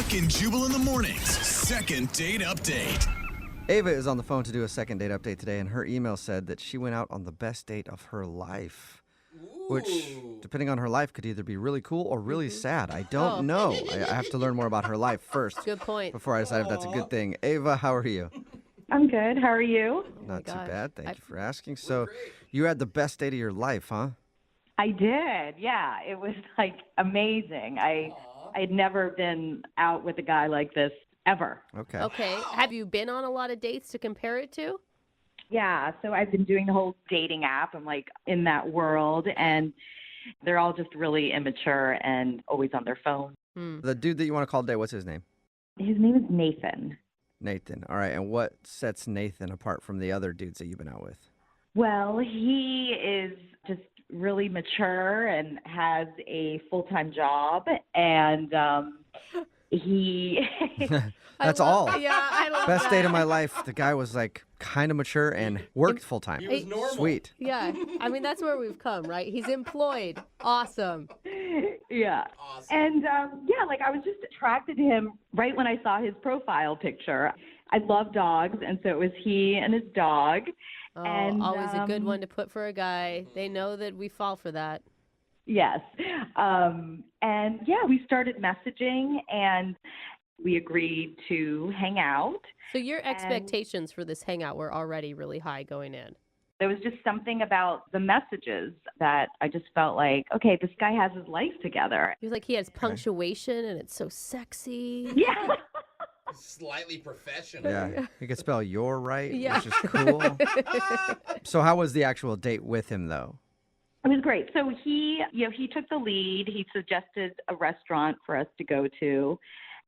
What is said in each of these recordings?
Brooke and Jubal in the mornings. Second date update. Ava is on the phone to do a second date update today, and her email said that she went out on the best date of her life. Which, depending on her life, could either be really cool or really sad. I don't know. I have to learn more about her life first. Good point. Before I decide if that's a good thing. Ava, how are you? I'm good. How are you? Not too gosh. bad. Thank you for asking. So, you had the best date of your life, huh? I did. Yeah, it was like amazing. I had never been out with a guy like this ever. Okay. Okay. Have you been on a lot of dates to compare it to? Yeah, so I've been doing the whole dating app. I'm like in that world, and they're all just really immature and always on their phone. The dude that you want to call today, what's his name? His name is Nathan. Nathan. All right. And what sets Nathan apart from the other dudes that you've been out with? Well, he is just really mature and has a full-time job, and he That's all. Yeah, I love Best that. date of my life. The guy was like kind of mature and worked full time. He was normal. Sweet. Yeah, I mean, that's where we've come, right? He's employed. Awesome. yeah. Awesome. And yeah, like I was just attracted to him right when I saw his profile picture. I love dogs, and so it was he and his dog. Oh, And, always a good one to put for a guy. They know that we fall for that. Yes. And yeah, we started messaging, and we agreed to hang out. So your expectations for this hangout were already really high going in. There was just something about the messages that I just felt like, okay, this guy has his life together. He was like, he has punctuation and it's so sexy. Yeah. Slightly professional. Yeah. He could spell your right, Yeah. which is cool. So how was the actual date with him, though? It was great. So he took the lead. He suggested a restaurant for us to go to.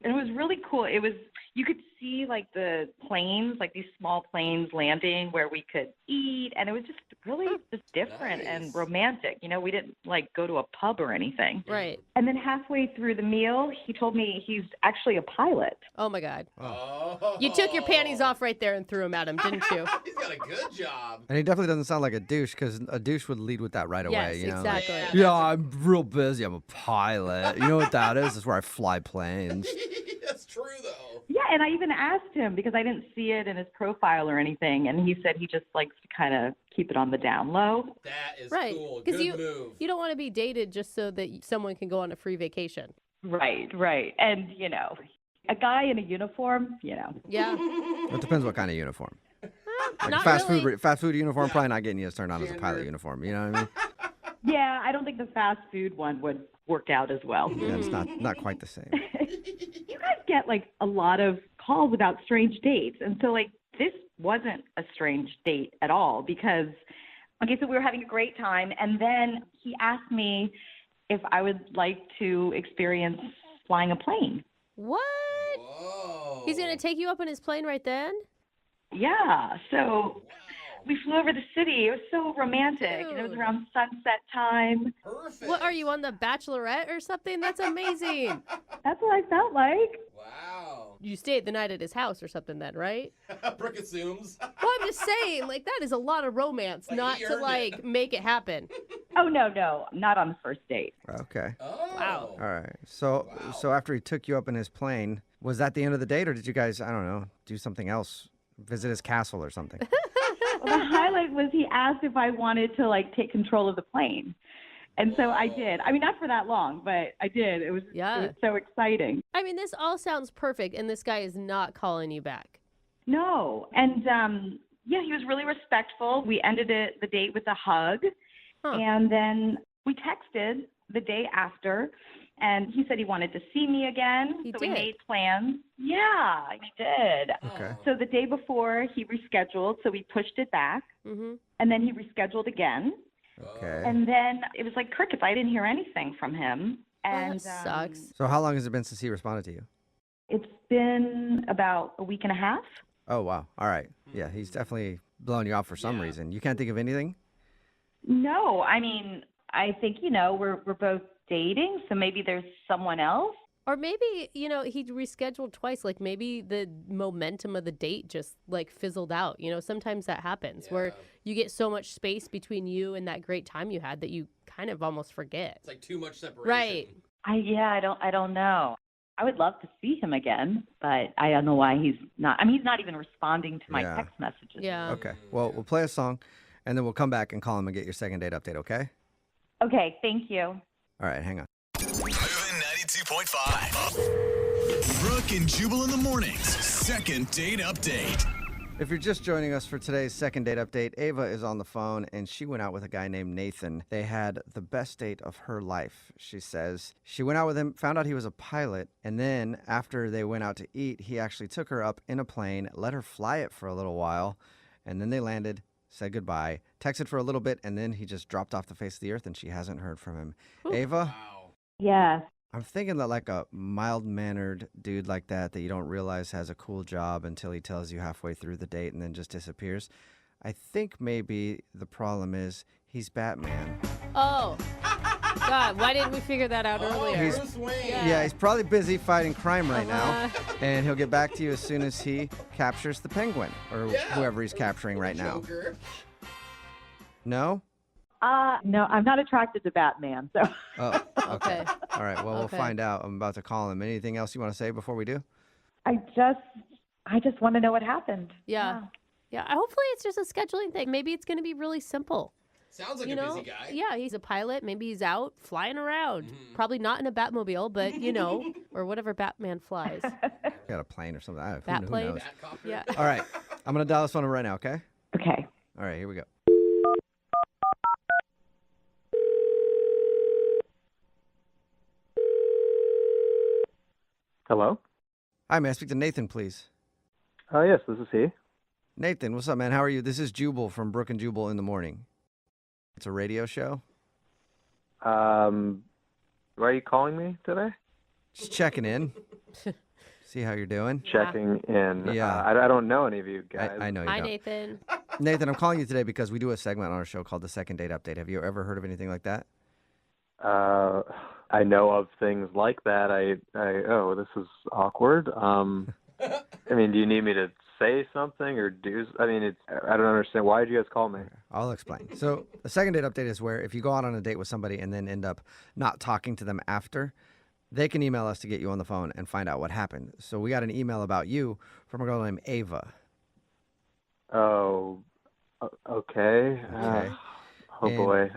And it was really cool. You could see like the planes, like these small planes landing where we could eat. And it was just really just different and Nice. romantic. You know, we didn't like go to a pub or anything. Right. And then halfway through the meal, he told me he's actually a pilot. Oh, my God. Oh. You took your panties off right there and threw them at him, didn't you? He's got a good job. And he definitely doesn't sound like a douche, because a douche would lead with that right away. Yes, You know? Like, exactly. yeah, I'm real busy. I'm a pilot. You know what that is? It's where I fly planes. That's true, though. Yeah, and I even asked him because I didn't see it in his profile or anything, and he said he just likes to kind of keep it on the down low. That is Right. cool. Because Good move. you don't want to be dated just so that someone can go on a free vacation. Right, right. And, you know, a guy in a uniform, you know. Yeah. It depends what kind of uniform. Like Not fast really. fast food uniform, probably not getting you turned on as a pilot uniform. You know what I mean? Yeah, I don't think the fast food one would work out as well. Yeah, it's not quite the same. You guys get, like, a lot of calls about strange dates. And so, like, this wasn't a strange date at all because, okay, so we were having a great time. And then he asked me if I would like to experience flying a plane. What? Whoa. He's going to take you up in his plane right then? Yeah, so we flew over the city. It was so romantic. And it was Dude. around sunset time. Perfect. What, are you on The Bachelorette or something? That's amazing. That's what I felt like. Wow. You stayed the night at his house or something then, right? Brooke assumes. Well, I'm just saying, like, that is a lot of romance Like, not he to, earned like, it. make it happen. Oh, no, not on the first date. Okay. Oh. Wow. All right. So after he took you up in his plane, was that the end of the date, or did you guys, I don't know, do something else? Visit his castle or something? Well, the highlight was he asked if I wanted to, like, take control of the plane. And so I did. I mean, not for that long, but I did. It was so exciting. I mean, this all sounds perfect, and this guy is not calling you back. No. And, yeah, he was really respectful. We ended the date with a hug. Huh. And then we texted the day after, and he said he wanted to see me again. He so did. we made plans. Yeah, he did. Okay. So the day before, he rescheduled, so we pushed it back. Mm-hmm. And then he rescheduled again. Okay. And then it was like crickets. I didn't hear anything from him. And that sucks. So how long has it been since he responded to you? It's been about a week and a half. Oh, wow. All right. Yeah, he's definitely blowing you off for some reason. You can't think of anything? No, I mean, I think, you know, we're both dating, so maybe there's someone else. Or maybe, you know, he rescheduled twice. Like maybe the momentum of the date just like fizzled out. You know, sometimes that happens where you get so much space between you and that great time you had that you kind of almost forget. It's like too much separation. Right. I don't know. I would love to see him again, but I don't know why he's not. I mean, he's not even responding to my Yeah. text messages. Yeah. Okay. Well, we'll play a song, and then we'll come back and call him and get your second date update, okay? Okay, thank you. All right, hang on. Moving 92.5. Brooke and Jubal in the mornings. Second date update. If you're just joining us for today's second date update, Ava is on the phone, and she went out with a guy named Nathan. They had the best date of her life, she says. She went out with him, found out he was a pilot, and then after they went out to eat, he actually took her up in a plane, let her fly it for a little while, and then they landed, said goodbye, texted for a little bit, and then he just dropped off the face of the earth, and she hasn't heard from him. Ava, Wow. Yes. I'm thinking that like a mild-mannered dude like that you don't realize has a cool job until he tells you halfway through the date and then just disappears. I think maybe the problem is he's Batman. Oh. God, why didn't we figure that out Oh, earlier? Bruce Wayne. Yeah, he's probably busy fighting crime right now, Uh-huh. and he'll get back to you as soon as he captures the penguin or Yeah. whoever he's capturing right now. Joker. No? No, I'm not attracted to Batman, so. Oh, Okay. All right, well, we'll Okay. find out. I'm about to call him. Anything else you want to say before we do? I just want to know what happened. Yeah. Yeah. Hopefully it's just a scheduling thing. Maybe it's going to be really simple. Sounds like You a know? busy guy. Yeah, he's a pilot. Maybe he's out flying around. Probably not in a Batmobile, but or whatever Batman flies. Got a plane or something. Who Bat plane? knows? Batcopter. Yeah. All right, I'm going to dial this phone right now, okay? Okay. All right, here we go. Hello? Hi, may I speak to Nathan, please? Yes, this is he. Nathan, what's up, man? How are you? This is Jubal from Brooke and Jubal in the morning. It's a radio show. Why are you calling me today? Just checking in. See how you're doing. Checking in. Yeah. I don't know any of you guys. I know you Hi, don't. Nathan. Nathan, I'm calling you today because we do a segment on our show called the Second Date Update. Have you ever heard of anything like that? I know of things like that. Oh, this is awkward. I mean, do you need me to say something or do? I mean, I don't understand. Why did you guys call me? I'll explain. So the second date update is where if you go out on a date with somebody and then end up not talking to them after, they can email us to get you on the phone and find out what happened. So we got an email about you from a girl named Ava. Oh, okay. Okay. Oh And boy.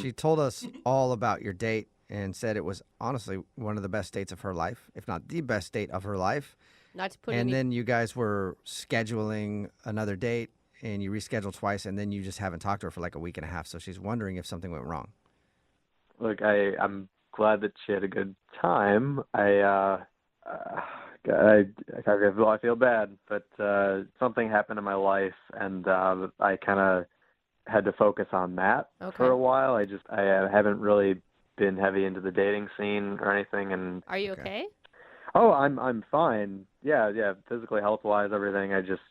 She told us all about your date and said it was honestly one of the best dates of her life, if not the best date of her life. Not to put And any. then you guys were scheduling another date and you rescheduled twice and then you just haven't talked to her for like a week and a half. So she's wondering if something went wrong. Look, I'm glad that she had a good time. I feel bad, but something happened in my life, and I kind of had to focus on that Okay. for a while. I haven't really been heavy into the dating scene or anything, and Are you okay? oh, I'm fine. Yeah, physically, health wise, everything. I just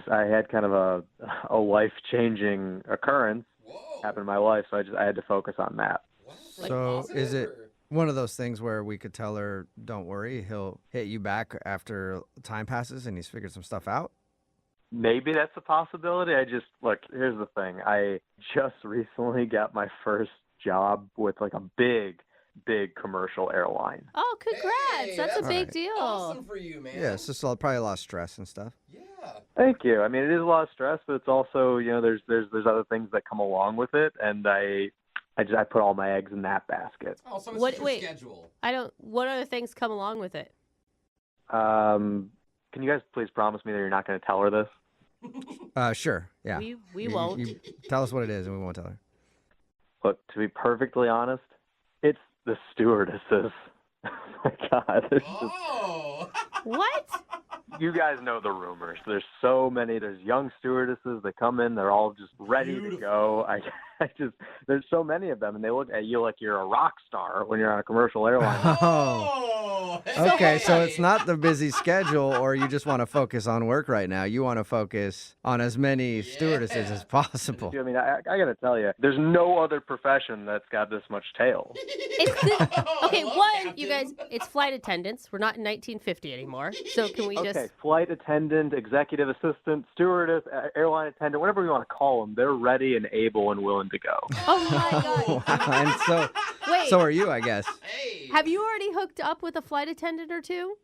I had kind of a life changing occurrence Whoa. happen in my life, so I had to focus on that. Wow. So Positive is it or- one of those things where we could tell her, don't worry, he'll hit you back after time passes and he's figured some stuff out? Maybe that's a possibility. Look, here's the thing. I just recently got my first job with like a big commercial airline. Oh, congrats. Hey, that's a that's big right. deal. Awesome for you, man. Yeah, it's just probably a lot of stress and stuff. Yeah. Thank you. I mean, it is a lot of stress, but it's also, there's other things that come along with it, and I put all my eggs in that basket. Oh, so it's What- just your wait. schedule. What other things come along with it? Can you guys please promise me that you're not going to tell her this? Sure. Yeah. We won't. You tell us what it is and we won't tell her. Look, to be perfectly honest, it's the stewardesses. Oh my God, there's just, Oh. What? you guys know the rumors. There's so many. There's young stewardesses that come in. They're all just ready to go. There's so many of them, and they look at you like you're a rock star when you're on a commercial airline. Oh. Okay, so it's not the busy schedule, or you just want to focus on work right now. You want to focus on as many stewardesses as possible. I mean, I got to tell you, there's no other profession that's got this much tail. Okay, one, you guys, it's flight attendants. We're not in 1950 anymore. So can we Okay, just... flight attendant, executive assistant, stewardess, airline attendant, whatever you want to call them, they're ready and able and willing to go. Oh my God. And so, Wait, so are you, I guess. Hey. have you already hooked up with a flight attendant or two?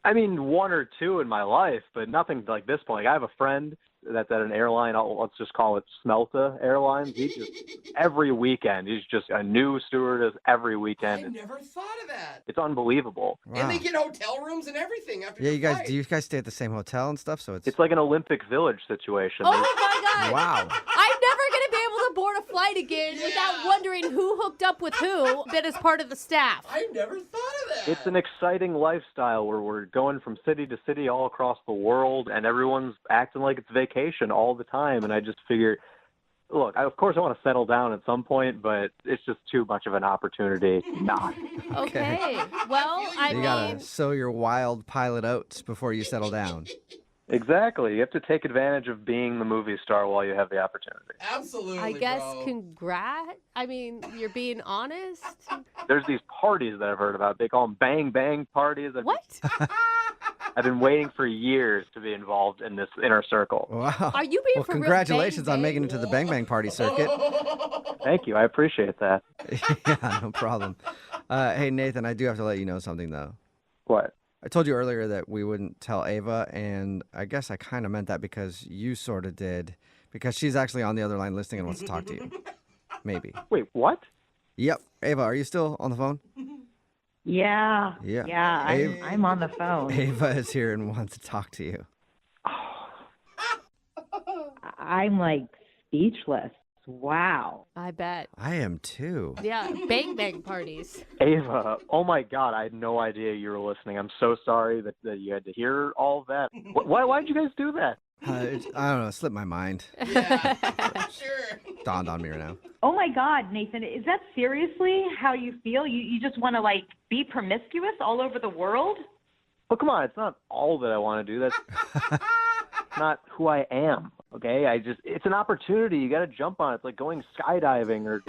I mean, one or two in my life, but nothing like this point. Like, I have a friend that's at an airline. Let's just call it Smelta Airlines. He just every weekend he's just a new stewardess every I weekend. never thought of that. It's unbelievable. Wow. And they get hotel rooms and everything after Yeah, your you guys. flight. Do you guys stay at the same hotel and stuff? So it's. It's like an Olympic Village situation. Oh my God. Wow. I'm never going to be able to board a flight again without wondering who hooked up with who that is part of the staff. I never thought of that. It's an exciting lifestyle where we're going from city to city all across the world, and everyone's acting like it's vacation all the time. And I just figure, look, of course I want to settle down at some point, but it's just too much of an opportunity not. Okay. Well, I You mean, gotta sow your wild pilot oats before you settle down. Exactly. You have to take advantage of being the movie star while you have the opportunity. Absolutely, I guess bro. congrats. I mean, you're being honest. There's these parties that I've heard about. They call them bang bang parties. What? I've been waiting for years to be be in this inner circle. Wow. Are you being Well, for real? congratulations Bang, on bang? making it to the Bang Bang Party circuit. Thank you. I appreciate that. Yeah, no problem. Hey, Nathan, I do have to let you know something, though. What? I told you earlier that we wouldn't tell Ava, and I guess I kind of meant that because you sort of did, because she's actually on the other line listening and wants to talk to you. Maybe. Wait, what? Yep. Ava, are you still on the phone? Yeah. Yeah. Yeah, I'm on the phone. Ava is here and wants to talk to you. I'm like speechless. Wow. I bet. I am too. Yeah, bang bang parties. Ava, oh my God, I had no idea you were listening. I'm so sorry that you had to hear all of that. Why did you guys do that? I don't know. It slipped my mind. Yeah, sure. Dawned on me right now. Oh my God, Nathan, is that seriously how you feel? You just want to like be promiscuous all over the world? Well, come on, it's not all that I want to do. That's not who I am. Okay, it's an opportunity. You got to jump on it. It's like going skydiving or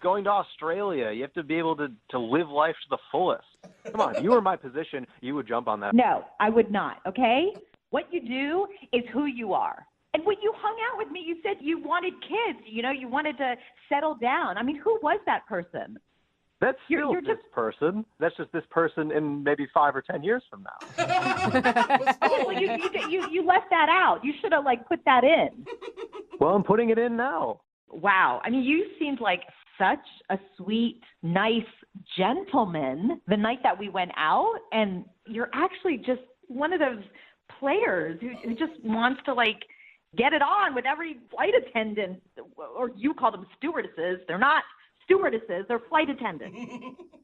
going to Australia. You have to be able to live life to the fullest. Come on, if you were in my position, you would jump on that. No, I would not, okay? What you do is who you are. And when you hung out with me, you said you wanted kids, you wanted to settle down. I mean, who was that person? That's still You're this person. That's just this person in maybe 5 or 10 years from now. Okay, well, you left that out. You should have, like, put that in. Well, I'm putting it in now. Wow. I mean, you seemed like such a sweet, nice gentleman the night that we went out, and you're actually just one of those players who just wants to, like, get it on with every flight attendant, or you call them stewardesses. They're not stewardesses, they're flight attendants.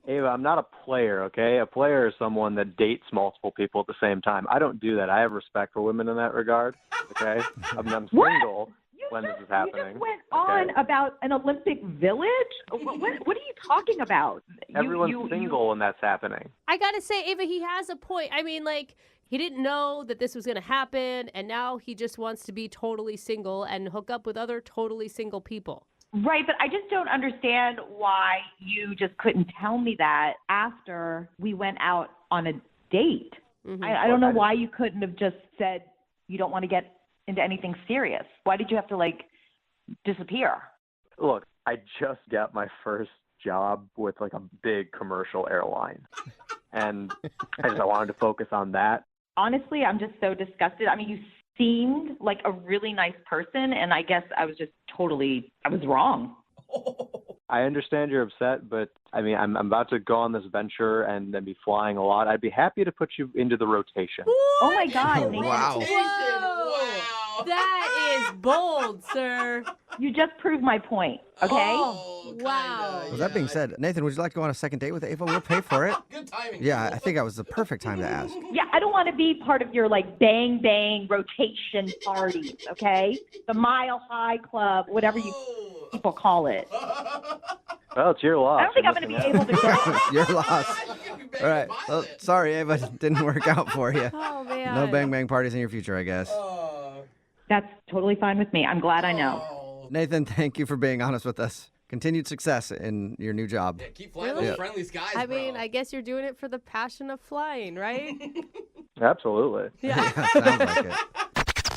Ava, I'm not a player, okay? A player is someone that dates multiple people at the same time. I don't do that. I have respect for women in that regard, okay? I'm single when this is happening. You just went on about an Olympic Village? What are you talking about? Everyone's single when that's happening. I gotta say, Ava, he has a point. I mean, like, he didn't know that this was gonna happen, and now he just wants to be totally single and hook up with other totally single people. Right, but I just don't understand why you just couldn't tell me that after we went out on a date. Mm-hmm. I don't know why you couldn't have just said you don't want to get into anything serious. Why did you have to, like, disappear? Look, I just got my first job with, like, a big commercial airline. And I wanted to focus on that. Honestly, I'm just so disgusted. I mean, you seemed like a really nice person, and I guess I was wrong. I understand you're upset, but I mean, I'm about to go on this venture and then be flying a lot. I'd be happy to put you into the rotation. Oh my God, Nathan. Wow. Whoa! That is bold, sir. You just proved my point, okay? Oh, Wow. kinda, With that being said, Nathan, would you like to go on a second date with Ava? We'll pay for it. Good timing. Yeah, I think that was the perfect time to ask. Yeah, I don't want to be part of your, like, bang bang rotation parties, okay? The Mile High Club, whatever you people call it. Well, it's your loss. I don't think I'm going to be able to go. Your loss. All right. Well, sorry, Ava, it didn't work out for you. Oh, man. No bang parties in your future, I guess. That's totally fine with me. I'm glad I know. Nathan, thank you for being honest with us. Continued success in your new job. Yeah, keep flying Really? those friendly skies, I bro. mean, I guess you're doing it for the passion of flying, right? Absolutely. Yeah. Sounds like it.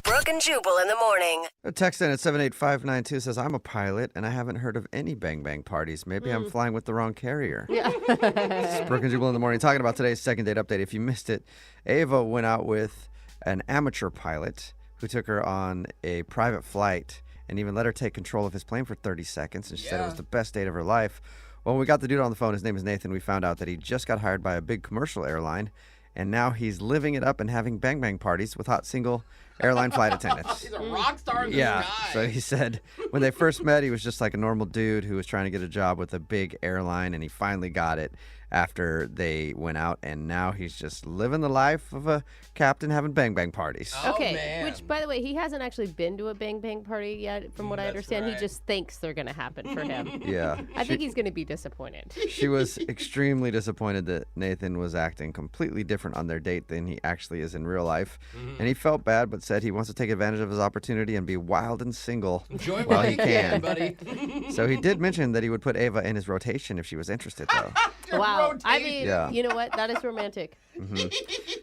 Brooke and Jubal in the morning. A text in at 78592 says, I'm a pilot and I haven't heard of any bang parties. Maybe I'm flying with the wrong carrier. Yeah. It's Brooke and Jubal in the morning talking about today's second date update. If you missed it, Ava went out with an amateur pilot who took her on a private flight and even let her take control of his plane for 30 seconds. And she said it was the best date of her life. Well, when we got the dude on the phone, his name is Nathan, we found out that he just got hired by a big commercial airline. And now he's living it up and having bang parties with hot single airline flight attendants. He's a rock star in the Yeah. sky. So he said when they first met, he was just like a normal dude who was trying to get a job with a big airline, and he finally got it after they went out, and now he's just living the life of a captain having bang parties. Oh, Okay, man. which, by the way, he hasn't actually been to a bang party yet, from what I That's understand. right. He just thinks they're going to happen for him. Yeah. I think he's going to be disappointed. She was extremely disappointed that Nathan was acting completely different on their date than he actually is in real life. And he felt bad, but said he wants to take advantage of his opportunity and be wild and single Enjoy while while he you can, can. buddy. So he did mention that he would put Ava in his rotation if she was interested, though. Wow. I rotation. mean, Yeah. you know what? That is romantic.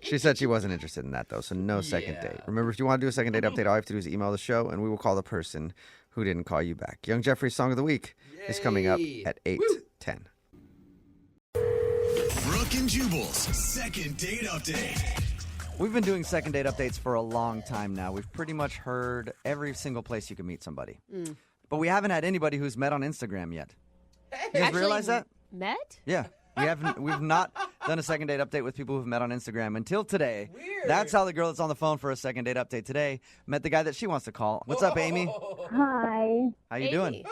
She said she wasn't interested in that, though, so no second Yeah. date. Remember, if you want to do a second date update, all you have to do is email the show, and we will call the person who didn't call you back. Young Jeffrey's Song of the Week is coming up Yay. at 8:10. Brooke and Jubal's second date update. We've been doing second date updates for a long time now. We've pretty much heard every single place you can meet somebody. But we haven't had anybody who's met on Instagram yet. You guys realize that? Met? Yeah. We've not done a second date update with people who've met on Instagram until today. Weird. That's how the girl that's on the phone for a second date update today met the guy that she wants to call. What's up, Amy? Hi. How you doing? Amy.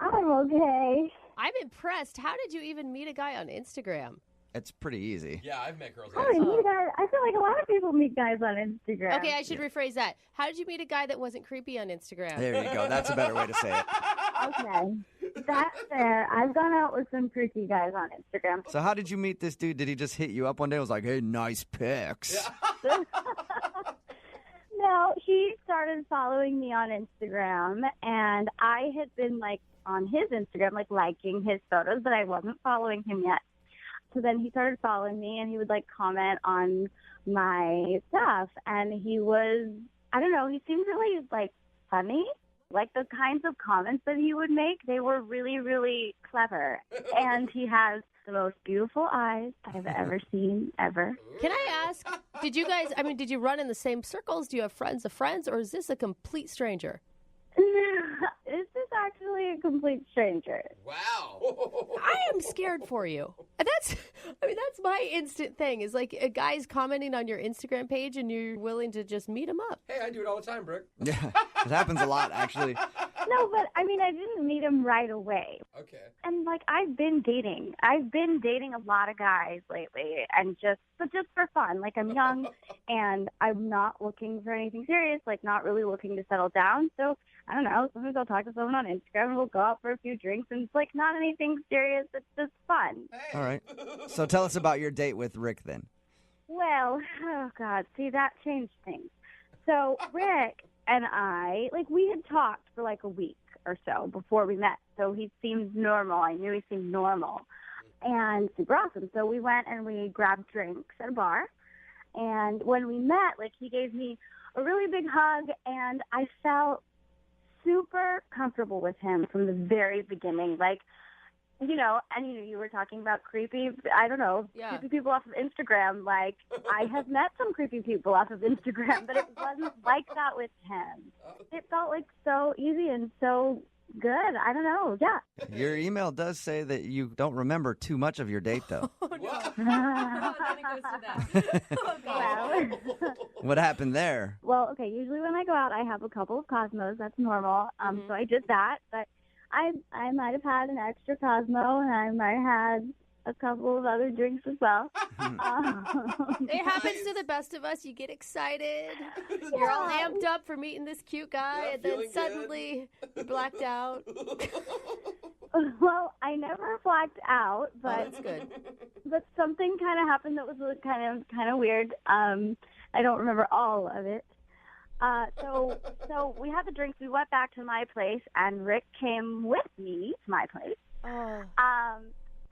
I'm okay. I'm impressed. How did you even meet a guy on Instagram? It's pretty easy. Yeah, I've met girls How like did that. you guys? I feel like a lot of people meet guys on Instagram. Okay, I should rephrase that. How did you meet a guy that wasn't creepy on Instagram? There you go. That's a better way to say it. Okay. That's fair. I've gone out with some freaky guys on Instagram. So how did you meet this dude? Did he just hit you up one day and was like, hey, nice pics? No, he started following me on Instagram, and I had been like on his Instagram, like liking his photos, but I wasn't following him yet. So then he started following me, and he would like comment on my stuff, and he was, I don't know, he seemed really like funny. Like the kinds of comments that he would make, they were really, really clever. And he has the most beautiful eyes I've ever seen, ever. Can I ask, did you guys, did you run in the same circles? Do you have friends of friends, or is this a complete stranger? This is actually a complete stranger. Wow. I am scared for you. That's my instant thing is like a guy's commenting on your Instagram page and you're willing to just meet him up. Hey, I do it all the time, Brooke. Yeah, it happens a lot, actually. No, but I didn't meet him right away. Okay. And like I've been dating a lot of guys lately, and just for fun. Like I'm young, and I'm not looking for anything serious. Like not really looking to settle down. So I don't know. Sometimes I'll talk to someone on Instagram, and we'll go out for a few drinks, and it's like not anything serious. It's just fun. All right. So tell us about your date with Rick then. Well, oh God, see that changed things. So Rick and I, like we had talked for like a week or so before we met. So he seemed normal. I knew he seemed normal and super awesome. So we went and we grabbed drinks at a bar. And when we met, like he gave me a really big hug, and I felt super comfortable with him from the very beginning. Like, you know, and you were talking about creepy, I don't know, Yeah. creepy people off of Instagram. Like, I have met some creepy people off of Instagram, but it wasn't like that with him. It felt like so easy and so good. I don't know. Yeah. Your email does say that you don't remember too much of your date, though. Well, What happened there? well, okay, usually when I go out, I have a couple of Cosmos. That's normal. So I did that, but I might have had an extra Cosmo, and I might have had a couple of other drinks as well. It happens to the best of us. You get excited. You're all amped up for meeting this cute guy, and then suddenly you're blacked out. Well, I never blacked out, but That's good. but something kind of happened that was kind of weird. I don't remember all of it. So we had the drinks. We went back to my place, and Rick came with me to my place. Oh.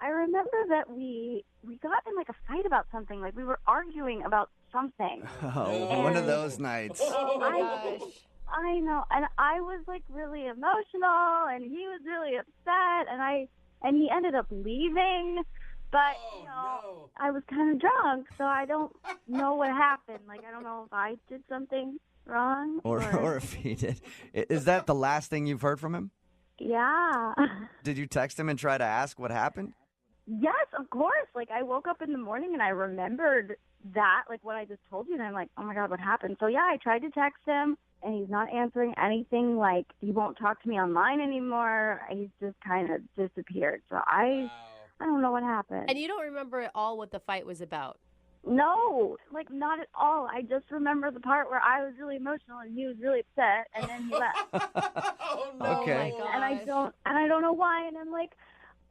I remember that we got in like a fight about something. Like we were arguing about something. Oh, one of those nights. Oh my gosh. I know, and I was like really emotional, and he was really upset, and he ended up leaving. But I was kind of drunk, so I don't know what happened. Like I don't know if I did something wrong Or if he did. Is that the last thing you've heard from him? Yeah. Did you text him and try to ask what happened? Yes, of course. Like I woke up in the morning and I remembered that, like what I just told you, and I'm like, oh my God, what happened? So yeah, I tried to text him, and he's not answering anything. Like he won't talk to me online anymore. He's just kind of disappeared. So I don't know what happened. And you don't remember at all what the fight was about? No, like not at all. I just remember the part where I was really emotional and he was really upset, and then he left. Oh, no. Okay. Oh my And I don't know why. And I'm like,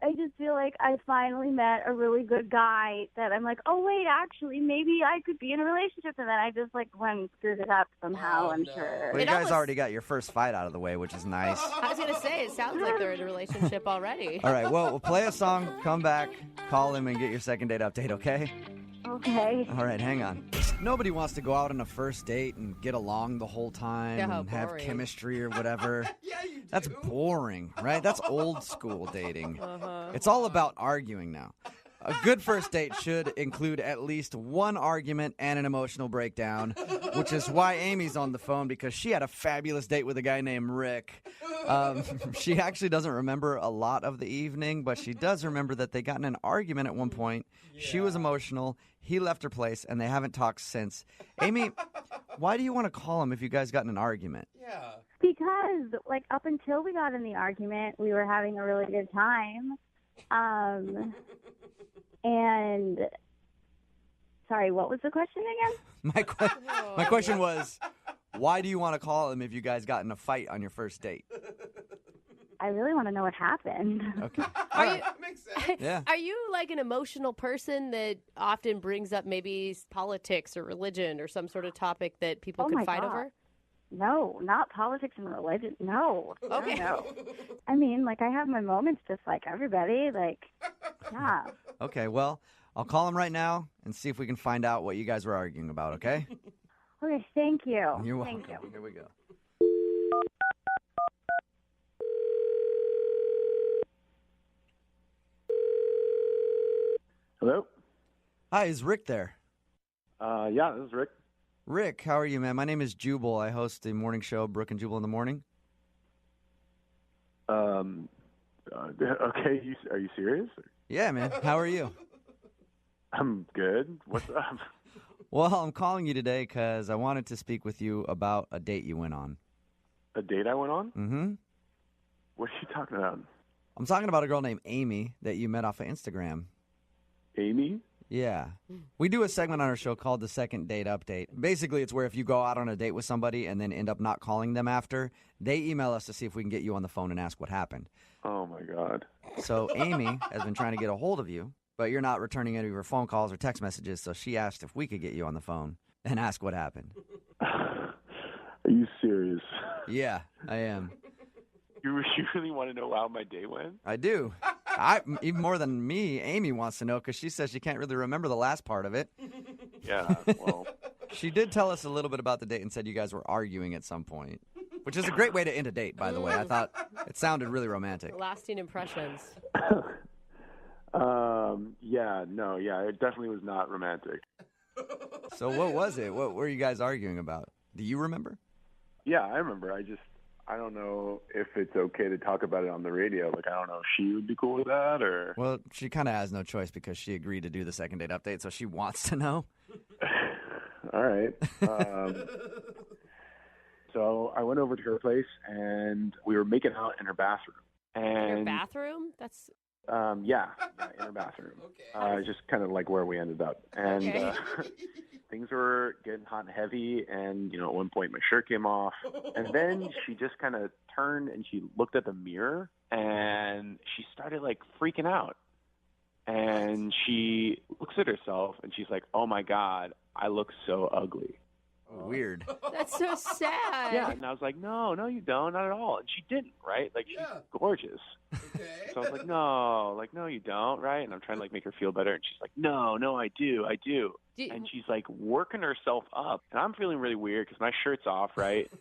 I just feel like I finally met a really good guy that I'm like, oh wait, actually maybe I could be in a relationship. And then I just like went and screwed it up somehow. I'm sure. Well, you guys already got your first fight out of the way, which is nice. I was going to say, it sounds like they're in a relationship already. All right, well, we'll play a song, come back, call him, and get your second date update, okay? Okay. All right, hang on. Nobody wants to go out on a first date and get along the whole time Yeah, how and have boring. chemistry or whatever. Yeah, you do. That's boring, right? That's old school dating. It's all about arguing now. A good first date should include at least one argument and an emotional breakdown, which is why Amy's on the phone, because she had a fabulous date with a guy named Rick. She actually doesn't remember a lot of the evening, but she does remember that they got in an argument at one point. She was emotional. He left her place, and they haven't talked since. Amy, why do you want to call him if you guys got in an argument? Yeah. Because like up until we got in the argument, we were having a really good time. And sorry, what was the question again? My question was, why do you want to call him if you guys got in a fight on your first date? I really want to know what happened. Okay. Makes sense. Yeah. Are you like an emotional person that often brings up maybe politics or religion or some sort of topic that people Oh could my fight God. over? No, not politics and religion. No. Okay. No. I mean, like I have my moments just like everybody. Like, yeah. Okay, well, I'll call him right now and see if we can find out what you guys were arguing about, okay? Okay, thank you. You're welcome. Thank you. Here we go. Hello? Hi, is Rick there? Yeah, this is Rick. Rick, how are you, man? My name is Jubal. I host the morning show, Brooke and Jubal in the Morning. Okay, are you serious? Yeah, man. How are you? I'm good. What's up? Well, I'm calling you today because I wanted to speak with you about a date you went on. A date I went on? Mm-hmm. What are you talking about? I'm talking about a girl named Amy that you met off of Instagram. Amy? Yeah. We do a segment on our show called the Second Date Update. Basically, it's where if you go out on a date with somebody and then end up not calling them after, they email us to see if we can get you on the phone and ask what happened. Oh, my God. So Amy has been trying to get a hold of you, but you're not returning any of her phone calls or text messages, so she asked if we could get you on the phone and ask what happened. Are you serious? Yeah, I am. You really want to know how my day went? I do. Even more than me, Amy wants to know because she says she can't really remember the last part of it. Yeah, well. She did tell us a little bit about the date and said you guys were arguing at some point, which is a great way to end a date, by the way. I thought it sounded really romantic. Lasting impressions. Yeah, it definitely was not romantic. So what was it? What were you guys arguing about? Do you remember? Yeah, I remember. I don't know if it's okay to talk about it on the radio. Like, I don't know if she would be cool with that or... Well, she kind of has no choice because she agreed to do the second date update, so she wants to know. All right. So I went over to her place, and we were making out in her bathroom. And Your bathroom? That's Yeah, in her bathroom. Just kind of like where we ended up. And things were getting hot and heavy, and, at one point my shirt came off. And then she just kind of turned and she looked at the mirror, and she started, like, freaking out. And she looks at herself, and she's like, oh, my God, I look so ugly. Weird. That's so sad. Yeah, and I was like, no, you don't, not at all. And she didn't, right? Like, she's gorgeous. Okay. So I was like, no, you don't, right? And I'm trying to, like, make her feel better. And she's like, no, I do. And she's, like, working herself up. And I'm feeling really weird because my shirt's off, right?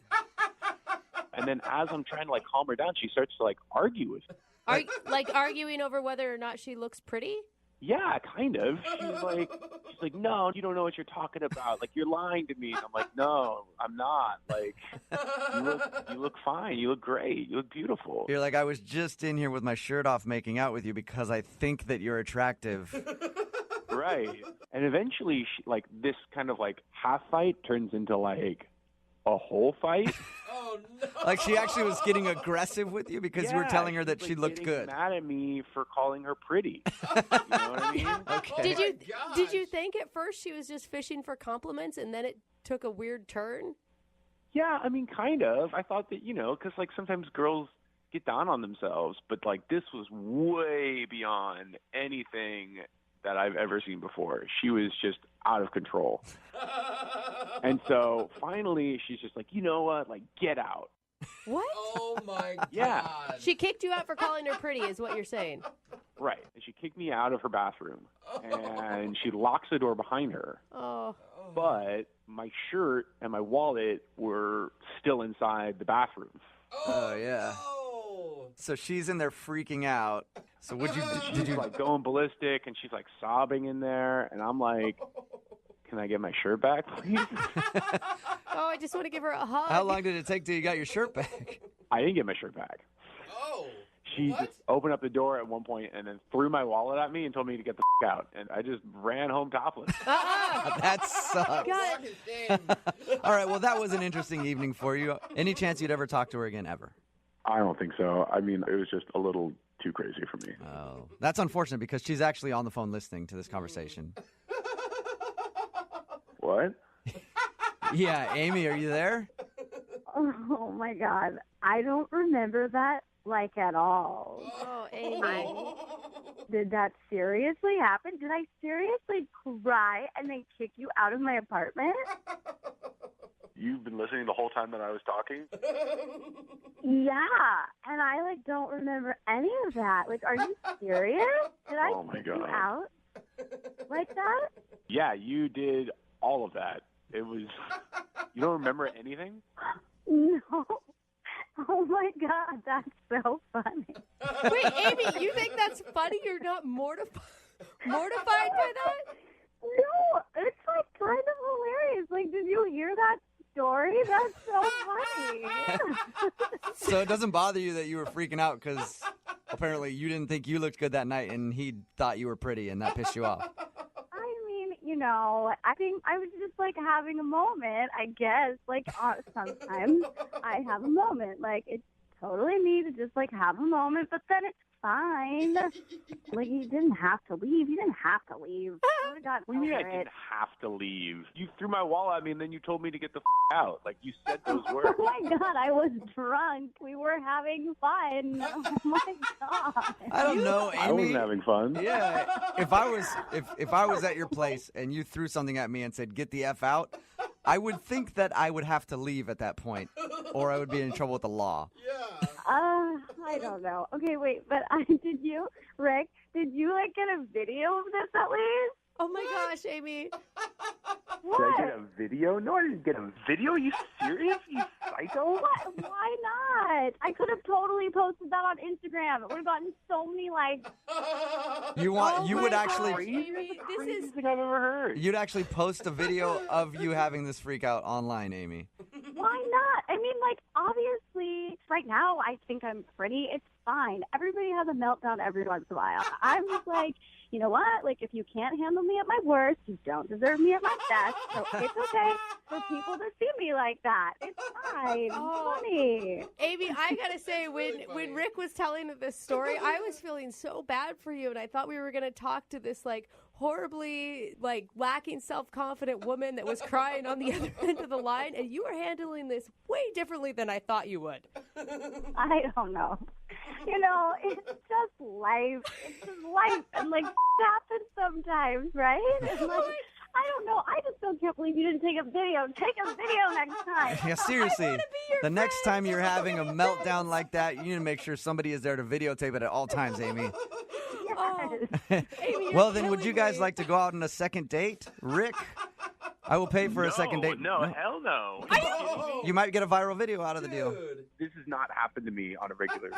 And then as I'm trying to, like, calm her down, she starts to, like, argue with me. Arguing over whether or not she looks pretty? Yeah, kind of. She's like, no, you don't know what you're talking about. Like, you're lying to me. And I'm like, no, I'm not. Like, you look fine. You look great. You look beautiful. You're like, I was just in here with my shirt off making out with you because I think that you're attractive. Right. And eventually, this kind of, like, half fight turns into, like, a whole fight. Oh, no. Like, she actually was getting aggressive with you because you were telling her that she's, she like, looked getting good. mad at me for calling her pretty. You know what I mean? Okay. Did you think at first she was just fishing for compliments and then it took a weird turn? Yeah, I mean, kind of. I thought that, because, like, sometimes girls get down on themselves, but, like, this was way beyond anything that I've ever seen before. She was just out of control. And so finally she's just like, you know what? Like, get out. What? Oh, my God. Yeah. She kicked you out for calling her pretty is what you're saying. Right. And she kicked me out of her bathroom. And she locks the door behind her. Oh. But my shirt and my wallet were still inside the bathroom. Oh, yeah. No. So she's in there freaking out. So She's like going ballistic, and she's like sobbing in there, and I'm like, can I get my shirt back, please? Oh, I just want to give her a hug. How long did it take till you got your shirt back? I didn't get my shirt back. Oh. She just opened up the door at one point and then threw my wallet at me and told me to get the out. And I just ran home topless. That sucks. All right, well, that was an interesting evening for you. Any chance you'd ever talk to her again, ever? I don't think so. I mean, it was just a little too crazy for me. Oh, that's unfortunate because she's actually on the phone listening to this conversation. What? Yeah, Amy, are you there? Oh my God. I don't remember that like at all. Oh, Amy. Did that seriously happen? Did I seriously cry and then kick you out of my apartment? You've been listening the whole time that I was talking? Yeah, and I don't remember any of that. Like, are you serious? Did I kick you out like that? Yeah, you did all of that. It was. You don't remember anything? No. Oh my God, that's so funny. Wait, Amy, you think that's funny? You're not mortified by that? No, it's kind of hilarious. Like, did you hear that story? That's so funny. So it doesn't bother you that you were freaking out because apparently you didn't think you looked good that night and he thought you were pretty and that pissed you off. I mean, I think I was just having a moment, I guess. Sometimes I have a moment. It's totally me to just have a moment, but then it's fine. You didn't have to leave. You didn't have to leave. I would have gotten What do you mean I over didn't it. have to leave? You threw my wallet at me and then you told me to get the out. You said those words. Oh my God, I was drunk. We were having fun. Oh my God. I don't know, Amy. I wasn't having fun. Yeah, if I was at your place and you threw something at me and said, get the F out, I would think that I would have to leave at that point or I would be in trouble with the law. Yeah. I don't know. Okay, wait, but Rick, did you get a video of this at least? Oh my gosh, Amy. What? Did I get a video? No, I didn't get a video. Are you serious? You psycho? What? Why not? I could have totally posted that on Instagram. It would have gotten so many likes. You would actually Amy, this is Thing I've ever heard. you'd actually post a video of you having this freak out online, Amy. Why not? I mean, obviously, right now, I think I'm pretty. It's fine. Everybody has a meltdown every once in a while. I'm just you know what? Like, if you can't handle me at my worst, you don't deserve me at my best. So it's okay for people to see me like that. It's fine. It's funny. Amy, I gotta say, when Rick was telling this story, I was feeling so bad for you, and I thought we were gonna talk to this like horribly like lacking self-confident woman that was crying on the other end of the line, and you were handling this way differently than I thought you would. I don't know. You know, it's just life. It's just life, and like happens sometimes, right? And like, I don't know. I just still can't believe you didn't take a video. Take a video next time. Yeah, seriously. The next time you're having a meltdown like that, you need to make sure somebody is there to videotape it at all times, Amy. Yes. Amy, Well, then, would you guys like to go out on a second date? Rick, I will pay for a second date. No, hell no. You might get a viral video out of the deal. This has not happened to me on a regular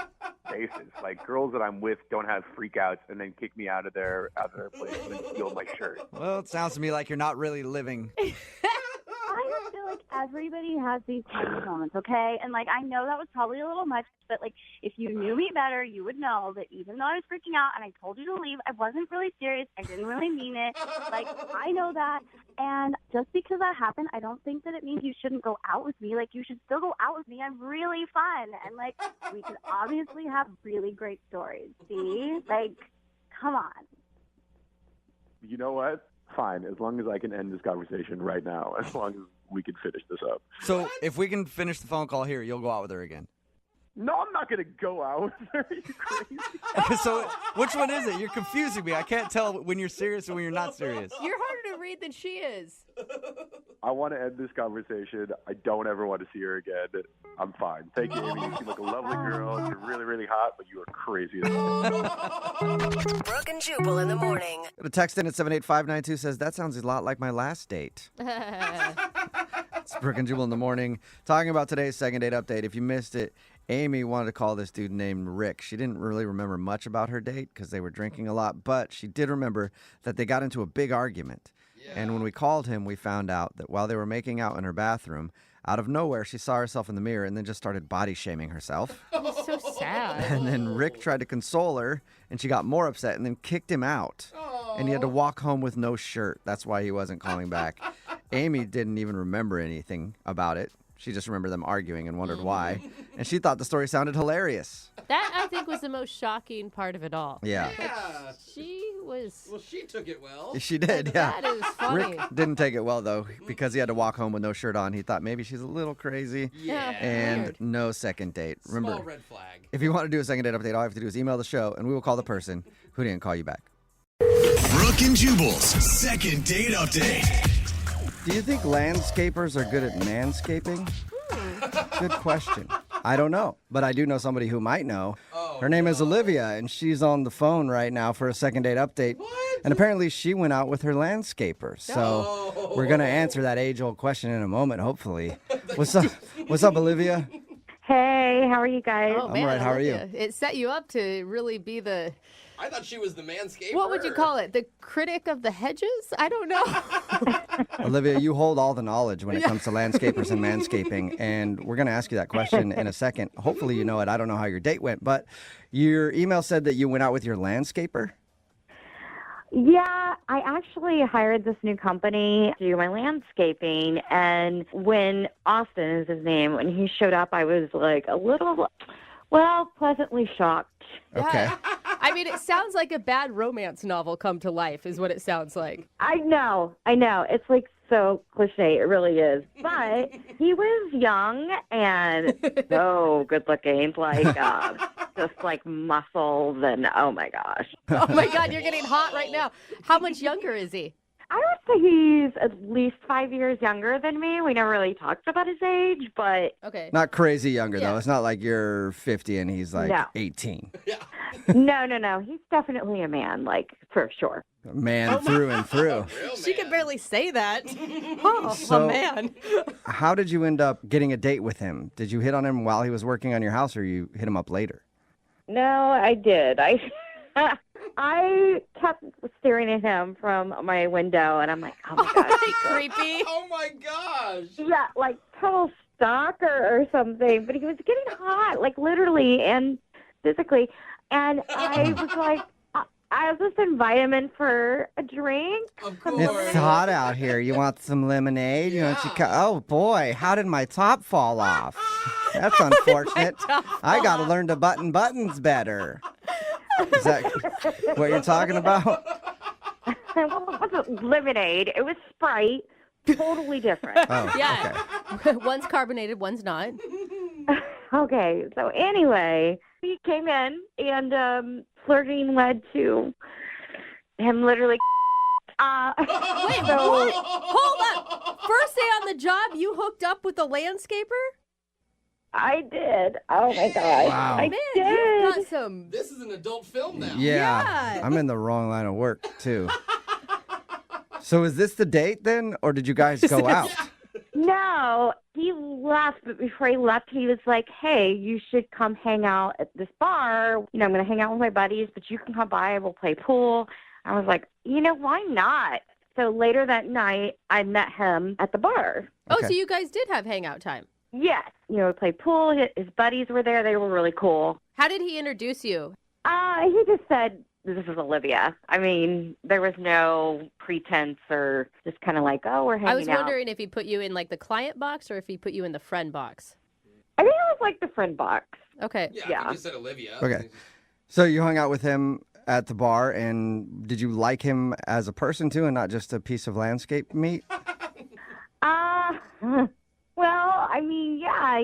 basis. Like, girls that I'm with don't have freakouts and then kick me out of their place and then steal my shirt. Well, it sounds to me like you're not really living. I just feel like everybody has these tiny moments, okay? And, like, I know that was probably a little much, but, like, if you knew me better, you would know that even though I was freaking out and I told you to leave, I wasn't really serious. I didn't really mean it. Like, I know that. And just because that happened, I don't think that it means you shouldn't go out with me. Like, you should still go out with me. I'm really fun. And, like, we could obviously have really great stories. See? Like, come on. You know what? Fine, as long as I can end this conversation right now, as long as we can finish this up. So if we can finish the phone call here, you'll go out with her again. No, I'm not going to go out with her. Are you crazy? So which one is it? You're confusing me. I can't tell when you're serious and when you're not serious. You're harder to read than she is. I want to end this conversation. I don't ever want to see her again. I'm fine. Thank you, Amy. You seem like a lovely girl. You're really, really hot, but you are crazy as hell. Brooke and Jubal in the morning. The text in at 78592 says, that sounds a lot like my last date. It's Brooke and Jubal in the morning. Talking about today's second date update. If you missed it, Amy wanted to call this dude named Rick. She didn't really remember much about her date because they were drinking a lot, but she did remember that they got into a big argument. And when we called him, we found out that while they were making out in her bathroom, out of nowhere, she saw herself in the mirror and then just started body shaming herself. He's so sad. And then Rick tried to console her, and she got more upset and then kicked him out. And he had to walk home with no shirt. That's why he wasn't calling back. Amy didn't even remember anything about it. She just remembered them arguing and wondered why. And she thought the story sounded hilarious. That, I think, was the most shocking part of it all. Yeah. She was... Well, she took it well. She did, yeah. That is funny. Rick didn't take it well, though, because he had to walk home with no shirt on. He thought maybe she's a little crazy. Yeah. And Weird. no second date. Remember, Small red flag. if you want to do a second date update, all you have to do is email the show, and we will call the person who didn't call you back. Brooke and Jubal's second date update. Do you think landscapers are good at manscaping? Good question. I don't know, but I do know somebody who might know. Her name is Olivia, and she's on the phone right now for a second date update. What? And apparently she went out with her landscaper. So we're going to answer that age-old question in a moment, hopefully. What's up, Olivia? Hey, how are you guys? Oh, I'm man, all right. How are you? Olivia. It set you up to really be the... I thought she was the manscaper. What would you call it? The critic of the hedges? I don't know. Olivia, you hold all the knowledge when it comes to landscapers and manscaping, and we're going to ask you that question in a second. Hopefully you know it. I don't know how your date went, but your email said that you went out with your landscaper? Yeah, I actually hired this new company to do my landscaping, and when Austin is his name, when he showed up, I was like a little, pleasantly shocked. Okay. I mean, it sounds like a bad romance novel come to life is what it sounds like. I know. It's like so cliche. It really is. But he was young and so good looking, like just like muscles and oh my gosh. Oh my God, you're getting hot right now. How much younger is he? I would say he's at least 5 years younger than me. We never really talked about his age, but... Okay. Not crazy younger, though. It's not like you're 50 and he's like 18. No. He's definitely a man, like, for sure. Man through and through. She can barely say that. Oh, So- a man. How did you end up getting a date with him? Did you hit on him while he was working on your house, or you hit him up later? No, I did. I kept staring at him from my window, and I'm like, oh my gosh. Creepy. Oh my gosh. Yeah, like total stalker or something. But he was getting hot, like literally and physically. And I was like, I'll just invite him in for a drink. Of course. It's hot out here. You want some lemonade? You want oh boy, how did my top fall off? That's unfortunate. I got to learn to button buttons better. Is that what you're talking about? Well, it wasn't lemonade. It was Sprite. Totally different. Oh, Yeah. One's carbonated, one's not. Okay, so anyway, he came in and flirting led to him literally. Wait, what? Hold up. First day on the job, you hooked up with a landscaper? I did. Oh my gosh. Wow. I Man, did. you've got some. This is an adult film now. Yeah. I'm in the wrong line of work too. So is this the date then, or did you guys go out? No, he left, but before he left, he was like, hey, you should come hang out at this bar. You know, I'm going to hang out with my buddies, but you can come by. We'll play pool. I was like, why not? So later that night, I met him at the bar. Oh, Okay. so you guys did have hangout time. Yes. We played pool. His buddies were there. They were really cool. How did he introduce you? He just said, this is Olivia. I mean, there was no pretense or just kind of like, oh, we're hanging out. I was wondering if he put you in like the client box or if he put you in the friend box. I think it was like the friend box. Okay. Yeah. You just said Olivia. Okay. So you hung out with him at the bar, and did you like him as a person too, and not just a piece of landscape meat? Well, I mean, yeah,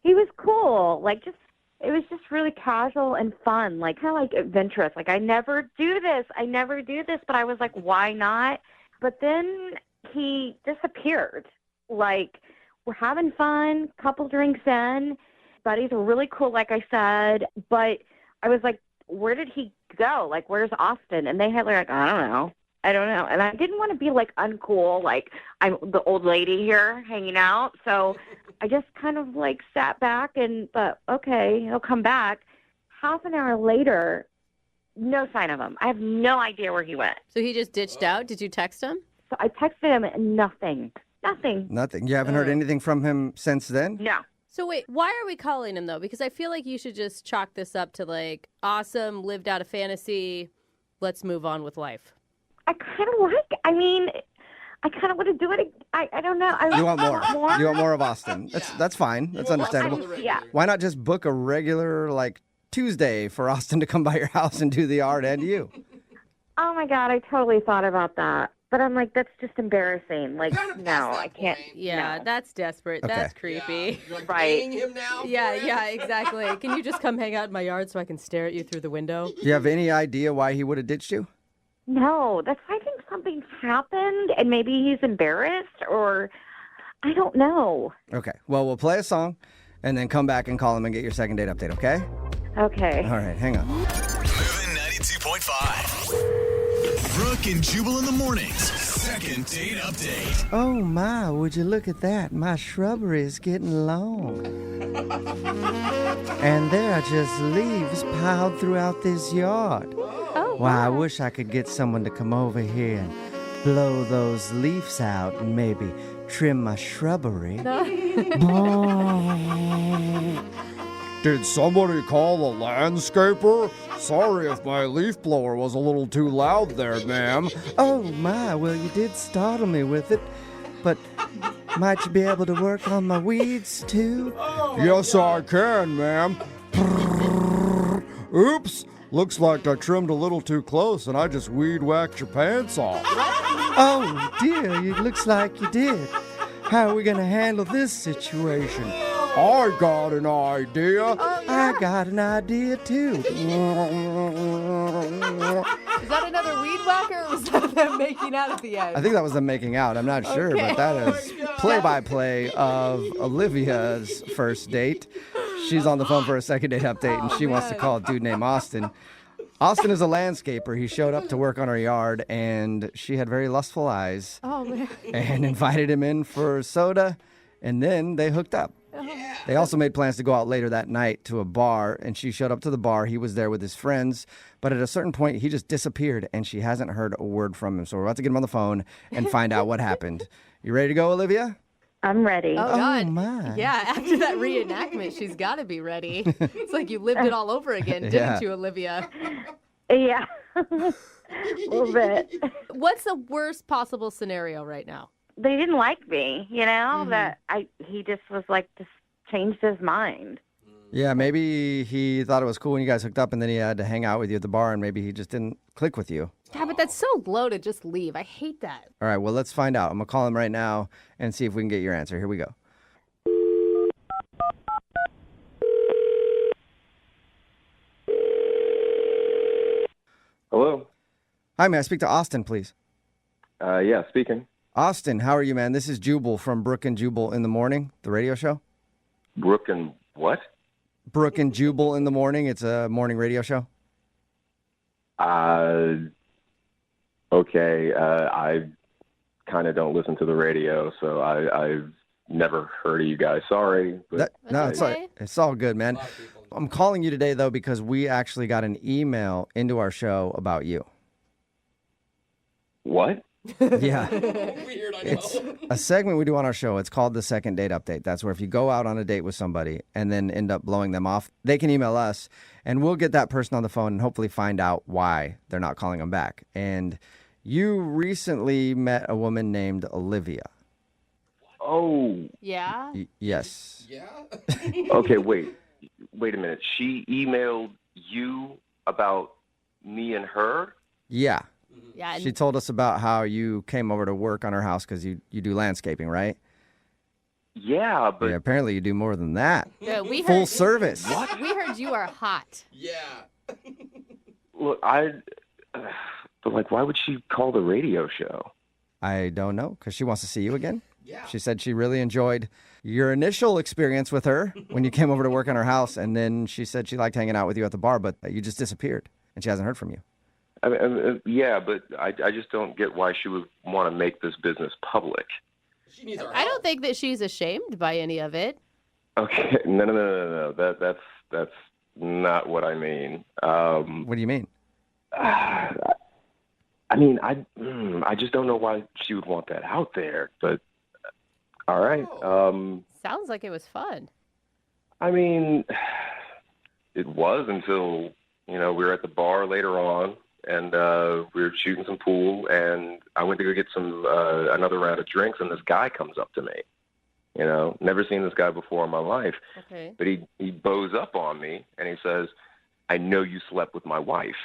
he was cool. Like, it was just really casual and fun, like kind of like adventurous. Like, I never do this, but I was like, why not? But then he disappeared. Like, we're having fun, couple drinks in, buddies were really cool, like I said, but I was like, where did he go? Like, where's Austin? And they had like, I don't know. And I didn't want to be like uncool, like I'm the old lady here hanging out. So I just kind of like sat back and thought, okay, he'll come back. Half an hour later, no sign of him. I have no idea where he went. So he just ditched out? Did you text him? So I texted him and nothing. Nothing. You haven't heard anything from him since then? No. So wait, why are we calling him though? Because I feel like you should just chalk this up to like, awesome, lived out a fantasy, let's move on with life. I kind of I kind of want to do it. I don't know. You want more? You want more of Austin? That's fine. That's understandable. Yeah. Why not just book a regular like Tuesday for Austin to come by your house and do the yard and you? Oh my God, I totally thought about that. But I'm like, that's just embarrassing. Like, no, I can't. Yeah, no. that's desperate. Okay. That's creepy. Yeah. You're like Right. paying him now? Yeah, exactly. Can you just come hang out in my yard so I can stare at you through the window? Do you have any idea why he would have ditched you? No, I think something's happened, and maybe he's embarrassed, or I don't know. Okay. Well, we'll play a song and then come back and call him and get your second date update, okay? Okay. All right, hang on. Moving 92.5. Brooke and Jubal in the mornings. Second date update. Oh my, would you look at that? My shrubbery is getting long. And there are just leaves piled throughout this yard. Why, I wish I could get someone to come over here and blow those leaves out and maybe trim my shrubbery. Did somebody call a landscaper? Sorry if my leaf blower was a little too loud there, ma'am. Oh my, well you did startle me with it. But might you be able to work on my weeds too? Yes, I can, ma'am. Oops. Looks like I trimmed a little too close and I just weed whacked your pants off. Oh dear, it looks like you did. How are we gonna handle this situation? I got an idea. I got an idea too. Is that another weed whacker or was that them making out at the end? I think that was them making out. I'm not sure, Okay. but that is play-by-play of Olivia's first date. She's on the phone for a second date update, and she wants to call a dude named Austin. Austin is a landscaper. He showed up to work on her yard, and she had very lustful eyes Oh, man. and invited him in for soda, and then they hooked up. They also made plans to go out later that night to a bar, and she showed up to the bar. He was there with his friends, but at a certain point, he just disappeared, and she hasn't heard a word from him. So we're about to get him on the phone and find out what happened. You ready to go, Olivia? I'm ready. Oh, God. my. Yeah, after that reenactment, she's got to be ready. It's like you lived it all over again, didn't Yeah. you, Olivia? Yeah. a little bit. What's the worst possible scenario right now? They didn't like me, that he just was like, just changed his mind. Yeah, maybe he thought it was cool when you guys hooked up and then he had to hang out with you at the bar and maybe he just didn't click with you. Yeah, but that's so low to just leave. I hate that. All right, well, let's find out. I'm going to call him right now and see if we can get your answer. Here we go. Hello? Hi, may I speak to Austin, please? Yeah, speaking. Austin, how are you, man? This is Jubal from Brooke and Jubal in the Morning, the radio show. Brooke and what? Brooke and Jubal in the Morning. It's a morning radio show. Okay. I kind of don't listen to the radio, so I've never heard of you guys. Sorry. But It's all good, man. I'm calling you today, though, because we actually got an email into our show about you. What? Yeah. Weird, I know. It's a segment we do on our show. It's called the Second Date Update. That's where if you go out on a date with somebody and then end up blowing them off, they can email us, and we'll get that person on the phone and hopefully find out why they're not calling them back. And you recently met a woman named Olivia. Oh. Yeah? Yes. Yeah? Okay, wait a minute. She emailed you about me and her? Yeah. Yeah. She told us about how you came over to work on her house because you do landscaping, right? Yeah, but... Yeah, apparently you do more than that. Yeah, we Full heard, service. What? We heard you are hot. Yeah. Look, but why would she call the radio show? I don't know, because she wants to see you again. Yeah. She said she really enjoyed your initial experience with her when you came over to work on her house, and then she said she liked hanging out with you at the bar, but you just disappeared, and she hasn't heard from you. I mean, yeah, but I just don't get why she would want to make this business public. She needs our I don't think that she's ashamed by any of it. Okay, no. That's not what I mean. What do you mean? I mean, I just don't know why she would want that out there. But all right. Sounds like it was fun. I mean, it was until we were at the bar later on, and we were shooting some pool, and I went to go get some another round of drinks, and this guy comes up to me. Never seen this guy before in my life. Okay. But he bows up on me, and he says, "I know you slept with my wife."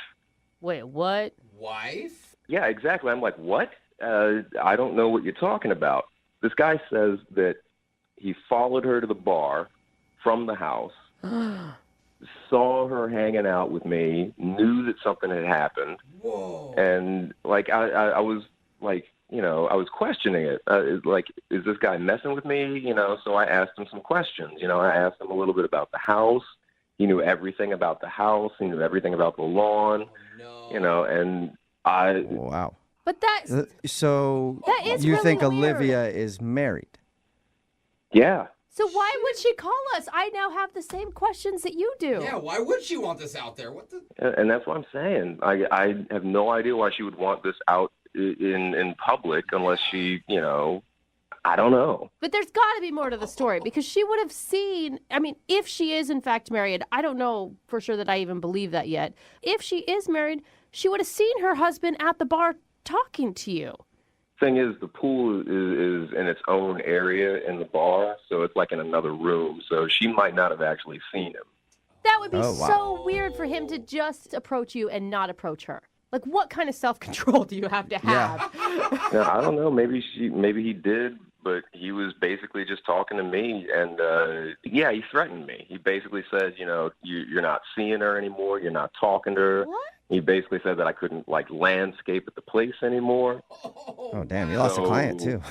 Wait, what? Wife? Yeah, exactly. I'm like, what? I don't know what you're talking about. This guy says that he followed her to the bar from the house, saw her hanging out with me, knew that something had happened. Whoa. And, I was, I was questioning it. Is this guy messing with me? So I asked him some questions. I asked him a little bit about the house. He knew everything about the house. He knew everything about the lawn. No. And I... Wow. But that's... So that is you really think weird. Olivia is married? Yeah. So why would she call us? I now have the same questions that you do. Yeah, why would she want this out there? What the... And that's what I'm saying. I have no idea why she would want this out in public unless she, I don't know. But there's got to be more to the story because she would have seen, if she is in fact married, I don't know for sure that I even believe that yet. If she is married, she would have seen her husband at the bar talking to you. Thing is, the pool is in its own area in the bar, so it's like in another room. So she might not have actually seen him. That would be so weird for him to just approach you and not approach her. Like, what kind of self-control do you have to have? Yeah, I don't know. Maybe he did, but he was basically just talking to me, and he threatened me. He basically said, you're not seeing her anymore. You're not talking to her. What? He basically said that I couldn't landscape at the place anymore. Oh, damn! You lost a client too.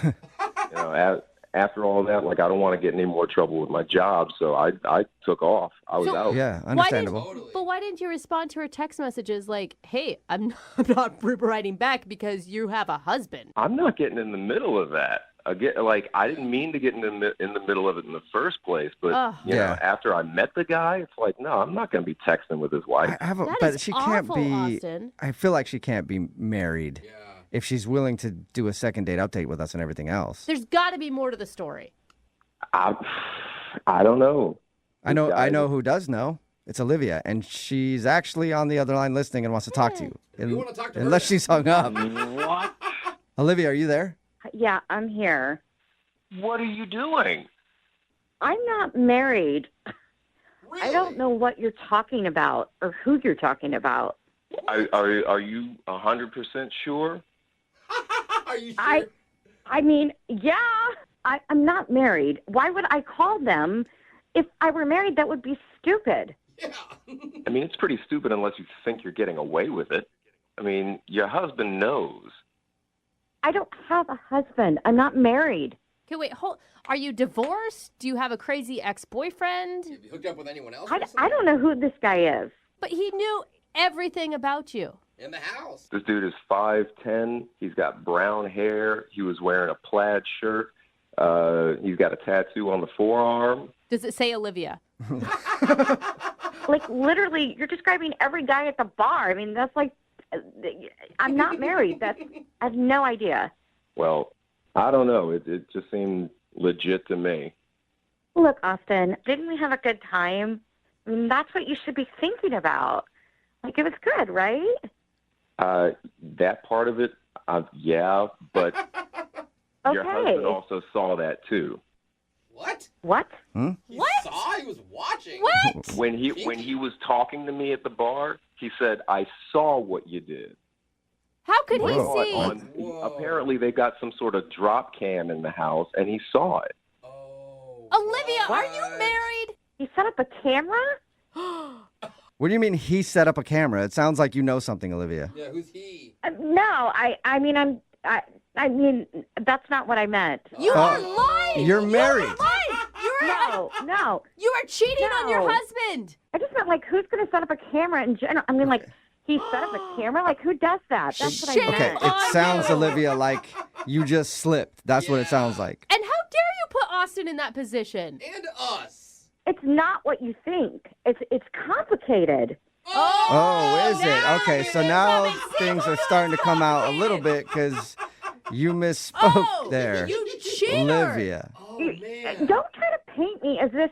After all that, I don't want to get in any more trouble with my job, so I took off. I was out. Yeah, understandable. Why didn't you respond to her text messages like, "Hey, I'm not writing back because you have a husband"? I'm not getting in the middle of that. I didn't mean to get in the middle of it in the first place, but after I met the guy, it's like, no, I'm not going to be texting with his wife. But she can't awful, be. Austin. I feel like she can't be married if she's willing to do a second date update with us and everything else. There's got to be more to the story. I don't know. I know who does know. It's Olivia, and she's actually on the other line listening and wants to talk to you. You want to talk to her? Unless she's hung up. What? Olivia, are you there? Yeah, I'm here. What are you doing? I'm not married. Really? I don't know what you're talking about or who you're talking about. Are you 100% sure? Are you sure? I mean, yeah, I'm not married. Why would I call them? If I were married, that would be stupid. Yeah. I mean, it's pretty stupid unless you think you're getting away with it. I mean, your husband knows. I don't have a husband. I'm not married. Okay, wait, are you divorced? Do you have a crazy ex-boyfriend? Have you hooked up with anyone else? I don't know who this guy is. But he knew everything about you. In the house. This dude is 5'10". He's got brown hair. He was wearing a plaid shirt. He's got a tattoo on the forearm. Does it say Olivia? Like, literally, you're describing every guy at the bar. I mean, that's like, I'm not married. I have no idea. Well, I don't know. It just seemed legit to me. Look, Austin, didn't we have a good time? I mean, that's what you should be thinking about. Like, it was good, right? That part of it, yeah, but your Okay. husband also saw that too. What? What? He saw? He was watching. What? When he was talking to me at the bar, he said, "I saw what you did." How could he Whoa. see? Apparently, they got some sort of drop cam in the house, and he saw it. Oh. Olivia, what? are you married? He set up a camera? What do you mean he set up a camera? It sounds like you know something, Olivia. Yeah, who's he? No, I mean, that's not what I meant. You are lying. You're married. You're lying. No. You are cheating on your No. husband. I just meant, like, who's going to set up a camera in general? I mean, like, he set up a camera? Like, who does that? That's what I Shame meant. Okay, it sounds, you. Olivia, like you just slipped. That's what it sounds like. And how dare you put Austin in that position? And us. It's not what you think. It's complicated. Oh, is it? now Okay, so you're now becoming things are starting to come out a little bit because you misspoke Oh, there. you cheater. Olivia. Oh, man. Don't try to paint me as this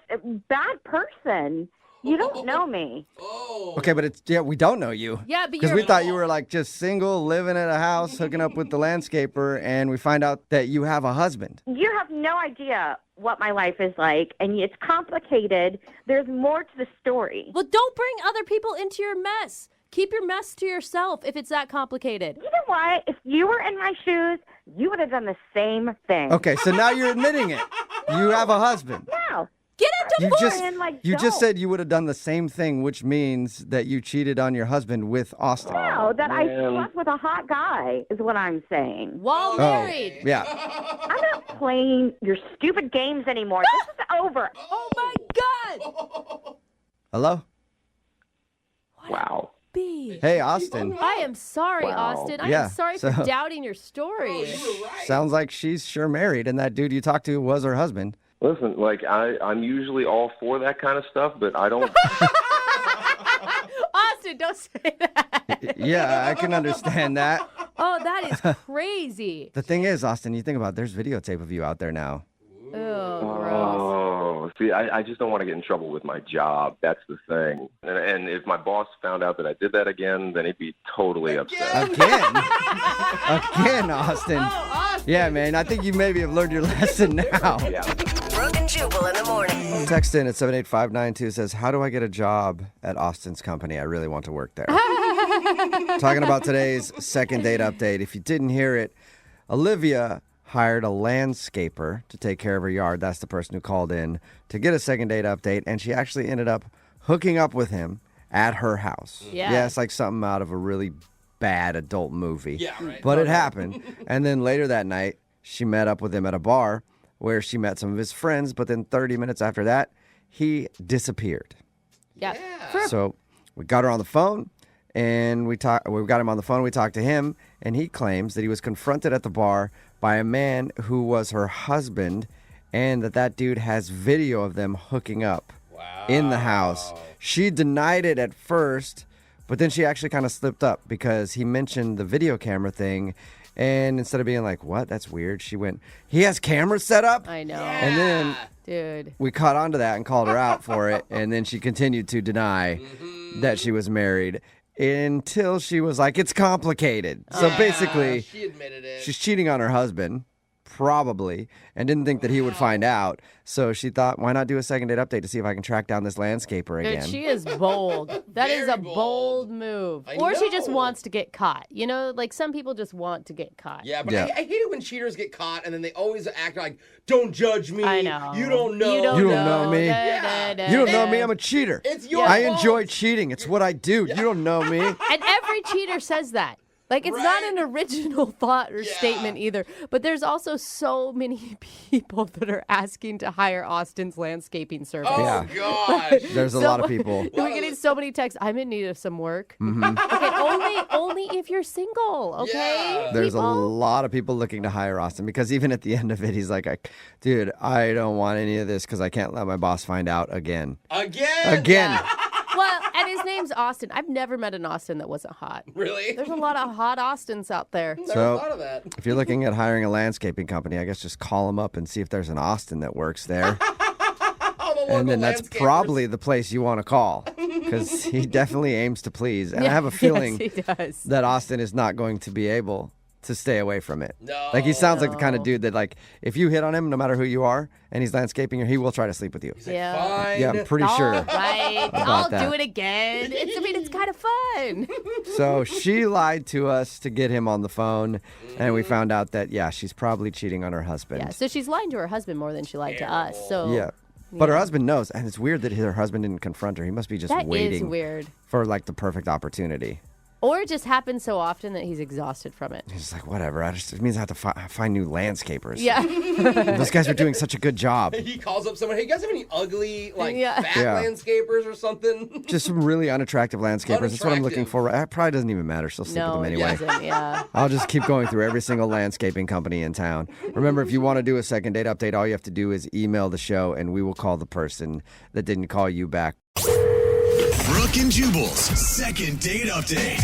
bad person. You don't know me. Oh. Okay, but we don't know you. Yeah, but Because you're we thought you were like just single, living at a house, hooking up with the landscaper, and we find out that you have a husband. You have no idea what my life is like, and it's complicated. There's more to the story. Well, don't bring other people into your mess. Keep your mess to yourself if it's that complicated. You know what? If you were in my shoes, you would have done the same thing. Okay, so now you're admitting it. You have a husband. No. Get a You divorce. just said you would have done the same thing, which means that you cheated on your husband with Austin. No, that I man. slept with a hot guy is what I'm saying. While married. Yeah. I'm not playing your stupid games anymore. This is over. Oh my God. Hello? Wow. B. Hey, Austin. I am sorry, Wow. Austin. I Yeah, am sorry so- for doubting your story. You were right. Sounds like she's sure married, and that dude you talked to was her husband. Listen, like I'm usually all for that kind of stuff, but I don't. Austin, don't say that. Yeah, I can understand that. Oh, that is crazy. The thing is, Austin, you think about it, there's videotape of you out there now. Oh, gross. Oh, see, I just don't want to get in trouble with my job. That's the thing. And if my boss found out that I did that again, then he'd be totally upset. Again? Again, Austin. Oh, Austin. Yeah, man, I think you maybe have learned your lesson now. Yeah. Brooke and Jubal in the morning. Text in at 78592 says, how do I get a job at Austin's company? I really want to work there. Talking about today's second date update. If you didn't hear it, Olivia hired a landscaper to take care of her yard. That's the person who called in to get a second date update, and she actually ended up hooking up with him at her house. Yeah. It's like something out of a really bad adult movie. Yeah, right. But it happened. And then later that night, she met up with him at a bar where she met some of his friends, but then 30 minutes after that, he disappeared. Yeah. So we got her on the phone, and we got him on the phone. We talked to him, and he claims that he was confronted at the bar by a man who was her husband, and that dude has video of them hooking up in the house. She denied it at first, but then she actually kind of slipped up because he mentioned the video camera thing, And instead of being like, what? That's weird, she went, he has cameras set up? I know. And then Dude. we caught on to that and called her out for it. And then she continued to deny that she was married until she was like, it's complicated. So basically, she admitted it. she's cheating on her husband. Probably, and didn't think that he would find out. So she thought, why not do a second date update to see if I can track down this landscaper again? Dude, she is bold. That is a bold move. Or she just wants to get caught. You know, like some people just want to get caught. Yeah, but I hate it when cheaters get caught and then they always act like, don't judge me. I know. You don't know. You don't know me. Yeah. You don't know me. I'm a cheater. It's your I fault. enjoy cheating. It's what I do. You don't know me. And every cheater says that. Like, it's not an original thought or statement either. But there's also so many people that are asking to hire Austin's landscaping service. Oh, gosh. There's a lot of people. We're getting so many texts. I'm in need of some work. Mm-hmm. Okay, only if you're single, okay? Yeah. There's a lot of people looking to hire Austin because even at the end of it, he's like, dude, I don't want any of this because I can't let my boss find out again. Again? Well, and his name's Austin. I've never met an Austin that wasn't hot. Really? There's a lot of hot Austins out there. Never So, thought of that. if you're looking at hiring a landscaping company, I guess just call them up and see if there's an Austin that works there. And then that's probably the place you want to call because he definitely aims to please. And I have a feeling yes, he does. that Austin is not going to be able to stay away from it. No. Like he sounds like the kind of dude that like if you hit on him, no matter who you are, and he's landscaping, he will try to sleep with you. Yeah. Fine. Yeah, I'm pretty sure. Right. about I'll that. do it again. It's kind of fun. So she lied to us to get him on the phone, and we found out that she's probably cheating on her husband. Yeah, so she's lying to her husband more than she lied to us. So Yeah. But her husband knows, and it's weird that her husband didn't confront her. He must be just that waiting is weird. for like the perfect opportunity. Or it just happens so often that he's exhausted from it. He's like, whatever. It means I have to find new landscapers. Yeah. Those guys are doing such a good job. He calls up someone, hey, you guys have any ugly, fat Yeah. landscapers or something? Just some really unattractive landscapers. That's what I'm looking for. It probably doesn't even matter. She'll sleep with them anyway. it doesn't, yeah. I'll just keep going through every single landscaping company in town. Remember, if you want to do a second date update, all you have to do is email the show, and we will call the person that didn't call you back. Brooke and Jubal's second date update.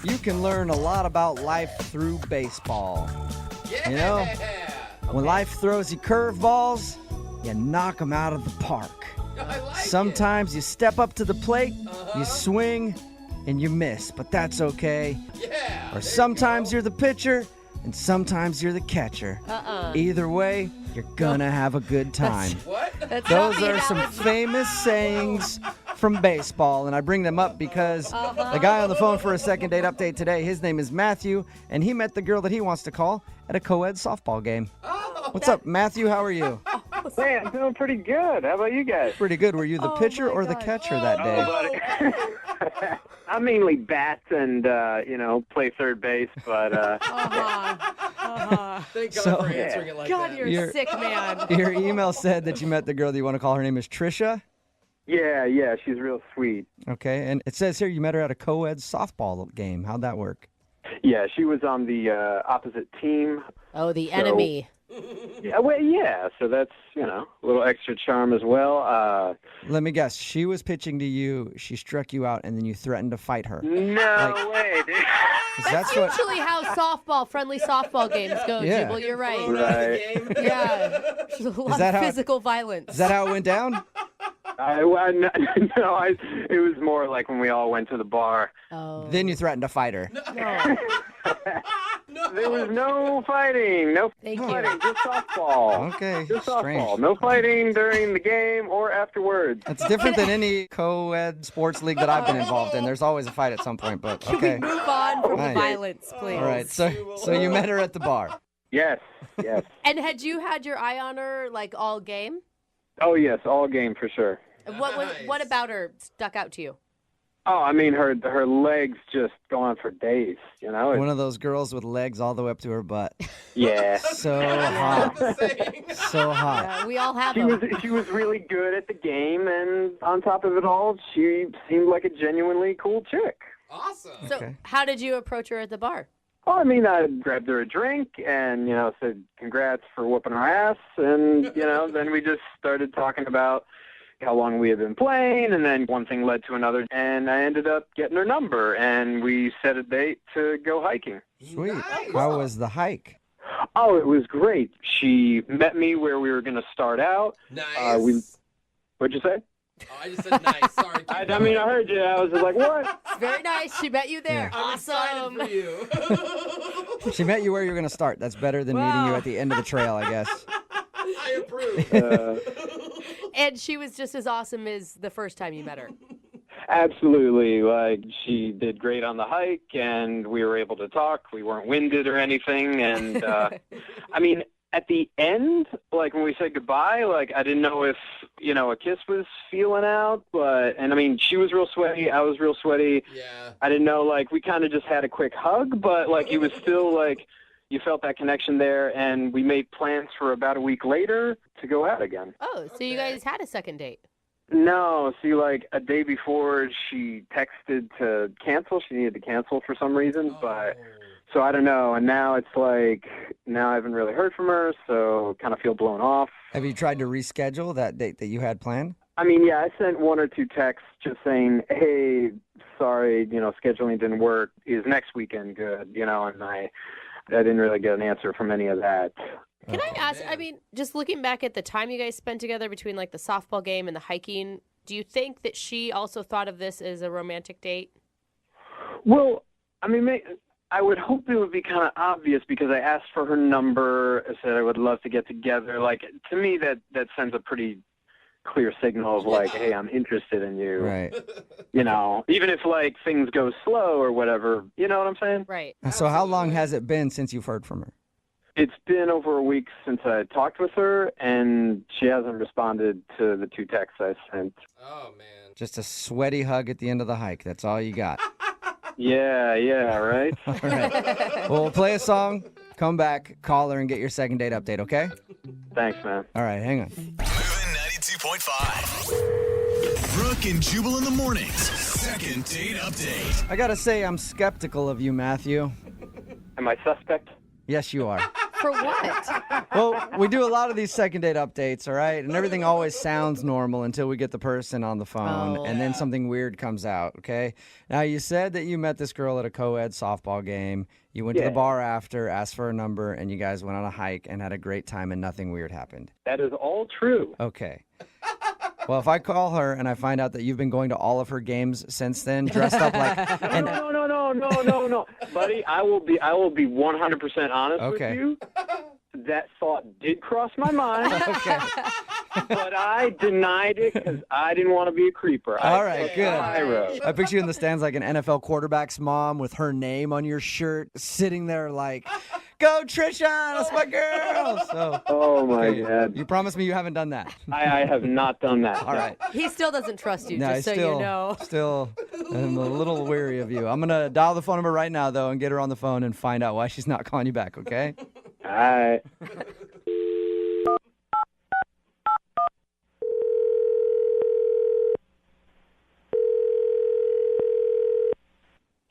You can learn a lot about life through baseball. Yeah. You know, when life throws you curveballs, you knock them out of the park. I like Sometimes you step up to the plate, you swing, and you miss, but that's okay. Yeah. Or sometimes you're the pitcher, and sometimes you're the catcher. Either way, you're gonna have a good time. What? Those are some famous sayings from baseball, and I bring them up because the guy on the phone for a second date update today, his name is Matthew, and he met the girl that he wants to call at a co-ed softball game. What's up, Matthew? How are you? Hey, I'm doing pretty good. How about you guys? Pretty good. Were you the pitcher or the catcher that day? I mainly bat and, play third base, but... Thank God So- for answering it like God, that. you're a sick man. Your email said that you met the girl that you want to call. Her name is Trisha. Yeah, she's real sweet. Okay, and it says here you met her at a co-ed softball game. How'd that work? Yeah, she was on the opposite team. Oh, the enemy. Yeah, so that's, a little extra charm as well. Let me guess. She was pitching to you. She struck you out, and then you threatened to fight her. No way, dude. That's what. usually how friendly softball games go, Yeah. Jubal. You're right. Right. Yeah. There's a lot that of how- physical violence. Is that how it went down? It was more like when we all went to the bar. Oh. Then you threatened to fight her. No. There was no fighting. No Thank you. fighting. Just softball. Okay, Just strange. softball. No fighting during the game or afterwards. It's different than any co-ed sports league that I've been involved in. There's always a fight at some point, but okay. Move on from the Nice. violence, please. All right, so you met her at the bar. Yes. And had you had your eye on her like all game? Oh, yes. All game for sure. What about her stuck out to you? Oh, I mean, her legs just go on for days, One of those girls with legs all the way up to her butt. Yeah. So hot. So hot. Yeah, we all have them. She was really good at the game, and on top of it all, she seemed like a genuinely cool chick. Awesome. So Okay. how did you approach her at the bar? Oh, I mean, I grabbed her a drink and, said congrats for whooping her ass. And, then we just started talking about, how long we had been playing, and then one thing led to another, and I ended up getting her number, and we set a date to go hiking. Sweet. Nice. How was the hike? Oh, it was great. She met me where we were going to start out. Nice. What'd you say? Oh, I just said nice. Sorry. I heard you. I was just like, what? It's very nice. She met you there. Yeah. I'm excited for you. She met you where you're going to start. That's better than meeting you at the end of the trail, I guess. I approve. And she was just as awesome as the first time you met her. Absolutely. Like, she did great on the hike, and we were able to talk. We weren't winded or anything. And, I mean, at the end, like, when we said goodbye, like, I didn't know if, a kiss was feeling out. And I mean, she was real sweaty. I was real sweaty. Yeah. I didn't know, like, we kind of just had a quick hug, but, like, it was still, like, you felt that connection there. And we made plans for about a week later to go out again. Oh, so you guys had a second date. No, see, like, a day before, she texted to cancel. She needed to cancel for some reason, but so I don't know. And now it's like, now I haven't really heard from her, so kind of feel blown off. Have you tried to reschedule that date that you had planned? I mean, yeah, I sent one or two texts just saying, hey, sorry, scheduling didn't work. Is next weekend good? And I didn't really get an answer from any of that. Can I ask, I mean, just looking back at the time you guys spent together between like the softball game and the hiking, do you think that she also thought of this as a romantic date? Well, I mean, I would hope it would be kind of obvious because I asked for her number. I said I would love to get together. Like, to me, that sends a pretty clear signal of like, hey, I'm interested in you. Right. Even if like things go slow or whatever, you know what I'm saying? Right. So how long has it been since you've heard from her? It's been over a week since I talked with her, and she hasn't responded to the two texts I sent. Oh, man. Just a sweaty hug at the end of the hike. That's all you got. Yeah, right? All right. Well, we'll play a song, come back, call her, and get your second date update, okay? Thanks, man. All right, hang on. Moving 92.5. Brooke and Jubal in the mornings. Second date update. I got to say, I'm skeptical of you, Matthew. Am I suspect? Yes, you are. For what? Well, we do a lot of these second date updates, all right? And everything always sounds normal until we get the person on the phone, and then something weird comes out, okay? Now, you said that you met this girl at a co-ed softball game. You went to the bar after, asked for her number, and you guys went on a hike and had a great time, and nothing weird happened. That is all true. Okay. Well, if I call her and I find out that you've been going to all of her games since then, dressed up like... No. Buddy, I will be 100% honest with you. That thought did cross my mind. Okay. But I denied it because I didn't want to be a creeper. All right, good. I I picture you in the stands like an NFL quarterback's mom with her name on your shirt, sitting there like, go Trisha, that's my girl. So, oh, my God. You promise me you haven't done that. I have not done that. All right. He still doesn't trust you, No, just so you know. Still, I'm a little weary of you. I'm going to dial the phone number right now, though, and get her on the phone and find out why she's not calling you back, okay? All right.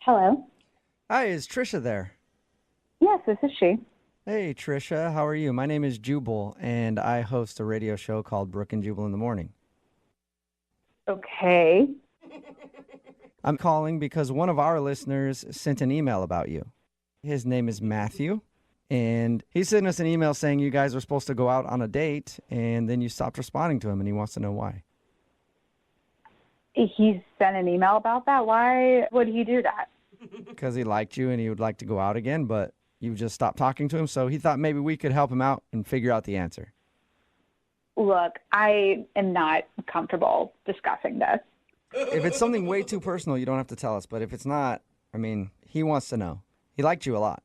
Hello. Hi, is Trisha there? Yes, this is she. Hey, Trisha, how are you? My name is Jubal, and I host a radio show called Brooke and Jubal in the Morning. Okay. I'm calling because one of our listeners sent an email about you. His name is Matthew, and he sent us an email saying you guys were supposed to go out on a date, and then you stopped responding to him, and he wants to know why. He sent an email about that? Why would he do that? Because he liked you and he would like to go out again, but you just stopped talking to him, so he thought maybe we could help him out and figure out the answer. Look, I am not comfortable discussing this. If it's something way too personal, you don't have to tell us, but if it's not, I mean, he wants to know. He liked you a lot.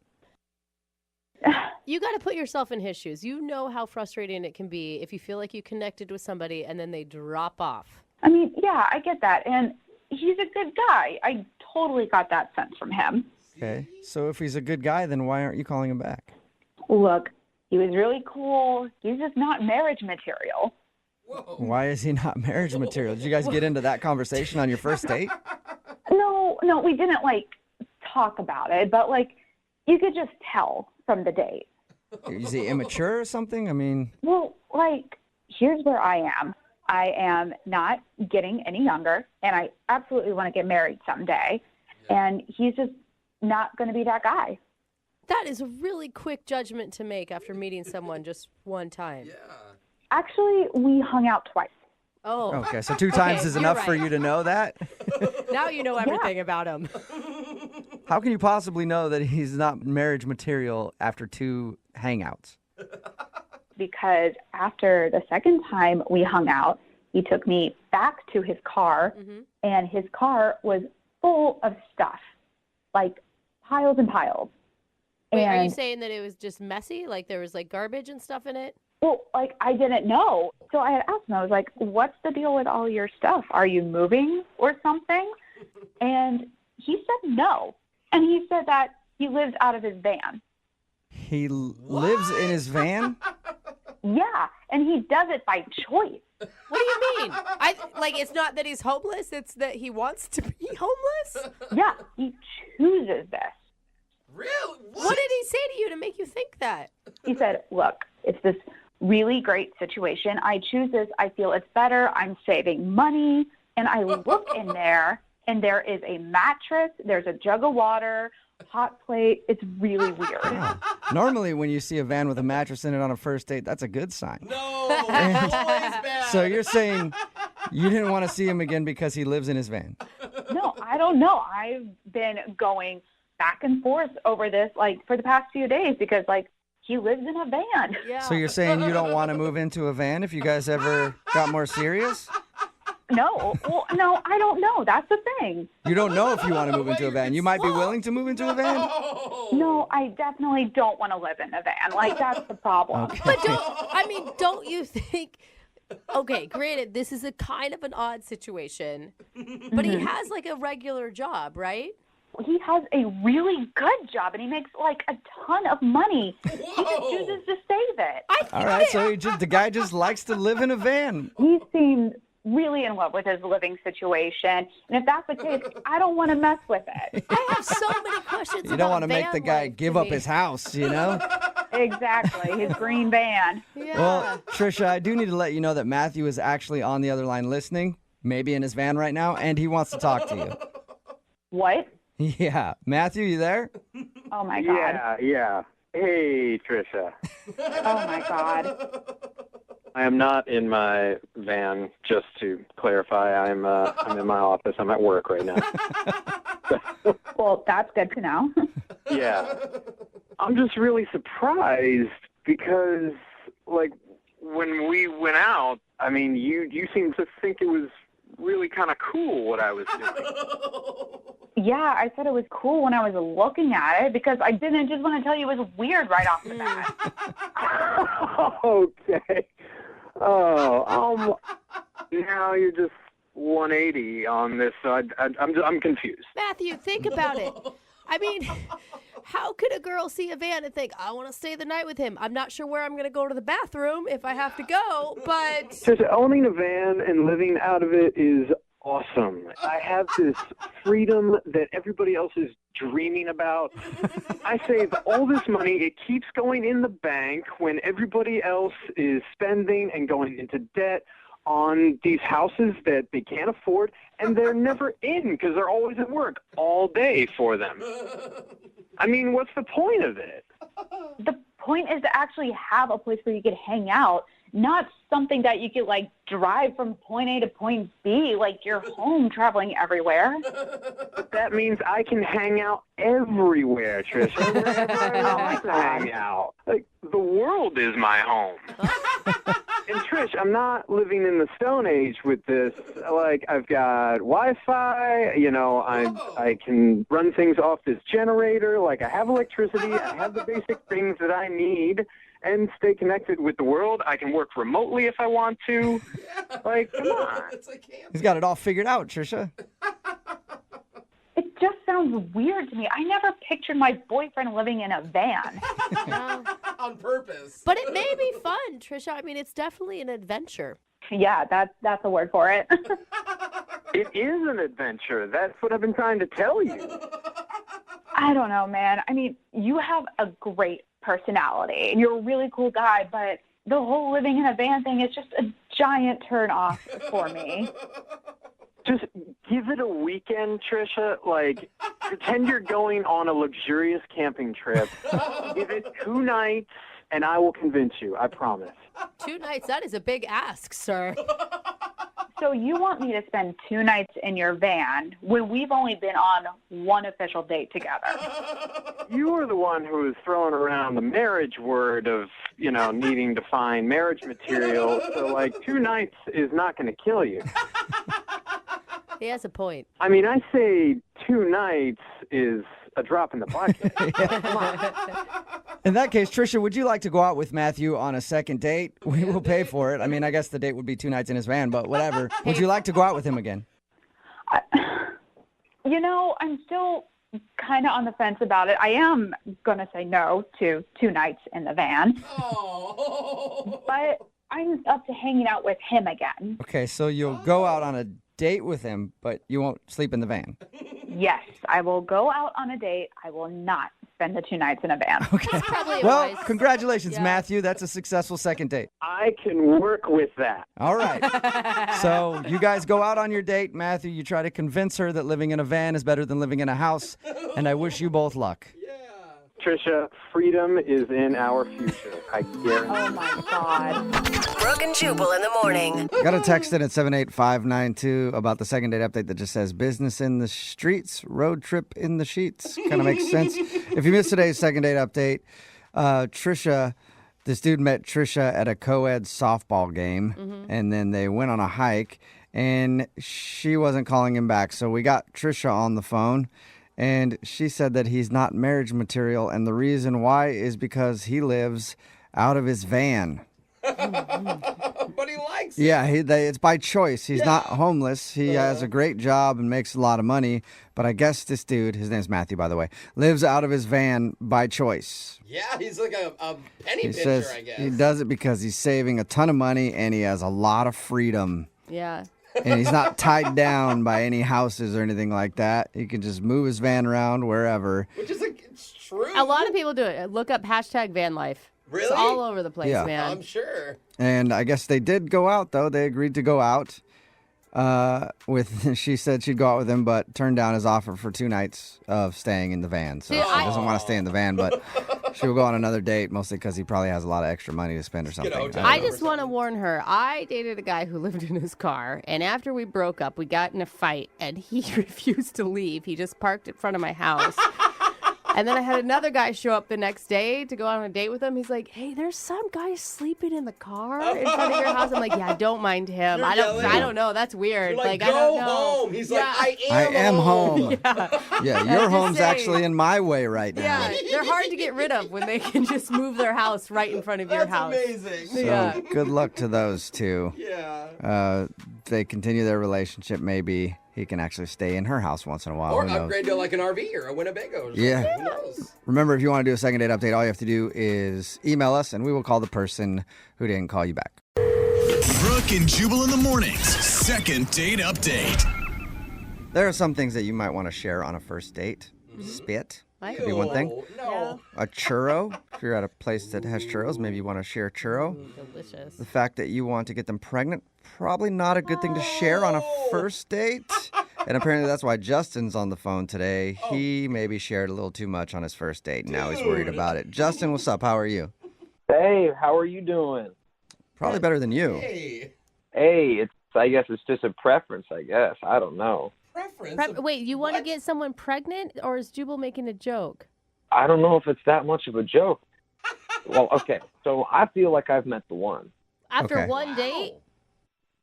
You got to put yourself in his shoes. You know how frustrating it can be if you feel like you connected with somebody and then they drop off. I mean, yeah, I get that. And he's a good guy. I totally got that sense from him. Okay, so if he's a good guy, then why aren't you calling him back? Look, he was really cool. He's just not marriage material. Whoa. Why is he not marriage material? Did you guys get into that conversation on your first date? No, we didn't, talk about it. But, you could just tell from the date. Is he immature or something? I mean... Well, here's where I am. I am not getting any younger, and I absolutely want to get married someday. And he's just not going to be that guy. That is a really quick judgment to make after meeting someone just one time. Yeah. Actually, we hung out twice. Oh. Okay, so 2 times is enough for you to know that? Now you know everything about him. How can you possibly know that he's not marriage material after 2 hangouts? Because after the second time we hung out, he took me back to his car, and his car was full of stuff, like piles and piles. Wait, and are you saying that it was just messy? Like there was like garbage and stuff in it? Well, like I didn't know. So I had asked him, I was like, what's the deal with all your stuff? Are you moving or something? And he said no. And he said that he lives out of his van. He lives in his van? Yeah, and he does it by choice. What do you mean? Like it's not that he's homeless, it's that he wants to be homeless? Yeah, he chooses this. Really? What did he say to you to make you think that? He said, look, it's this really great situation. I choose this. I feel it's better. I'm saving money. And I look in there, and there is a mattress. There's a jug of water, hot plate. It's really weird. Oh. Normally, when you see a van with a mattress in it on a first date, that's a good sign. No, always bad. So you're saying you didn't want to see him again because he lives in his van? No, I don't know. I've been going back and forth over this, like, for the past few days because, like, he lives in a van. Yeah. So you're saying you don't want to move into a van if you guys ever got more serious? No, well, no, I don't know. That's the thing. You don't know if you want to move into a van. You might be willing to move into a van? No, I definitely don't want to live in a van. Like, that's the problem. Okay. But don't you think, okay, granted, this is a kind of an odd situation, but he has like a regular job, right? He has a really good job, and he makes like a ton of money. He just chooses to save it. All right, so the guy just likes to live in a van. He seems really in love with his living situation, and if that's the case, I don't want to mess with it. I have so many questions. You don't want to make the guy give up his house, you know? Exactly, his green van. Yeah. Well, Trisha, I do need to let you know that Matthew is actually on the other line listening, maybe in his van right now, and he wants to talk to you. What? Yeah. Matthew, you there? Oh, my God. Yeah. Hey, Trisha. Oh, my God. I am not in my van, just to clarify. I'm in my office. I'm at work right now. Well, that's good to know. Yeah. I'm just really surprised because, like, when we went out, I mean, you seemed to think it was really kind of cool what I was doing. Yeah, I said it was cool when I was looking at it because I didn't just want to tell you it was weird right off the bat. Okay. Oh, now you're just 180 on this. So I'm confused. Matthew, think about it. I mean, how could a girl see a van and think, I want to stay the night with him? I'm not sure where I'm going to go to the bathroom if I have to go, but... Just owning a van and living out of it is awesome. I have this freedom that everybody else is dreaming about. I save all this money. It keeps going in the bank when everybody else is spending and going into debt on these houses that they can't afford, and they're never in because they're always at work all day for them. I mean, what's the point of it? The point is to actually have a place where you could hang out, not something that you could, like, drive from point A to point B, like you're home traveling everywhere. That means I can hang out everywhere, Trisha. Wherever I want to hang out. Like, the world is my home. And Trish, I'm not living in the Stone Age with this. Like, I've got Wi-Fi, you know, I can run things off this generator. Like, I have electricity. I have the basic things that I need and stay connected with the world. I can work remotely if I want to. Like, come on. He's got it all figured out, Trisha. It just sounds weird to me. I never pictured my boyfriend living in a van. On purpose. But it may be fun, Trisha. I mean, it's definitely an adventure. Yeah, that's a word for it. It is an adventure. That's what I've been trying to tell you. I don't know, man. I mean, you have a great personality, and you're a really cool guy, but the whole living in a van thing is just a giant turn off for me. Just give it a weekend, Trisha. Like, pretend you're going on a luxurious camping trip. Give it 2 nights, and I will convince you. I promise. 2 nights? That is a big ask, sir. So you want me to spend 2 nights in your van when we've only been on one official date together? You were the one who was throwing around the marriage word of, needing to find marriage material. So, 2 nights is not going to kill you. He has a point. I mean, I say 2 nights is a drop in the bucket. In that case, Trisha, would you like to go out with Matthew on a second date? We will pay for it. I mean, I guess the date would be 2 nights in his van, but whatever. Would you like to go out with him again? I'm still kind of on the fence about it. I am going to say no to 2 nights in the van. Oh. But I'm up to hanging out with him again. Okay, so you'll go out on a date with him, but you won't sleep in the van. Yes, I will go out on a date. I will not spend the 2 nights in a van. Okay. Well, congratulations, Matthew. That's a successful second date. I can work with that. All right. So you guys go out on your date. Matthew, you try to convince her that living in a van is better than living in a house, and I wish you both luck. Trisha, freedom is in our future. I guarantee. Oh, my God. Brooke and Jubal in the morning. Got a text in at 78592 about the second date update that just says business in the streets, road trip in the sheets. Kind of makes sense. If you missed today's second date update, this dude met Trisha at a co-ed softball game, and then they went on a hike, and she wasn't calling him back. So we got Trisha on the phone, and she said that he's not marriage material, and the reason why is because he lives out of his van. But he likes it. Yeah, it's by choice. He's not homeless. He has a great job and makes a lot of money. But I guess this dude, his name's Matthew, by the way, lives out of his van by choice. Yeah, he's like a penny He pincher, says I guess. he does it because he's saving a ton of money and he has a lot of freedom. Yeah. And he's not tied down by any houses or anything like that. He can just move his van around wherever. Which is it's true. A lot of people do it. Look up #van life. Really? It's all over the place, man. I'm sure. And I guess they did go out, though. They agreed to go out. She said she'd go out with him, but turned down his offer for 2 nights of staying in the van. So she doesn't want to stay in the van, but she'll go on another date, mostly because he probably has a lot of extra money to spend or something. I just want to warn her. I dated a guy who lived in his car, and after we broke up, we got in a fight, and he refused to leave. He just parked in front of my house. And then I had another guy show up the next day to go on a date with him. He's like, "Hey, there's some guy sleeping in the car in front of your house." I'm like, "Yeah, don't mind him. I don't know. That's weird. You're like, I don't go know." home. He's like, I am home. Yeah, your home's saying. actually in my way right now. Yeah, they're hard to get rid of when they can just move their house right in front of your house. That's amazing. So good luck to those two. Yeah. They continue their relationship. Maybe he can actually stay in her house once in a while. Or Who knows? upgrade to like an RV or a Winnebago or something. Yeah. Who knows? Remember, if you want to do a second date update, all you have to do is email us, and we will call the person who didn't call you back. Brooke and Jubal in the mornings. Second date update. There are some things that you might want to share on a first date. Spit could be one thing. No. A churro. If you're at a place that has churros, maybe you want to share a churro. Delicious. The fact that you want to get them pregnant, probably not a good thing to share on a first date. And apparently that's why Justin's on the phone today. He maybe shared a little too much on his first date, and now he's worried about it. Justin, what's up? How are you? Hey, how are you doing? Probably better than you. Hey. Hey, I guess it's just a preference, I guess. I don't know. Preference? Wait, you want to get someone pregnant, or is Jubal making a joke? I don't know if it's that much of a joke. Well, okay. So I feel like I've met the one. After one date?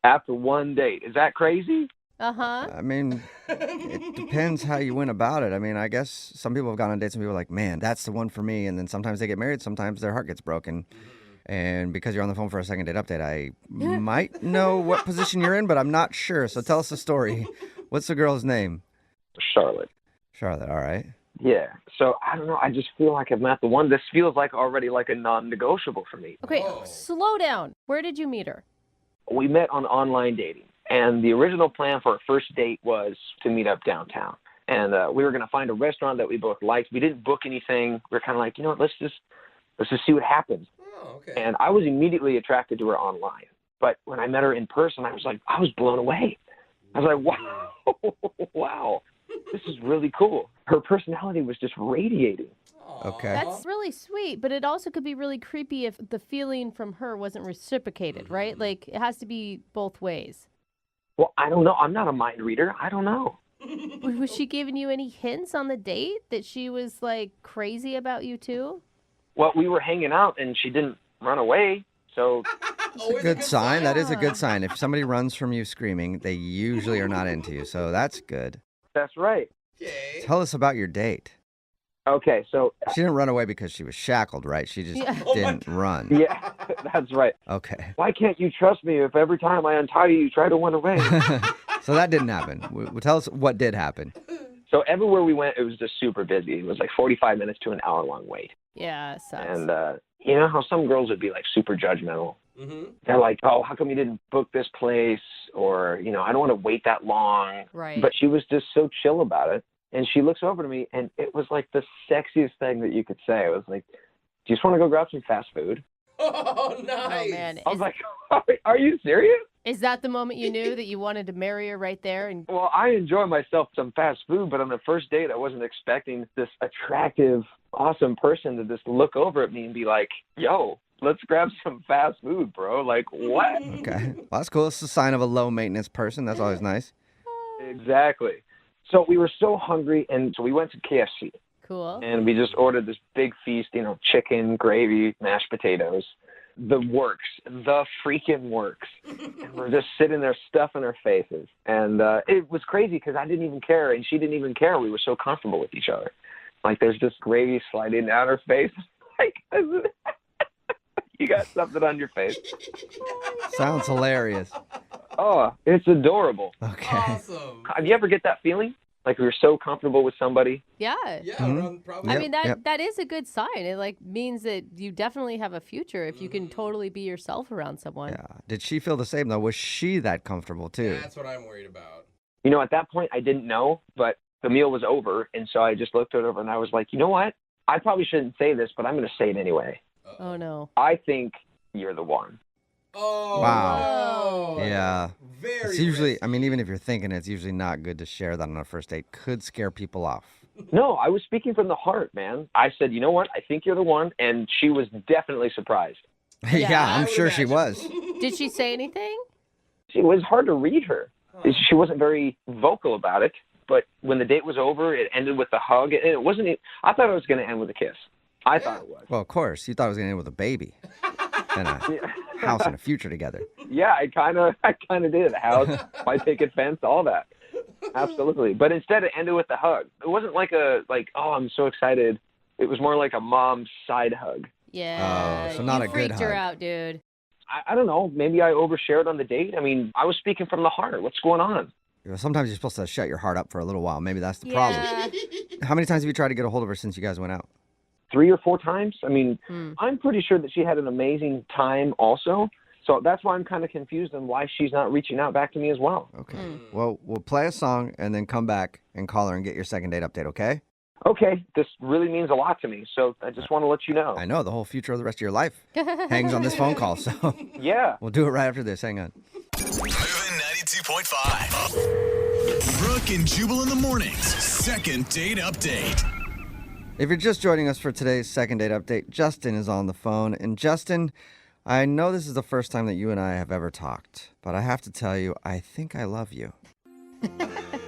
After one date. Is that crazy? Uh-huh. I mean, it depends how you went about it. I mean, I guess some people have gone on dates and people are like, man, that's the one for me. And then sometimes they get married. Sometimes their heart gets broken. And because you're on the phone for a second date update, I might know what position you're in, but I'm not sure. So tell us the story. What's the girl's name? Charlotte. Charlotte, all right. Yeah. So I don't know. I just feel like I've met the one. This feels like already like a non-negotiable for me. Okay, slow down. Where did you meet her? We met on online dating. And the original plan for our first date was to meet up downtown. And we were going to find a restaurant that we both liked. We didn't book anything. We were kind of like, you know what, let's just see what happens. Oh, okay. And I was immediately attracted to her online. But when I met her in person, I was blown away. I was like, wow, wow, this is really cool. Her personality was just radiating. Okay. That's really sweet, but it also could be really creepy if the feeling from her wasn't reciprocated, right? Like, it has to be both ways. Well, I don't know. I'm not a mind reader. I don't know. Was she giving you any hints on the date that she was, like, crazy about you, too? Well, we were hanging out, and she didn't run away, so... That's a good sign. That is a good sign. If somebody runs from you screaming, they usually are not into you, so that's good. That's right. Okay. Tell us about your date. Okay, so... She didn't run away because she was shackled, right? She just didn't run. Yeah, that's right. Okay. Why can't you trust me if every time I untie you, you try to run away? So that didn't happen. Tell us what did happen. So everywhere we went, it was just super busy. It was like 45 minutes to an hour-long wait. Yeah, it sucks. And you know how some girls would be like super judgmental? Mm-hmm. They're like, oh, how come you didn't book this place? Or, you know, I don't want to wait that long. Right. But she was just so chill about it. And she looks over to me, and it was like the sexiest thing that you could say. It was like, do you just want to go grab some fast food? Oh, nice. Oh, man. I was like, are you serious? Is that the moment you knew that you wanted to marry her right there? And Well, I enjoy myself some fast food, but on the first date, I wasn't expecting this attractive, awesome person to just look over at me and be like, yo, let's grab some fast food, bro. Like, what? Okay. Well, that's cool. It's a sign of a low-maintenance person. That's always nice. Exactly. So we were so hungry, and so we went to KFC. Cool. And we just ordered this big feast, you know, chicken, gravy, mashed potatoes. The works. The freaking works. And we're just sitting there stuffing our faces. And it was crazy because I didn't even care, and she didn't even care. We were so comfortable with each other. Like, there's just gravy sliding down her face. Like, you got something on your face. Sounds hilarious. Oh, it's adorable. Okay. Awesome. Have you ever get that feeling? Like we were so comfortable with somebody? Yeah. Yeah, Mhm. probably. I mean, that is a good sign. It, like, means that you definitely have a future if you can totally be yourself around someone. Yeah. Did she feel the same, though? Was she that comfortable, too? That's what I'm worried about. You know, at that point, I didn't know, but the meal was over, and so I just looked at her and I was like, you know what? I probably shouldn't say this, but I'm going to say it anyway. Oh, no. I think you're the one. Oh, Wow. no. Yeah. Very It's usually, risky. I mean, even if you're thinking it's usually not good to share that on a first date. Could scare people off. No, I was speaking from the heart, man. I said, you know what? I think you're the one, and she was definitely surprised. Yeah, I I'm would sure she imagine. was. Did she say anything? It was hard to read her. She wasn't very vocal about it, but when the date was over, it ended with a hug. And it wasn't. I thought it was going to end with a kiss. I thought it was. Well, of course. You thought it was going to end with a baby and a house and a future together. Yeah, I kind of did. A house, my picket fence, all that. Absolutely. But instead, it ended with a hug. It wasn't like oh, I'm so excited. It was more like a mom's side hug. Yeah. so not you a good freaked her hug. out, dude. I don't know. Maybe I overshared on the date. I mean, I was speaking from the heart. What's going on? You know, sometimes you're supposed to shut your heart up for a little while. Maybe that's the problem. How many times have you tried to get a hold of her since you guys went out? 3 or 4 times. I mean, I'm pretty sure that she had an amazing time also. So that's why I'm kind of confused on why she's not reaching out back to me as well. Okay. Well, we'll play a song and then come back and call her and get your second date update, okay? Okay, this really means a lot to me. So I just want to let you know. I know. The whole future of the rest of your life hangs on this phone call. So Yeah. we'll do it right after this. Hang on. Moving 92.5. Brooke and Jubal in the mornings. Second date update. If you're just joining us for today's second date update, Justin is on the phone. And Justin, I know this is the first time that you and I have ever talked, but I have to tell you, I think I love you.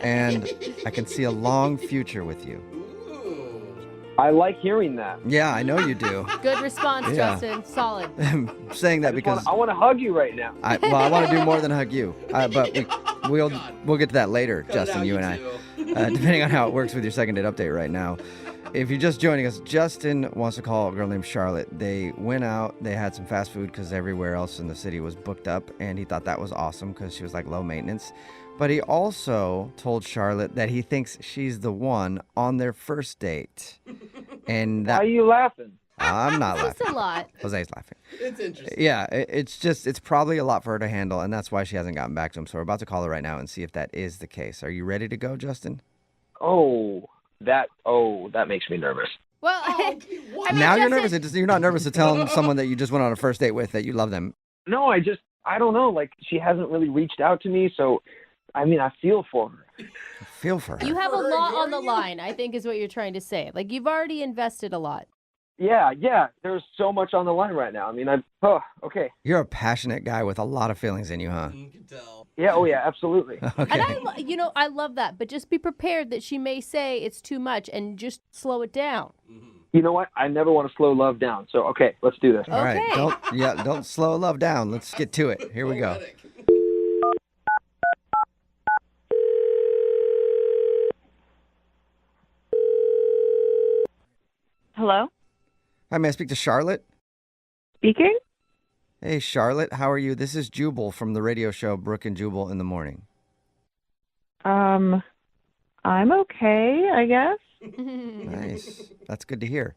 And I can see a long future with you. I like hearing that. Yeah, I know you do. Good response, Yeah. Justin. Solid. I'm saying that because I want to hug you right now. I want to do more than hug you. But we'll get to that later, Justin, you and I. Depending on how it works with your second date update right now. If you're just joining us, Justin wants to call a girl named Charlotte. They went out. They had some fast food because everywhere else in the city was booked up, and he thought that was awesome because she was like low maintenance. But he also told Charlotte that he thinks she's the one on their first date. And that, Why are you laughing? I'm not That's laughing. a lot. Jose's laughing. It's interesting. Yeah, it's probably a lot for her to handle, and that's why she hasn't gotten back to him. So we're about to call her right now and see if that is the case. Are you ready to go, Justin? Oh, that makes me nervous. Well, Now you're nervous. You're not nervous to tell someone that you just went on a first date with that you love them. No, I don't know. Like, she hasn't really reached out to me, so, I mean, I feel for her. Feel for her. You have a lot on the line, I think is what you're trying to say. Like, you've already invested a lot. Yeah. There's so much on the line right now. I mean, okay. You're a passionate guy with a lot of feelings in you, huh? You can tell. Yeah, oh yeah, absolutely. Okay. And I love that, but just be prepared that she may say it's too much and just slow it down. You know what? I never want to slow love down. So, okay, let's do this. All right. Don't slow love down. Let's get to it. Here we go. Hello? Hi, may I speak to Charlotte? Speaking? Hey, Charlotte, how are you? This is Jubal from the radio show Brooke and Jubal in the Morning. I'm okay, I guess. Nice. That's good to hear.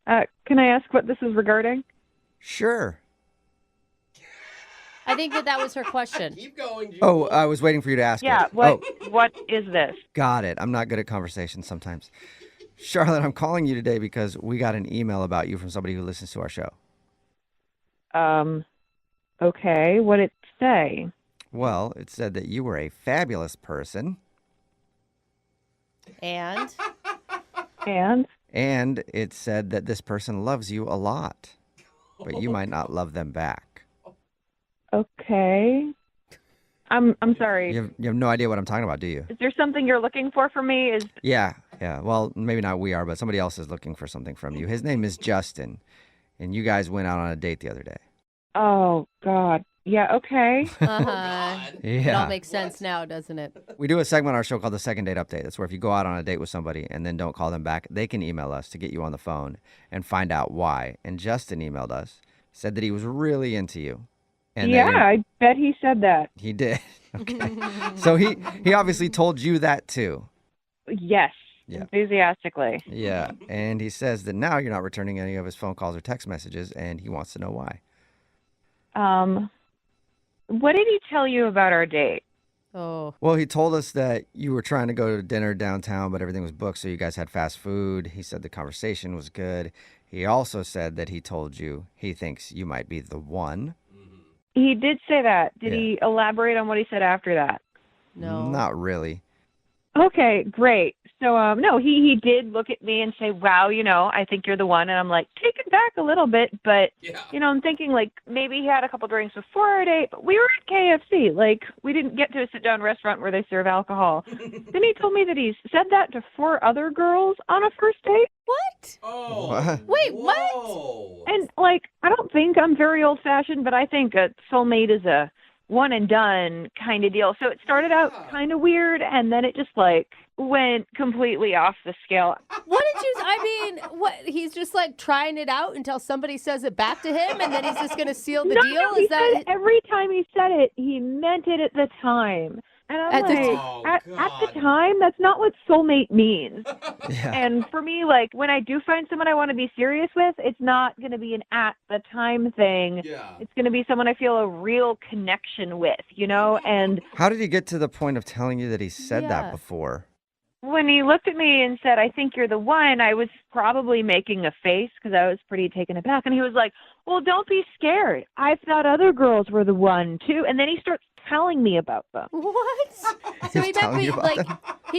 Can I ask what this is regarding? Sure. I think that was her question. Keep going, Jubal. Oh, I was waiting for you to ask Yeah, it. what is this? Got it. I'm not good at conversations sometimes. Charlotte, I'm calling you today because we got an email about you from somebody who listens to our show. Okay, what did it say? Well, it said that you were a fabulous person. And? And it said that this person loves you a lot, but you might not love them back. Okay. I'm sorry. You have no idea what I'm talking about, do you? Is there something you're looking for me? Yeah. Well, maybe not we are, but somebody else is looking for something from you. His name is Justin, and you guys went out on a date the other day. Oh, God. Yeah, okay. Uh-huh. It all Yeah. makes sense now, doesn't it? We do a segment on our show called the Second Date Update. That's where if you go out on a date with somebody and then don't call them back, they can email us to get you on the phone and find out why. And Justin emailed us, said that he was really into you. And that you're- I bet he said that. He did. Okay. So he obviously told you that too. Yes. Yeah. Enthusiastically. Yeah. And he says that now you're not returning any of his phone calls or text messages, and he wants to know why. What did he tell you about our date? Oh. Well, he told us that you were trying to go to dinner downtown, but everything was booked, so you guys had fast food. He said the conversation was good. He also said that he told you he thinks you might be the one. He did say that. Did he elaborate on what he said after that? No. Not really. Okay, great. So, no, he did look at me and say, wow, I think you're the one. And I'm like, taken back a little bit. But, I'm thinking, like, maybe he had a couple drinks before our date. But we were at KFC. Like, we didn't get to a sit-down restaurant where they serve alcohol. Then he told me that he's said that to 4 other girls on a first date. What? Oh. What? Wait, what? Whoa. And, like, I don't think I'm very old-fashioned, but I think a soulmate is a one-and-done kind of deal. So it started out kind of weird, and then it just, like, went completely off the scale. What did you, what, he's just like trying it out until somebody says it back to him and then he's just going to seal the deal? No, he said every time he said it, he meant it at the time. And I'm at the time, that's not what soulmate means. Yeah. And for me, like, when I do find someone I want to be serious with, it's not going to be an at the time thing. Yeah. It's going to be someone I feel a real connection with, And How did he get to the point of telling you that he said that before? when he looked at me and said, I think you're the one, I was probably making a face because I was pretty taken aback. And he was like, well, don't be scared. I thought other girls were the one, too. And then he starts telling me about them. What? So he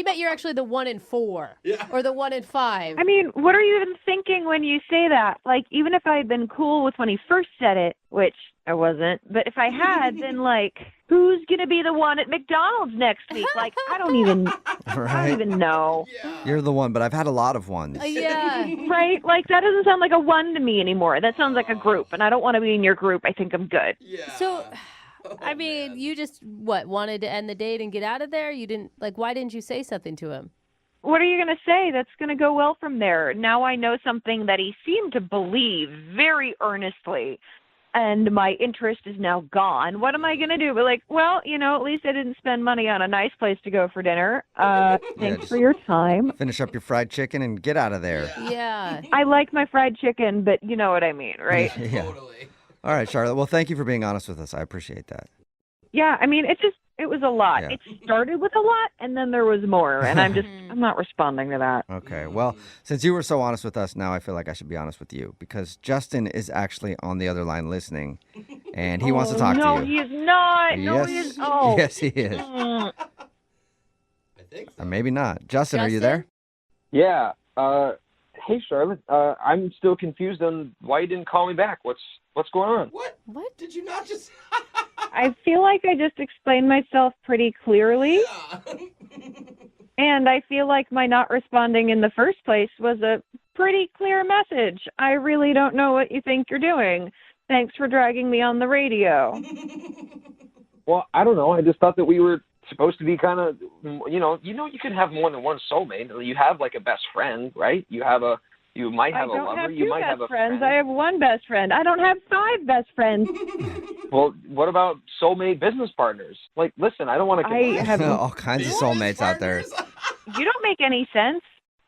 meant you're actually the 1 in 4 or the 1 in 5. I mean, what are you even thinking when you say that? Like, even if I had been cool with when he first said it, which I wasn't, but if I had, then, like, who's going to be the one at McDonald's next week? Like, I don't even know. You're the one, but I've had a lot of ones. Yeah. Right? Like, that doesn't sound like a one to me anymore. That sounds like a group, and I don't want to be in your group. I think I'm good. Yeah. So, I mean, you just, wanted to end the date and get out of there? You didn't, why didn't you say something to him? What are you going to say that's going to go well from there? Now I know something that he seemed to believe very earnestly, and my interest is now gone. What am I going to do? But at least I didn't spend money on a nice place to go for dinner. Thanks for your time. Finish up your fried chicken and get out of there. Yeah. I like my fried chicken, but you know what I mean, right? Yeah. Totally. All right, Charlotte. Well, thank you for being honest with us. I appreciate that. Yeah, I mean, it It was a lot. Yeah. It started with a lot, and then there was more, and I'm not responding to that. Okay. Well, since you were so honest with us, now I feel like I should be honest with you because Justin is actually on the other line listening, and he wants to talk to you. No, he is not. No, Yes. he is. Oh. Yes, he is. I think so. Or maybe not. Justin, are you there? Yeah. Hey, Charlotte. I'm still confused on why you didn't call me back. What's going on? What? Did you not just... I feel like I just explained myself pretty clearly. And I feel like my not responding in the first place was a pretty clear message. I really don't know what you think you're doing. Thanks for dragging me on the radio. Well, I don't know. I just thought that we were supposed to be kind of, you can have more than one soulmate. You have like a best friend, right? You might have a lover. I don't have you two might best have a friends. friend. I have one best friend. I don't have 5 best friends. Well, what about soulmate business partners? Like, listen, I don't want to. I have all kinds of soulmates out there. You don't make any sense,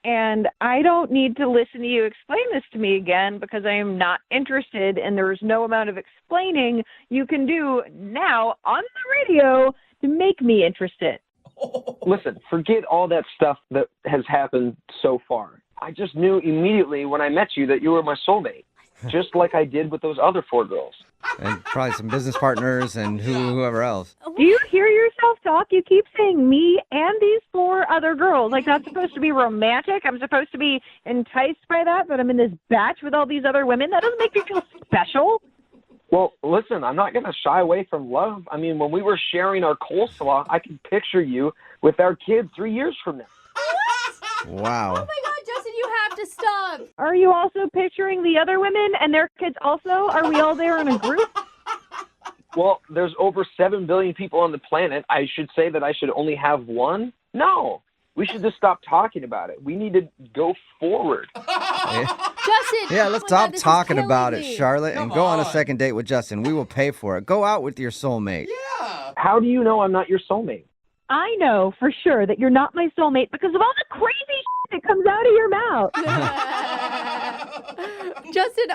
and I don't need to listen to you explain this to me again because I am not interested, and there is no amount of explaining you can do now on the radio to make me interested. Listen, forget all that stuff that has happened so far. I just knew immediately when I met you that you were my soulmate, just like I did with those other 4 girls. And probably some business partners and whoever else. Do you hear yourself talk? You keep saying me and these 4 other girls. Like, that's supposed to be romantic. I'm supposed to be enticed by that, but I'm in this batch with all these other women. That doesn't make me feel special. Well, listen, I'm not going to shy away from love. I mean, when we were sharing our coleslaw, I can picture you with our kid 3 years from now. Wow. Oh my God, Justin, you have to stop. Are you also picturing the other women and their kids also? Are we all there in a group? Well, there's over 7 billion people on the planet. I should say that I should only have one? No. We should just stop talking about it. We need to go forward. Justin. Yeah, let's oh my stop God, this is talking killing about me. it, Charlotte, and go on a second date with Justin. We will pay for it. Go out with your soulmate. Yeah. How do you know I'm not your soulmate? I know for sure that you're not my soulmate because of all the crazy shit that comes out of your mouth. Justin,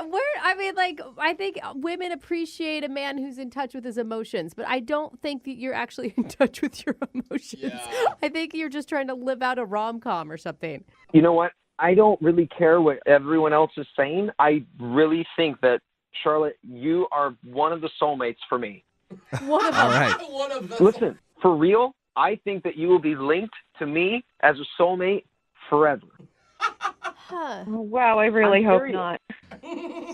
I think women appreciate a man who's in touch with his emotions, but I don't think that you're actually in touch with your emotions. Yeah. I think you're just trying to live out a rom-com or something. You know what? I don't really care what everyone else is saying. I really think that, Charlotte, you are one of the soulmates for me. One of them. All right. One of them. Listen, for real, I think that you will be linked to me as a soulmate forever. Huh. Oh, wow, I really I'm hope serious. not.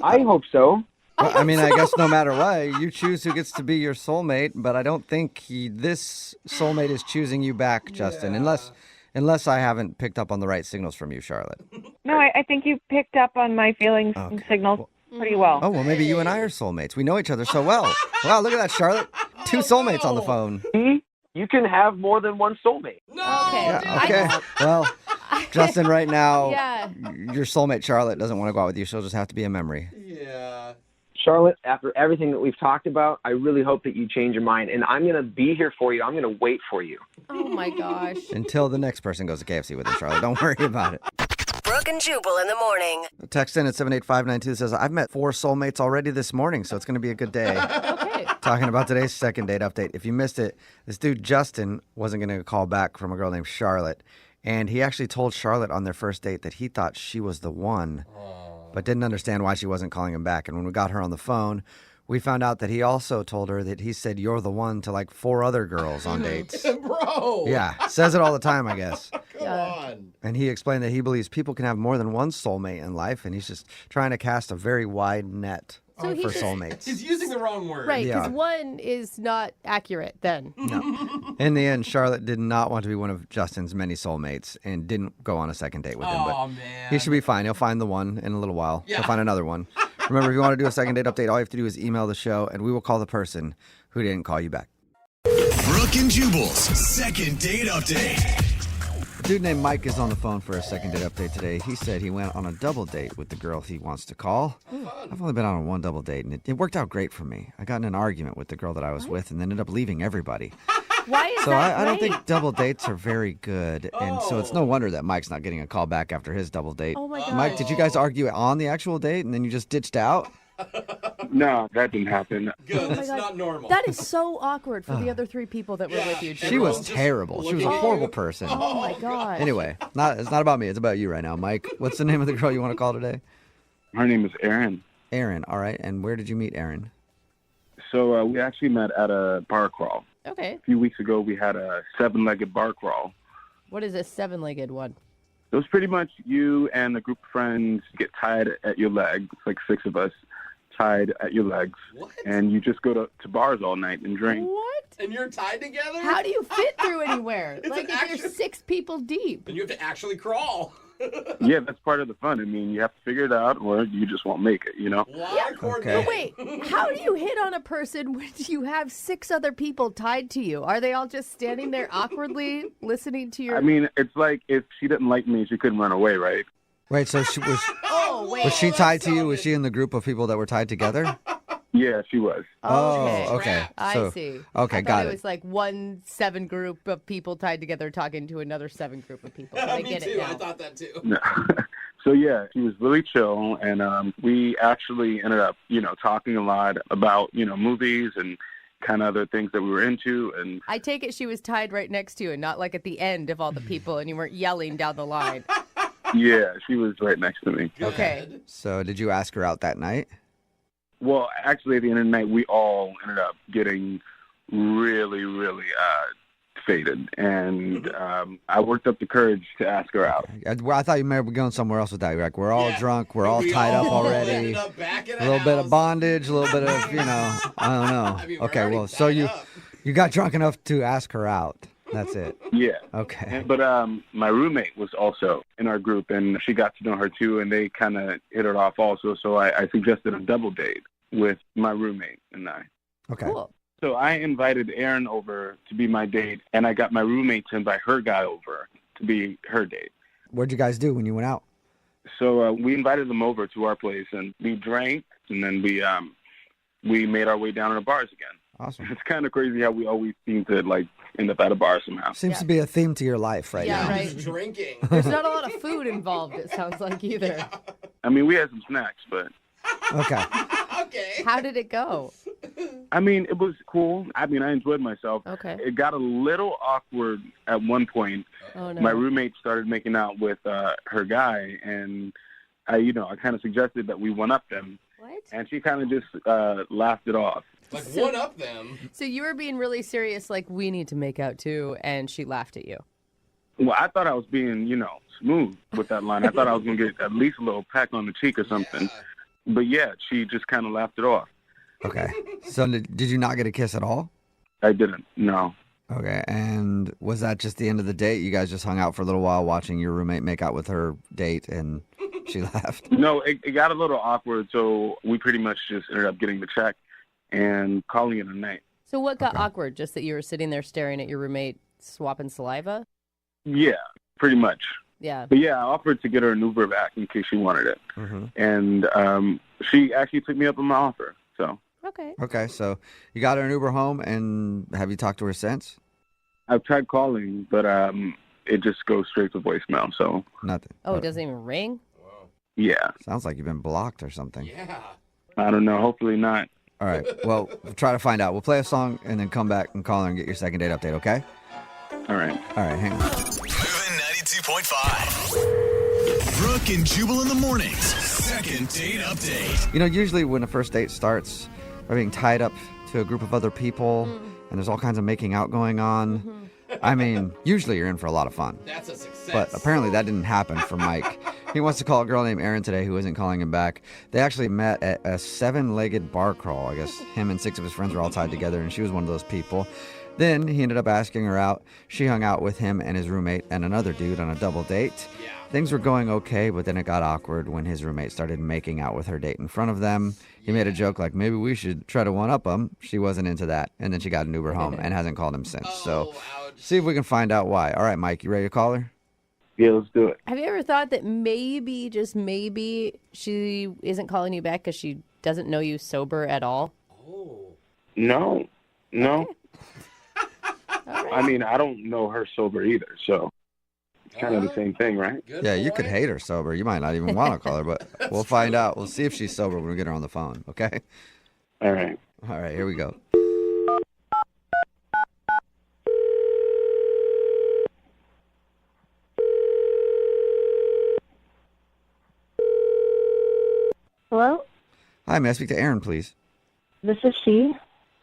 I hope so. Well, I mean, I guess no matter what, you choose who gets to be your soulmate, but I don't think this soulmate is choosing you back, Justin, unless I haven't picked up on the right signals from you, Charlotte. No, I think you picked up on my feelings and signals pretty well. Oh, well, maybe you and I are soulmates. We know each other so well. Wow, look at that, Charlotte. 2 soulmates on the phone. See? You can have more than one soulmate. No. Okay. Yeah, okay. Well, Justin, right now, Yeah. your soulmate, Charlotte, doesn't want to go out with you. She'll just have to be a memory. Yeah. Charlotte, after everything that we've talked about, I really hope that you change your mind. And I'm going to be here for you. I'm going to wait for you. Oh my gosh. Until the next person goes to KFC with him, Charlotte. Don't worry about it. Brooke and Jubal in the morning. Text in at 78592 says, I've met 4 soulmates already this morning, so it's going to be a good day. Okay. Talking about today's second date update. If you missed it, this dude, Justin, wasn't going to call back from a girl named Charlotte. And he actually told Charlotte on their first date that he thought she was the one, but didn't understand why she wasn't calling him back. And when we got her on the phone, we found out that he also told her that he said, you're the one to like 4 other girls on dates. Bro. Yeah, says it all the time, I guess. Come on. And he explained that he believes people can have more than one soulmate in life, and he's just trying to cast a very wide net So for soulmates. He's using the wrong word. Right, because Yeah. one is not accurate then. No. In the end, Charlotte did not want to be one of Justin's many soulmates and didn't go on a second date with him. But Oh, man. he should be fine. He'll find the one in a little while. Yeah. He'll find another one. Remember, if you want to do a second date update, all you have to do is email the show, and we will call the person who didn't call you back. Brooke and Jubal's second date update. A dude named Mike is on the phone for a second date update today. He said he went on a double date with the girl he wants to call. I've only been on one double date, and it worked out great for me. I got in an argument with the girl that I was with and then ended up leaving everybody. Why is So that I don't great? think double dates are very good, and so it's no wonder that Mike's not getting a call back after his double date. Oh my Mike, did you guys argue on the actual date and then you just ditched out? No, that didn't happen. Good. my That's God. not normal. That is so awkward for the other 3 people that were with you. She was Just terrible. She was a looking at horrible you. person. Oh my God. Anyway, it's not about me. It's about you right now, Mike. What's the name of the girl you want to call today? Her name is Erin. Erin. All right. And where did you meet Erin? So we actually met at a bar crawl. Okay. A few weeks ago, we had a 7-legged bar crawl. What is a 7-legged one? It was pretty much you and a group of friends get tied at your legs, like 6 of us tied at your legs. What? And you just go to bars all night and drink. What? And you're tied together? How do you fit through anywhere? It's Like an if you're action- 6 people deep. And you have to actually crawl. Yeah, that's part of the fun. I mean, you have to figure it out or you just won't make it, you know? Okay. But wait, how do you hit on a person when you have 6 other people tied to you? Are they all just standing there awkwardly listening to your... I mean, it's like if she didn't like me, she couldn't run away, right? Wait, so she was Oh, wait. was she tied to you? Was she in the group of people that were tied together? Yeah, she was. Oh, okay. I So- see. Okay, I got thought it. it was like one 7 group of people tied together talking to another 7 group of people. I Me get too. it now. I thought that too. No. So, yeah, she was really chill. And we actually ended up, talking a lot about, movies and kind of other things that we were into. And I take it she was tied right next to you and not like at the end of all the people and you weren't yelling down the line. yeah, she was right next to me. Okay. So did you ask her out that night? Well, actually, at the end of the night, we all ended up getting really, really faded. And I worked up the courage to ask her out. I thought you may be going somewhere else with that. You're like, we're all drunk. We're all We tied up all already. ended up back at A little bit of house. bondage, a little bit of, I don't know. I mean, we're Okay, already well, so tied you up. you got drunk enough to ask her out. That's it. Yeah. Okay. But my roommate was also in our group, and she got to know her too, and they kind of hit it off also. So I suggested a double date with my roommate and I. Okay. Cool. So I invited Erin over to be my date, and I got my roommate to invite her guy over to be her date. What'd you guys do when you went out? So we invited them over to our place, and we drank, and then we made our way down to the bars again. Awesome. It's kind of crazy how we always seem to end up at a bar somehow. Seems to be a theme to your life right Yeah, now. right. Just drinking. There's not a lot of food involved, it sounds like, either. I mean, we had some snacks, but Okay. Okay. How did it go? I mean, it was cool. I mean, I enjoyed myself. Okay. It got a little awkward at one point. Oh, no. My roommate started making out with her guy, and I kind of suggested that we one-up them. What? And she kind of just laughed it off. Like, one up them. So you were being really serious, like, we need to make out too, and she laughed at you. Well, I thought I was being, smooth with that line. I thought I was going to get at least a little peck on the cheek or something. But, yeah, she just kind of laughed it off. Okay. So did you not get a kiss at all? I didn't, no. Okay. And was that just the end of the date? You guys just hung out for a little while watching your roommate make out with her date and she laughed? No, it got a little awkward, so we pretty much just ended up getting the check and calling it a night. So what got awkward? Just that you were sitting there staring at your roommate swapping saliva? Yeah, pretty much. Yeah. But yeah, I offered to get her an Uber back in case she wanted it. Mm-hmm. And she actually took me up on my offer. So Okay. Okay. So you got her an Uber home, and have you talked to her since? I've tried calling, but it just goes straight to voicemail. So Nothing. Oh, it doesn't even ring? yeah, Sounds like you've been blocked or something. Yeah. I don't know. Hopefully not. All right. Well, we'll try to find out. We'll play a song and then come back and call her and get your second date update, okay? All right. All right. Hang on. Moving 92.5. Brooke and Jubal in the mornings. Second date update. You know, usually when a first date starts, by being tied up to a group of other people, and there's all kinds of making out going on. I mean, usually you're in for a lot of fun. That's a success. But apparently that didn't happen for Mike. He wants to call a girl named Erin today who isn't calling him back. They actually met at a 7-legged bar crawl. I guess him and 6 of his friends were all tied together, and she was one of those people. Then he ended up asking her out. She hung out with him and his roommate and another dude on a double date. Yeah. Things were going okay, but then it got awkward when his roommate started making out with her date in front of them. He made a joke like, maybe we should try to one-up him. She wasn't into that. And then she got an Uber home and hasn't called him since. So ouch. see if we can find out why. All right, Mike, you ready to call her? Yeah, let's do it. Have you ever thought that maybe, just maybe, she isn't calling you back because she doesn't know you sober at all? Oh. No. I mean, I don't know her sober either, so it's kind of the same thing, right? Good Yeah, you boy. could hate her sober. You might not even want to call her, but we'll find out. We'll see if she's sober when we get her on the phone, okay? All right. All right, here we go. Hello? Hi, may I speak to Aaron, please? This is she.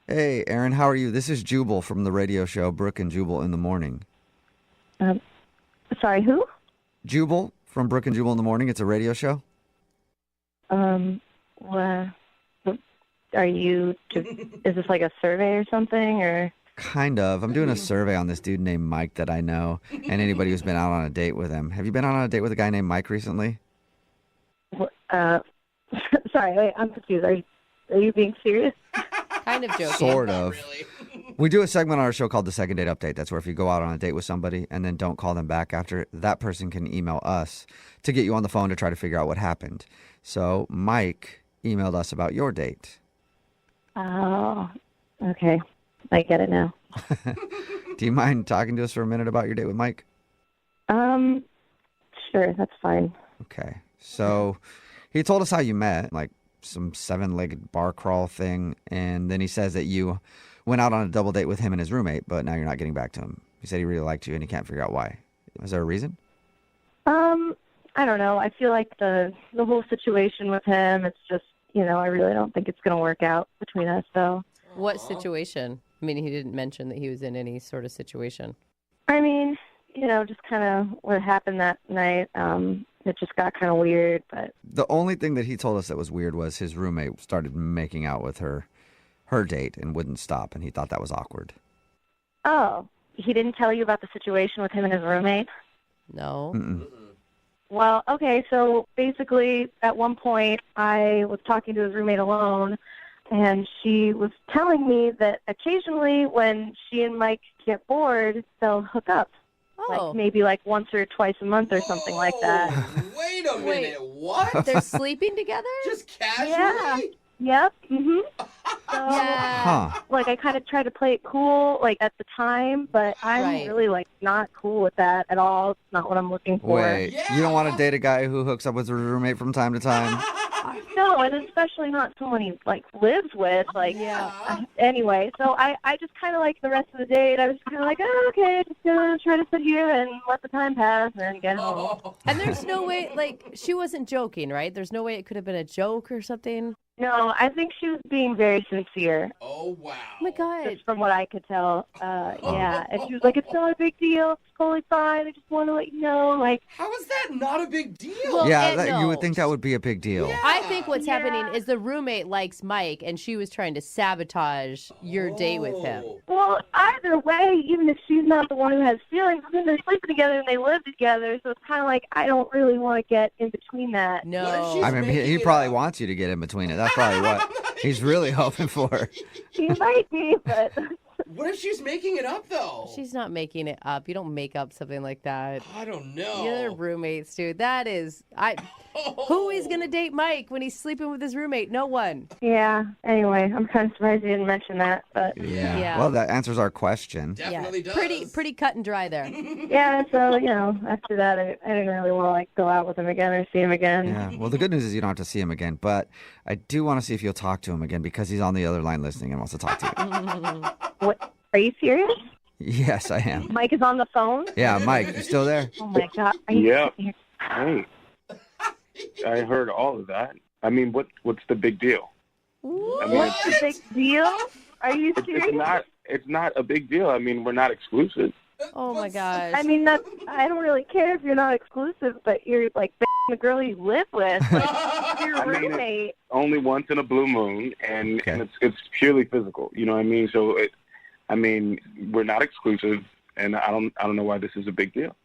Hey, Aaron, how are you? This is Jubal from the radio show Brooke and Jubal in the Morning. Sorry, who? Jubal from Brooke and Jubal in the Morning. It's a radio show. What are you, is this like a survey or something, or? Kind of. I'm doing a survey on this dude named Mike that I know, and anybody who's been out on a date with him. Have you been out on a date with a guy named Mike recently? Sorry, wait, I'm confused. Are you being serious? Kind of joking. Sort of. We do a segment on our show called the Second Date Update. That's where if you go out on a date with somebody and then don't call them back after, that person can email us to get you on the phone to try to figure out what happened. So Mike emailed us about your date. Oh, okay. I get it now. Do you mind talking to us for a minute about your date with Mike? Sure, that's fine. Okay. So he told us how you met, like some 7-legged bar crawl thing, and then he says that you went out on a double date with him and his roommate, but now you're not getting back to him. He said he really liked you and he can't figure out why. Is there a reason? I don't know. I feel like the whole situation with him, it's just, I really don't think it's going to work out between us, so. What situation? I mean, he didn't mention that he was in any sort of situation. I mean, just kind of what happened that night. It just got kind of weird, but. The only thing that he told us that was weird was his roommate started making out with her date and wouldn't stop, and he thought that was awkward. Oh, he didn't tell you about the situation with him and his roommate? No. Mm-mm. Well, okay, so basically at one point I was talking to his roommate alone, and she was telling me that occasionally when she and Mike get bored, they'll hook up. Oh. Like maybe like once or twice a month or something like that. Wait a minute, what? They're sleeping together? Just casually? Yeah. Yep. So, like, I kind of try to play it cool, like, at the time, but I'm really, like, not cool with that at all. It's not what I'm looking for. Wait, you don't want to date a guy who hooks up with a roommate from time to time? No, and especially not someone he, like, lives with. Like, anyway, so I just kind of, like, the rest of the date, I was kind of like, oh, okay, just gonna try to sit here and let the time pass and get home. And there's no way, like, she wasn't joking, right? There's no way it could have been a joke or something? No, I think she was being very sincere. Oh, wow. Oh, my God. Just from what I could tell. Yeah. And she was like, it's not a big deal. It's totally fine. I just want to let you know. Like, how is that not a big deal? Well, you would think that would be a big deal. Yeah. I think what's happening is the roommate likes Mike, and she was trying to sabotage your date with him. Well, either way, even if she's not the one who has feelings, then they're sleeping together and they live together. So it's kind of like I don't really want to get in between that. No. I mean, he probably wants you to get in between it. That's probably what he's really hoping for. He might be, but. What if she's making it up, though? She's not making it up. You don't make up something like that. I don't know. You're roommates, dude. That is... Who is going to date Mike when he's sleeping with his roommate? No one. Yeah. Anyway, I'm kind of surprised you didn't mention that, but... Yeah. Well, that answers our question. Definitely does. Pretty cut and dry there. Yeah, so, after that, I didn't really want to, like, go out with him again or see him again. Yeah. Well, the good news is you don't have to see him again, but I do want to see if you'll talk to him again because he's on the other line listening and wants to talk to you. What? Are you serious? Yes, I am. Mike is on the phone? Yeah, Mike, you still there? Oh, my God. Are you serious? Hey, I heard all of that. I mean, what's the big deal? What? What's the big deal? Are you serious? It's not a big deal. I mean, we're not exclusive. Oh, my gosh. I mean, I don't really care if you're not exclusive, but you're, like, the girl you live with. Like, your roommate. Only once in a blue moon, and it's purely physical. You know what I mean? So, we're not exclusive, and I don't know why this is a big deal.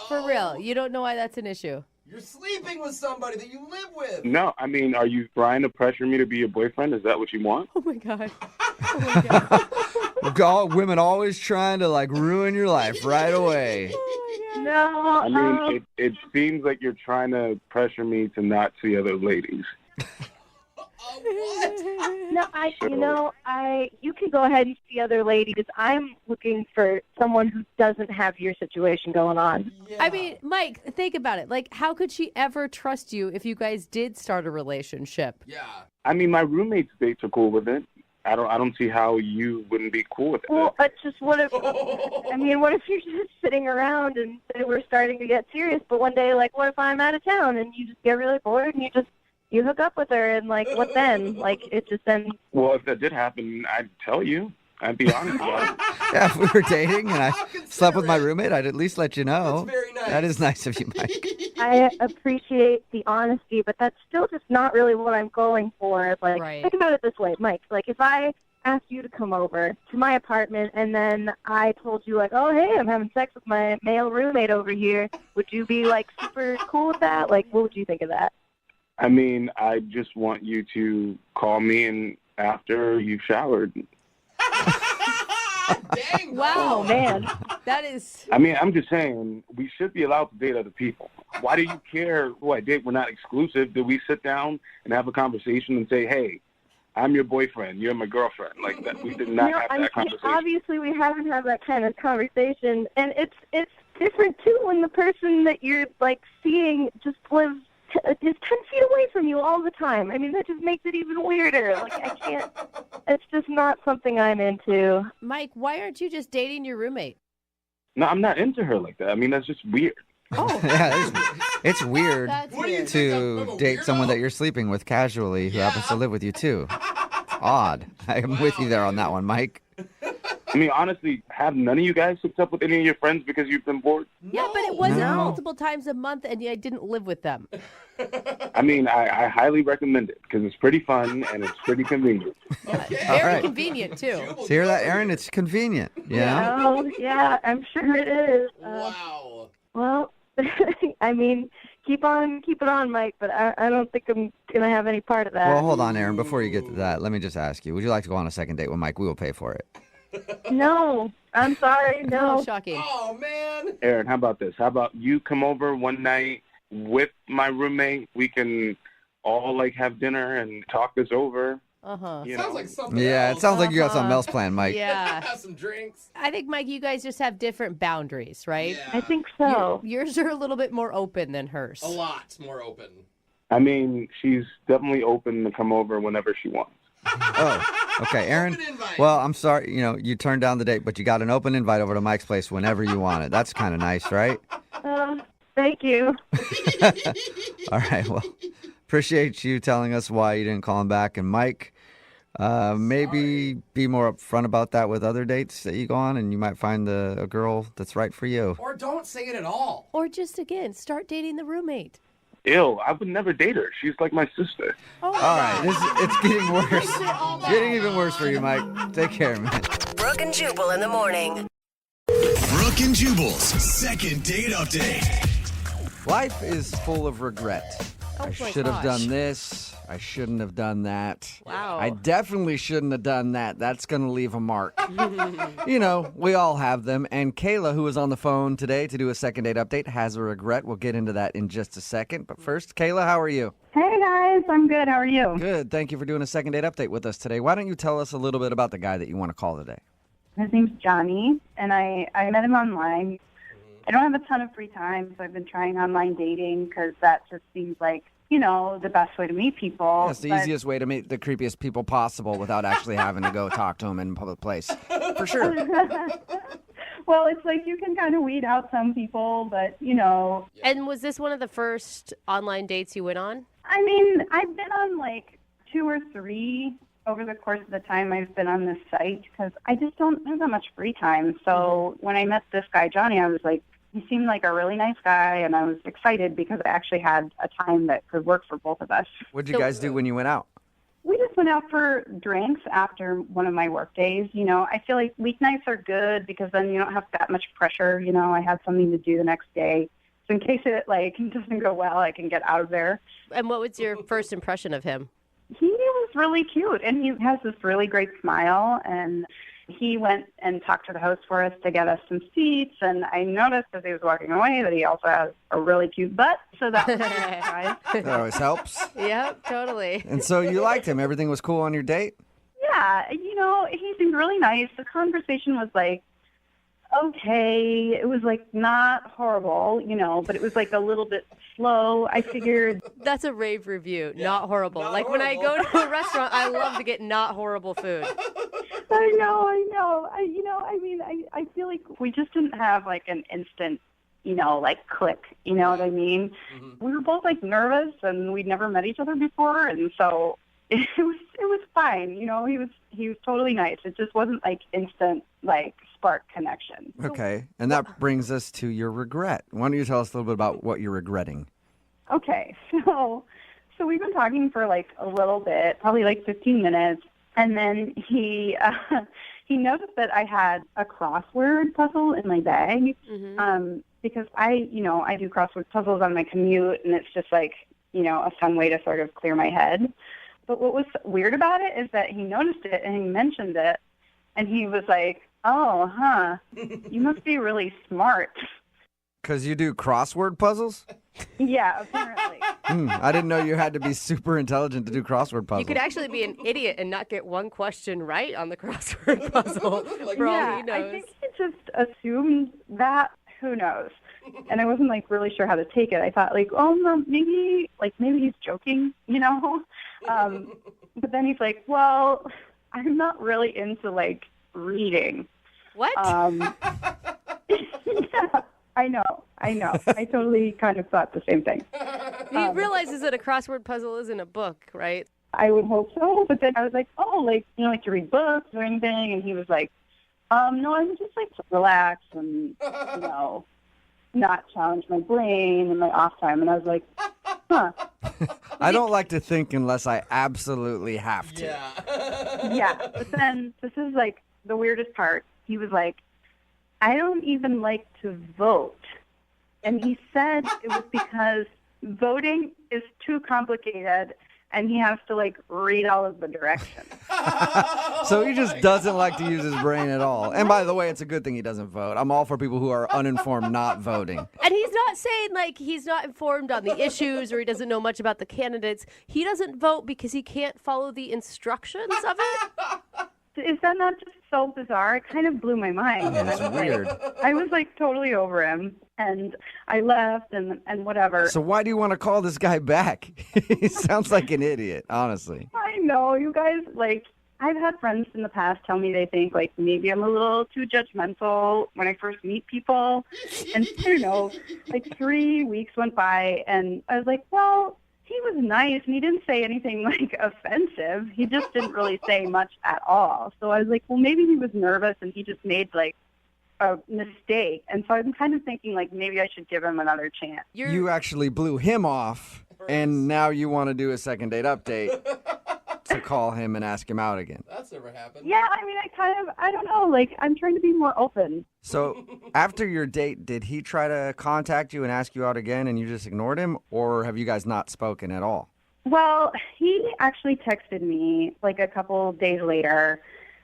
For real. You don't know why that's an issue. You're sleeping with somebody that you live with. No, I mean, are you trying to pressure me to be your boyfriend? Is that what you want? Oh, my God. Women always trying to, like, ruin your life right away. No. I mean, it seems like you're trying to pressure me to not see other ladies. What? No, you can go ahead and see other ladies. I'm looking for someone who doesn't have your situation going on. Yeah. I mean, Mike, think about it. Like, how could she ever trust you if you guys did start a relationship? Yeah. I mean, my roommates dates are cool with it. I don't see how you wouldn't be cool with it. Well, it's just what if you're just sitting around and say we're starting to get serious, but one day, like, what if I'm out of town and you just get really bored and you hook up with her and, like, what then? Like, it just then... Well, if that did happen, I'd tell you. I'd be honest about it. Yeah, if we were dating and I slept with my roommate, I'd at least let you know. That's very nice. That is nice of you, Mike. I appreciate the honesty, but that's still just not really what I'm going for. Like, Right. Think about it this way, Mike. Like, if I asked you to come over to my apartment and then I told you, like, oh, hey, I'm having sex with my male roommate over here, would you be, like, super cool with that? Like, what would you think of that? I mean, I just want you to call me and after you've showered. Dang, bro. Wow, man. That is... I mean, I'm just saying, we should be allowed to date other people. Why do you care who I date? We're not exclusive. Did we sit down and have a conversation and say, hey, I'm your boyfriend, you're my girlfriend? Like, that, we did not have that conversation. Obviously, we haven't had that kind of conversation, and it's different, too, when the person that you're, like, seeing just lives is 10 feet away from you all the time. I mean, that just makes it even weirder. Like, I can't... It's just not something I'm into. Mike, why aren't you just dating your roommate? No, I'm not into her like that. I mean, that's just weird. Oh. Yeah, it's weird That's What do you weird. think? to I'm a date someone weirdo? that you're sleeping with casually who happens to live with you, too. It's odd. I'm with you there on that one, Mike. I mean, honestly, have none of you guys hooked up with any of your friends because you've been bored? Yeah, but it wasn't No. multiple times a month, and I didn't live with them. I mean, I highly recommend it because it's pretty fun and it's pretty convenient. Very right. convenient, too. So hear that, Aaron? It's convenient. Yeah. Oh, yeah, I'm sure it is. Wow. Well, I mean, keep it on, Mike, but I don't think I'm going to have any part of that. Well, hold on, Aaron. Before you get to that, let me just ask you, would you like to go on a second date with Mike? We will pay for it. No, I'm sorry, no. Oh, shocking. Oh, man. Aaron, how about this? How about you come over one night with my roommate? We can all, like, have dinner and talk this over. Uh-huh. You Sounds know? like something Yeah, else. it sounds like you got something else planned, Mike. Yeah. Have some drinks. I think, Mike, you guys just have different boundaries, right? Yeah. I think so. Yours are a little bit more open than hers. A lot more open. I mean, she's definitely open to come over whenever she wants. Oh, okay, Aaron. Open invite. Well, I'm sorry, you turned down the date, but you got an open invite over to Mike's place whenever you want it. That's kind of nice, right? Thank you. All right, well, appreciate you telling us why you didn't call him back. And Mike, maybe be more upfront about that with other dates that you go on, and you might find a girl that's right for you. Or don't say it at all. Or just, again, start dating the roommate. Ew, I would never date her. She's like my sister. Oh, All right, it's getting worse. Getting even worse for you, Mike. Take care, man. Brooke and Jubal in the morning. Brooke and Jubal's second date update. Life is full of regret. Oh, I my should have gosh. done this. I shouldn't have done that. Wow. I definitely shouldn't have done that. That's going to leave a mark. We all have them. And Kayla, who is on the phone today to do a second date update, has a regret. We'll get into that in just a second. But first, Kayla, how are you? Hey guys, I'm good. How are you? Good. Thank you for doing a second date update with us today. Why don't you tell us a little bit about the guy that you want to call today? His name's Johnny, and I met him online. I don't have a ton of free time, so I've been trying online dating because that just seems like, the best way to meet people. That's the easiest way to meet the creepiest people possible without actually having to go talk to them in a public place. For sure. Well, it's like you can kind of weed out some people, but, And was this one of the first online dates you went on? I mean, I've been on like 2 or 3 over the course of the time I've been on this site because I just don't have that much free time. So when I met this guy, Johnny, I was like, he seemed like a really nice guy, and I was excited because I actually had a time that could work for both of us. What'd you guys do when you went out? We just went out for drinks after one of my work days. I feel like weeknights are good because then you don't have that much pressure. I have something to do the next day. So in case it doesn't go well, I can get out of there. And what was your first impression of him? He was really cute, and he has this really great smile, and He went and talked to the host for us to get us some seats, and I noticed as he was walking away that he also has a really cute butt, so that was a surprise. That always helps. Yep, totally. And so you liked him. Everything was cool on your date? Yeah, he seemed really nice. The conversation was like, okay. It was like not horrible, but it was like a little bit slow. I figured. That's a rave review. Not horrible. Like when I go to a restaurant, I love to get not horrible food. I know. I feel like we just didn't have like an instant, like click. You know what I mean? Mm-hmm. We were both like nervous, and we'd never met each other before, and so it was fine. He was totally nice. It just wasn't like instant like spark connection. Okay, and that brings us to your regret. Why don't you tell us a little bit about what you're regretting? Okay, so we've been talking for like a little bit, probably like 15 minutes, and then he noticed that I had a crossword puzzle in my bag, because I do crossword puzzles on my commute, and it's just like a fun way to sort of clear my head. But what was weird about it is that he noticed it and he mentioned it, and he was like, "Oh, huh, you must be really smart." Because you do crossword puzzles? Yeah, apparently. I didn't know you had to be super intelligent to do crossword puzzles. You could actually be an idiot and not get one question right on the crossword puzzle. For all he knows. I think he just assumed that. Who knows? And I wasn't like really sure how to take it. I thought like, oh, no, maybe he's joking, But then he's like, well, I'm not really into like reading. What? Yeah, I know. I totally kind of thought the same thing. He realizes that a crossword puzzle isn't a book, right? I would hope so. But then I was like, oh, like, like to read books or anything. And he was like, no, I would just like to relax and, not challenge my brain in my off time. And I was like, huh. I don't like to think unless I absolutely have to. Yeah. But then this is like the weirdest part. He was like, I don't even like to vote. And he said it was because voting is too complicated and he has to like read all of the directions. So he just doesn't like to use his brain at all. And by the way, it's a good thing he doesn't vote. I'm all for people who are uninformed not voting. And he's not saying like he's not informed on the issues or he doesn't know much about the candidates. He doesn't vote because he can't follow the instructions of it. Is that not just so bizarre? It kind of blew my mind. That's weird. I was like totally over him, and I left and whatever. So why do you want to call this guy back? He sounds like an idiot, honestly. I know, you guys, like, I've had friends in the past tell me they think, like, maybe I'm a little too judgmental when I first meet people. And, I don't know, like 3 weeks went by, and I was like, well, he was nice, and he didn't say anything, like, offensive. He just didn't really say much at all. So I was like, well, maybe he was nervous, and he just made, like, a mistake. And so I'm kind of thinking, like, maybe I should give him another chance. You actually blew him off, and now you want to do a second date update to call him and ask him out again. That's never happened. Yeah, I mean, I don't know. Like, I'm trying to be more open. So after your date, did he try to contact you and ask you out again and you just ignored him? Or have you guys not spoken at all? Well, he actually texted me like a couple days later,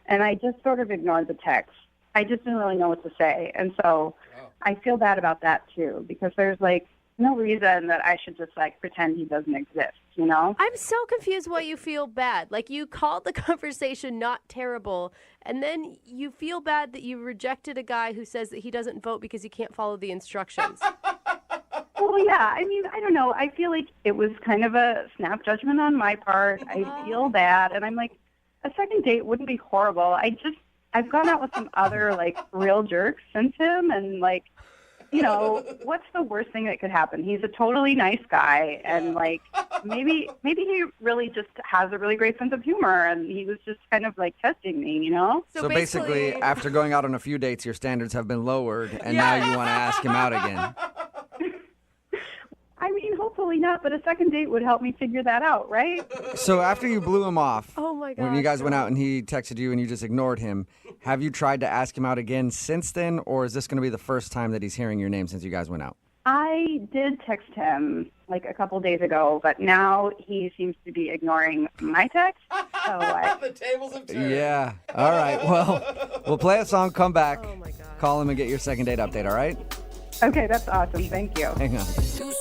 and I just sort of ignored the text. I just didn't really know what to say. And so I feel bad about that, too, because there's, like, no reason that I should just, like, pretend he doesn't exist, you know? I'm so confused why you feel bad. Like, you called the conversation not terrible, and then you feel bad that you rejected a guy who says that he doesn't vote because he can't follow the instructions. Well, yeah, I mean, I don't know. I feel like it was kind of a snap judgment on my part. I feel bad, and I'm like, a second date wouldn't be horrible. I've gone out with some other, like, real jerks since him, and, like, you know, what's the worst thing that could happen? He's a totally nice guy, and, like, maybe he really just has a really great sense of humor, and he was just kind of, like, testing me, you know? So basically, after going out on a few dates, your standards have been lowered, and now you want to ask him out again. I mean, hopefully not, but a second date would help me figure that out, right? So after you blew him off, oh my God, when you guys went out and he texted you and you just ignored him, have you tried to ask him out again since then, or is this going to be the first time that he's hearing your name since you guys went out? I did text him like a couple days ago, but now he seems to be ignoring my text. So The tables have turned. Yeah. All right. Well, We'll play a song, come back, Oh my God. call him and get your second date update, all right? Okay, that's awesome. Thank you. Hang on. Moving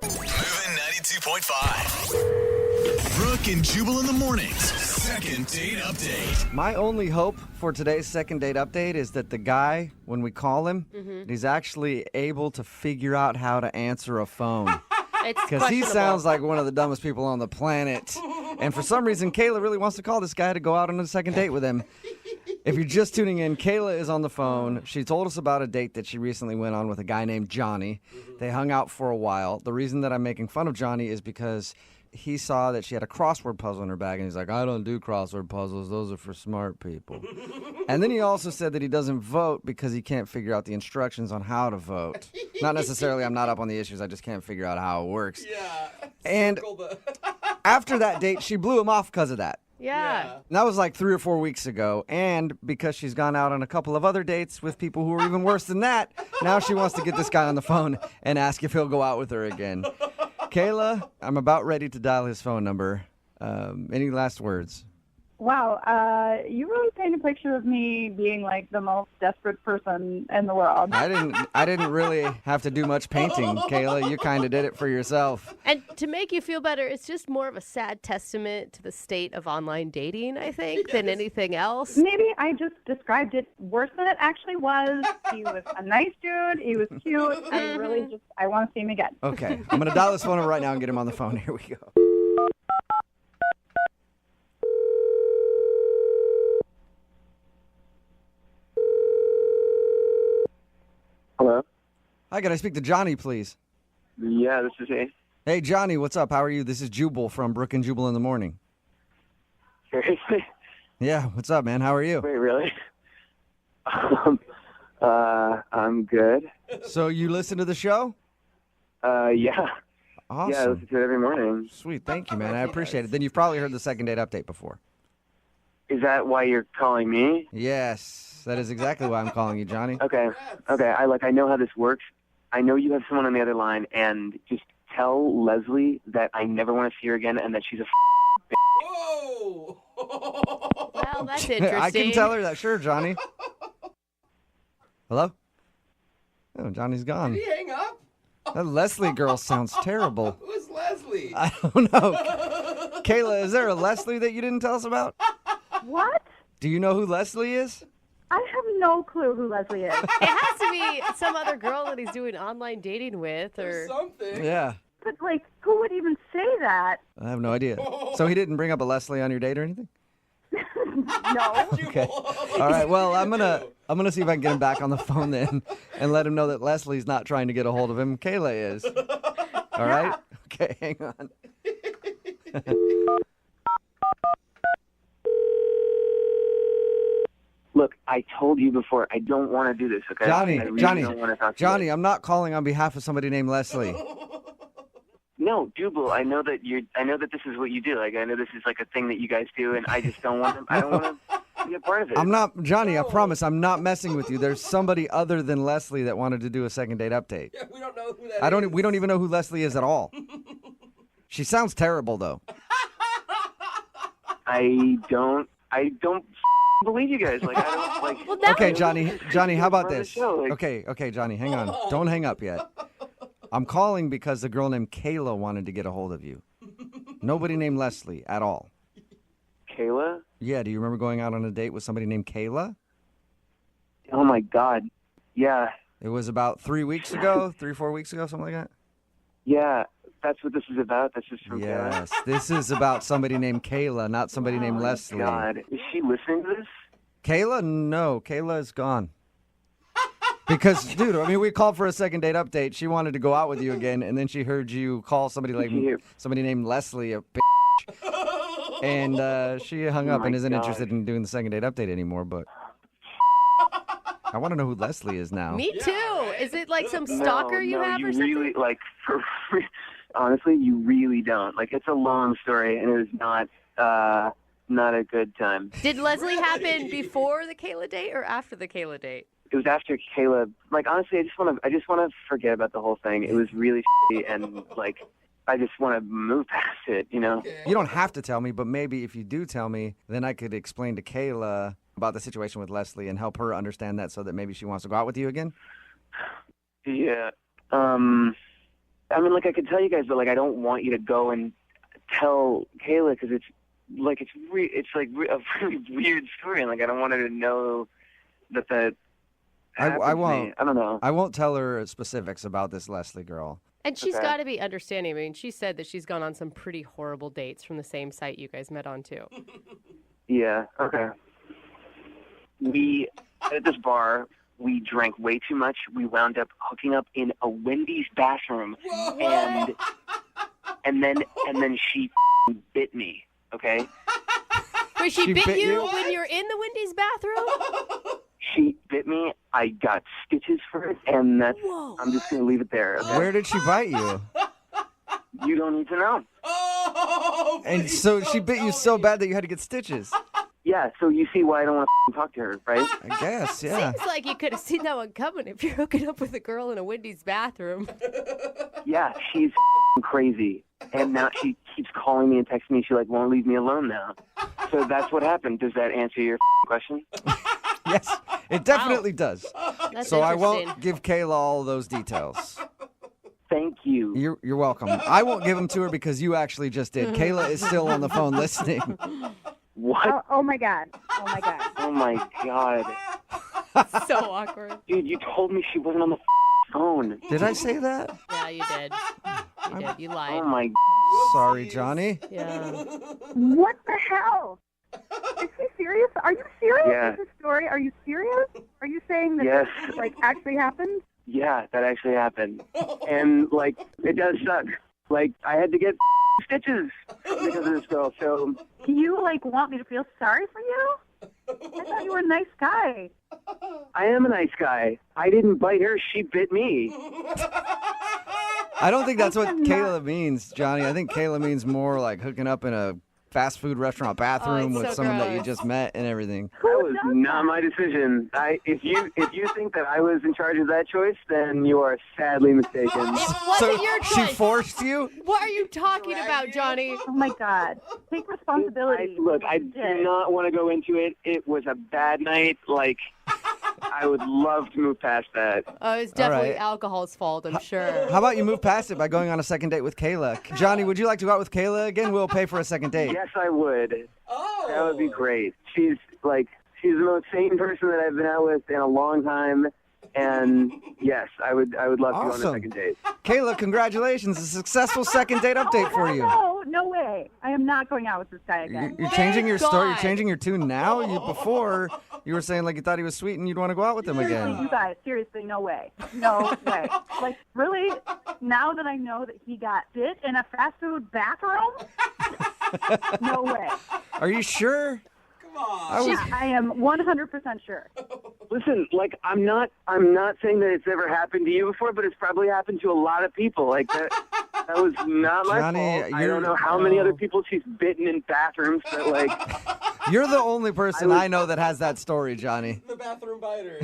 92.5. Brooke and Jubal in the mornings. Second date update. My only hope for today's second date update is that the guy, when we call him, he's actually able to figure out how to answer a phone. It's Because he questionable. sounds like one of the dumbest people on the planet. And for some reason, Kayla really wants to call this guy to go out on a second date with him. If you're just tuning in, Kayla is on the phone. She told us about a date that she recently went on with a guy named Johnny. They hung out for a while. The reason that I'm making fun of Johnny is because he saw that she had a crossword puzzle in her bag, and he's like, I don't do crossword puzzles. Those are for smart people. And then he also said that he doesn't vote because he can't figure out the instructions on how to vote. Not necessarily I'm not up on the issues. I just can't figure out how it works. Yeah. And after that date, she blew him off because of that. Yeah. And that was like 3 or 4 weeks ago. And because she's gone out on a couple of other dates with people who are even worse than that, now she wants to get this guy on the phone and ask if he'll go out with her again. Kayla, I'm about ready to dial his phone number. Any last words? Wow, you really paint a picture of me being like the most desperate person in the world. I didn't really have to do much painting, Kayla. You kind of did it for yourself. And to make you feel better, it's just more of a sad testament to the state of online dating, I think, than anything else. Maybe I just described it worse than it actually was. He was a nice dude. He was cute. I want to see him again. Okay, I'm going to dial his phone number right now and get him on the phone. Here we go. Hello? Hi, can I speak to Johnny, please? Yeah, this is he. Hey, Johnny, what's up? How are you? This is Jubal from Brooke and Jubal in the morning. Seriously? Yeah, what's up, man? How are you? Wait, really? I'm good. So you listen to the show? Yeah. Awesome. Yeah, I listen to it every morning. Sweet, thank you, man. I appreciate it. Then you've probably heard the second date update before. Is that why you're calling me? Yes, that is exactly why I'm calling you, Johnny. Okay. I know how this works. I know you have someone on the other line, and just tell Leslie that I never want to see her again and that she's a Whoa! Well, that's interesting. I can tell her that. Sure, Johnny. Hello? Oh, Johnny's gone. Did he hang up? That Leslie girl sounds terrible. Who's Leslie? I don't know. Kayla, is there a Leslie that you didn't tell us about? What? Do you know who Leslie is? I have no clue who Leslie is. It has to be some other girl that he's doing online dating with or something. Yeah. But, like, who would even say that? I have no idea. So he didn't bring up a Leslie on your date or anything? No. Okay. All right. Well, I'm gonna see if I can get him back on the phone then, and let him know that Leslie's not trying to get a hold of him. Kayla is. All right. Okay. Hang on. Look, I told you before, I don't want to do this, okay? I really don't want to talk to Johnny, you. I'm not calling on behalf of somebody named Leslie. No, Jubal, I know that this is what you do. Like, I know this is like a thing that you guys do, and I just don't want to, I don't want to be a part of it. I'm not, Johnny, I promise I'm not messing with you. There's somebody other than Leslie that wanted to do a second date update. Yeah, we don't know who that is. We don't even know who Leslie is at all. She sounds terrible though. I don't believe you guys. Like, I don't, like. Well, now Okay, Johnny, how about Part of the this? show, like- Okay, Johnny, hang on. Don't hang up yet. I'm calling because the girl named Kayla wanted to get a hold of you. Nobody named Leslie at all. Kayla? Yeah, do you remember going out on a date with somebody named Kayla? Oh my God. Yeah. It was about 3 weeks ago, 4 weeks ago, something like that? Yeah. That's what this is about. This is from Kayla. Yes, this is about somebody named Kayla, not somebody named Leslie. God. Is she listening to this? Kayla? No, Kayla is gone. Because, dude, I mean, we called for a second date update. She wanted to go out with you again, and then she heard you call somebody named Leslie a bitch. And she hung up and isn't interested in doing the second date update anymore, but I want to know who Leslie is now. Me too. Is it like some stalker you have you or something? really, like, honestly, you really don't. Like, it's a long story, and it is not a good time. Did Leslie happen before the Kayla date or after the Kayla date? It was after Kayla. Like, honestly, I just want to forget about the whole thing. It was really shitty, and like, I just want to move past it. You know. You don't have to tell me, but maybe if you do tell me, then I could explain to Kayla about the situation with Leslie and help her understand that so that maybe she wants to go out with you again? Yeah. I mean, like, I could tell you guys, but, like, I don't want you to go and tell Kayla because it's like a really weird story, and, like, I don't want her to know that happened I to won't. me. I don't know. I won't tell her specifics about this Leslie girl. And she's Okay. got to be understanding. I mean, she said that she's gone on some pretty horrible dates from the same site you guys met on, too. Yeah, okay. We, at this bar, we drank way too much. We wound up hooking up in a Wendy's bathroom, and then she bit me, okay? Wait, she bit bit you you? when you're in the Wendy's bathroom? She bit me. I got stitches for it, and that's. Whoa. I'm just gonna leave it there. Okay? Where did she bite you? You don't need to know. Oh, And so she bit you so bad that you had to get stitches. Yeah, so you see why I don't want to talk to her, right? I guess, yeah. Seems like you could have seen that one coming if you're hooking up with a girl in a Wendy's bathroom. Yeah, she's crazy, and now she keeps calling me and texting me. She like won't leave me alone now. So that's what happened. Does that answer your question? Yes, it definitely does. That's So I won't interesting. give Kayla all those details. Thank you. You're welcome. I won't give them to her because you actually just did. Kayla is still on the phone listening. What? Oh my God. Oh my God. Oh my god, So awkward. dude! You told me she wasn't on the phone. Did I say that? Yeah, you did. You did. You lied. Oh my. Sorry, Johnny. Yeah. What the hell? Is he serious? Are you serious Yeah. with this story? Are you serious? Are you saying that Yes. this like actually happened? Yeah, that actually happened, and like it does suck. Like I had to get stitches because of this girl. So Do you like want me to feel sorry for you? I thought you were a nice guy. I am a nice guy. I didn't bite her. She bit me. I don't think that's what Kayla means, Johnny. I think Kayla means more like hooking up in a fast food restaurant bathroom it's with so someone that you gross. just met and everything. That was not my decision. If you think that I was in charge of that choice, then you are sadly mistaken. It wasn't So your she choice. forced you? What are you talking about, Johnny? Oh my God. Take responsibility. I do not want to go into it. It was a bad night. Like, I would love to move past that. Oh, it's definitely right. alcohol's fault, I'm sure. How about you move past it by going on a second date with Kayla? Johnny, would you like to go out with Kayla again? We'll pay for a second date. Yes, I would. Oh. That would be great. She's the most sane person that I've been out with in a long time. And yes, I would love to go on a Awesome. second date. Kayla, congratulations. A successful second date update for you. No way. I am not going out with this guy again. You're changing your story. You're God. changing your tune now. Before, you were saying like you thought he was sweet and you'd want to go out with him Seriously, again. you guys, seriously, no way. No way. Like, really? Now that I know that he got bit in a fast food bathroom? No way. Are you sure? Come on. I was, Yeah, I am 100% sure. Listen, like I'm not saying that it's ever happened to you before, but it's probably happened to a lot of people. Like that was not my Johnny, fault. I don't know how many other people she's bitten in bathrooms, but like you're the only person I know that has that story, Johnny. The bathroom biter.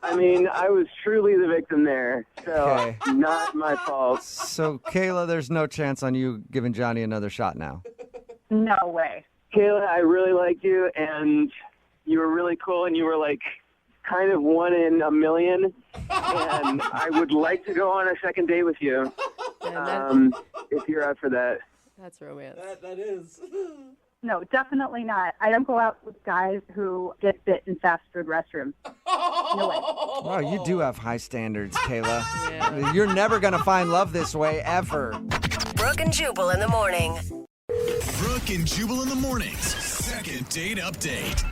I mean, I was truly the victim there. So Okay. not my fault. So, Kayla, there's no chance on you giving Johnny another shot now. No way. Kayla, I really liked you, and you were really cool, and you were like kind of one in a million, and I would like to go on a second date with you if you're up for that. That's romance. That is. No, definitely not. I don't go out with guys who get bit in fast food restrooms. No way. Wow, you do have high standards, Kayla. Yeah. You're never going to find love this way, ever. Brooke and Jubal in the morning. Brooke and Jubal in the mornings. Second date update.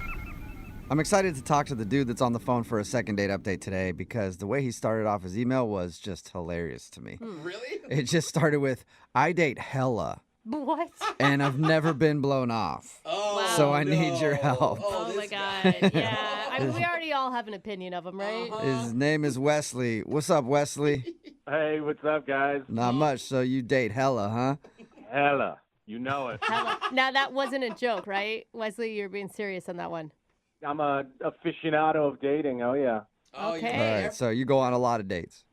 I'm excited to talk to the dude that's on the phone for a second date update today because the way he started off his email was just hilarious to me. Really? It just started with, I date hella, What? and I've never been blown off. Oh, So I need your help. Oh, my God. Yeah. I mean, we already all have an opinion of him, right? His name is Wesley. What's up, Wesley? Hey, what's up, guys? Not much. So you date hella, huh? Hella. You know it. Hella. Now, that wasn't a joke, right? Wesley, you're being serious on that one. I'm a aficionado of dating. Oh, yeah. Oh, Okay. All right. So you go on a lot of dates.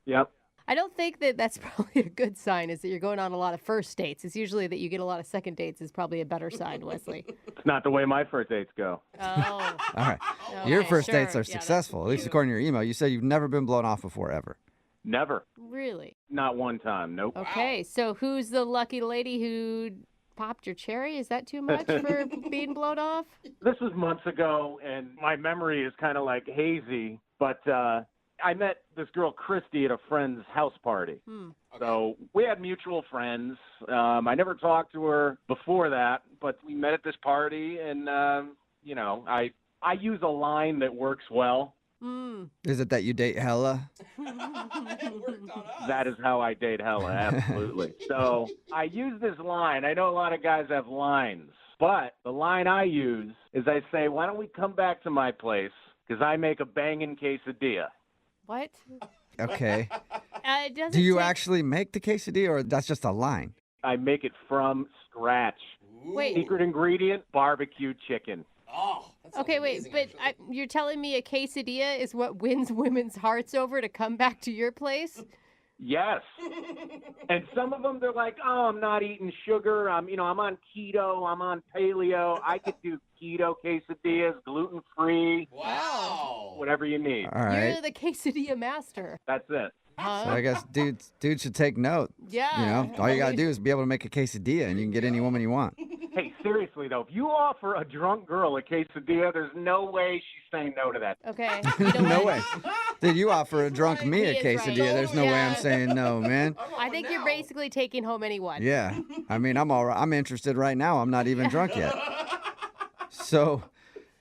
Yep. I don't think that that's probably a good sign, is that you're going on a lot of first dates. It's usually that you get a lot of second dates is probably a better sign, Wesley. It's not the way my first dates go. Oh. All right. Okay, Your first sure. dates are Yeah, that's successful, at least according to your email. You said you've never been blown off before, ever. Never. Really? Not one time. Nope. Okay, so who's the lucky lady who popped your cherry? Is that too much for being blown off? This was months ago, and my memory is kind of like hazy, but I met this girl, Christy, at a friend's house party. So we had mutual friends. I never talked to her before that, but we met at this party, and, I use a line that works well. Is it that you date hella? That is how I date hella, absolutely. So I use this line. I know a lot of guys have lines, but the line I use is I say, why don't we come back to my place, because I make a banging quesadilla. What? Okay. It doesn't Do you take- actually make the quesadilla, or that's just a line? I make it from scratch. Wait. Secret ingredient, barbecue chicken. Okay, wait, but you're telling me a quesadilla is what wins women's hearts over to come back to your place? Yes. And some of them, they're like, oh, I'm not eating sugar. I'm on keto. I'm on paleo. I could do keto quesadillas, gluten-free. Wow. Whatever you need. All right. You're the quesadilla master. That's it. So I guess dude should take note. Yeah. All you got to do is be able to make a quesadilla, and you can get any woman you want. Hey, seriously, though, if you offer a drunk girl a quesadilla, there's no way she's saying no to that. Okay. No way. Did you offer a drunk me a He is right. quesadilla? There's no way I'm saying no, man. I think you're basically taking home anyone. Yeah. I mean, I'm all right. I'm interested right now. I'm not even drunk yet. So,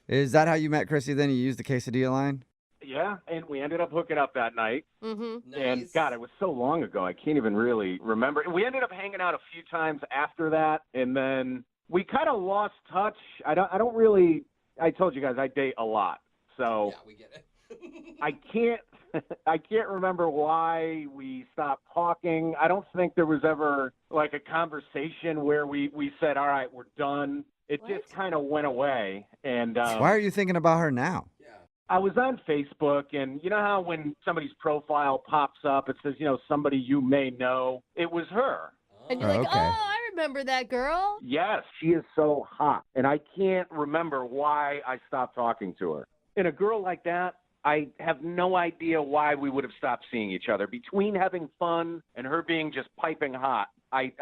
is that how you met Chrissy then? You used the quesadilla line? Yeah, and we ended up hooking up that night. Mm-hmm. And, God, it was so long ago, I can't even really remember. We ended up hanging out a few times after that, and then we kind of lost touch. I told you guys I date a lot. So Yeah, we get it. I can't remember why we stopped talking. I don't think there was ever like a conversation where we said, all right, we're done. It just kind of went away. And Why are you thinking about her now? I was on Facebook, and you know how when somebody's profile pops up, it says, somebody you may know? It was her. And you're like, okay. oh, I remember that girl. Yes, she is so hot, and I can't remember why I stopped talking to her. And a girl like that, I have no idea why we would have stopped seeing each other. Between having fun and her being just piping hot, I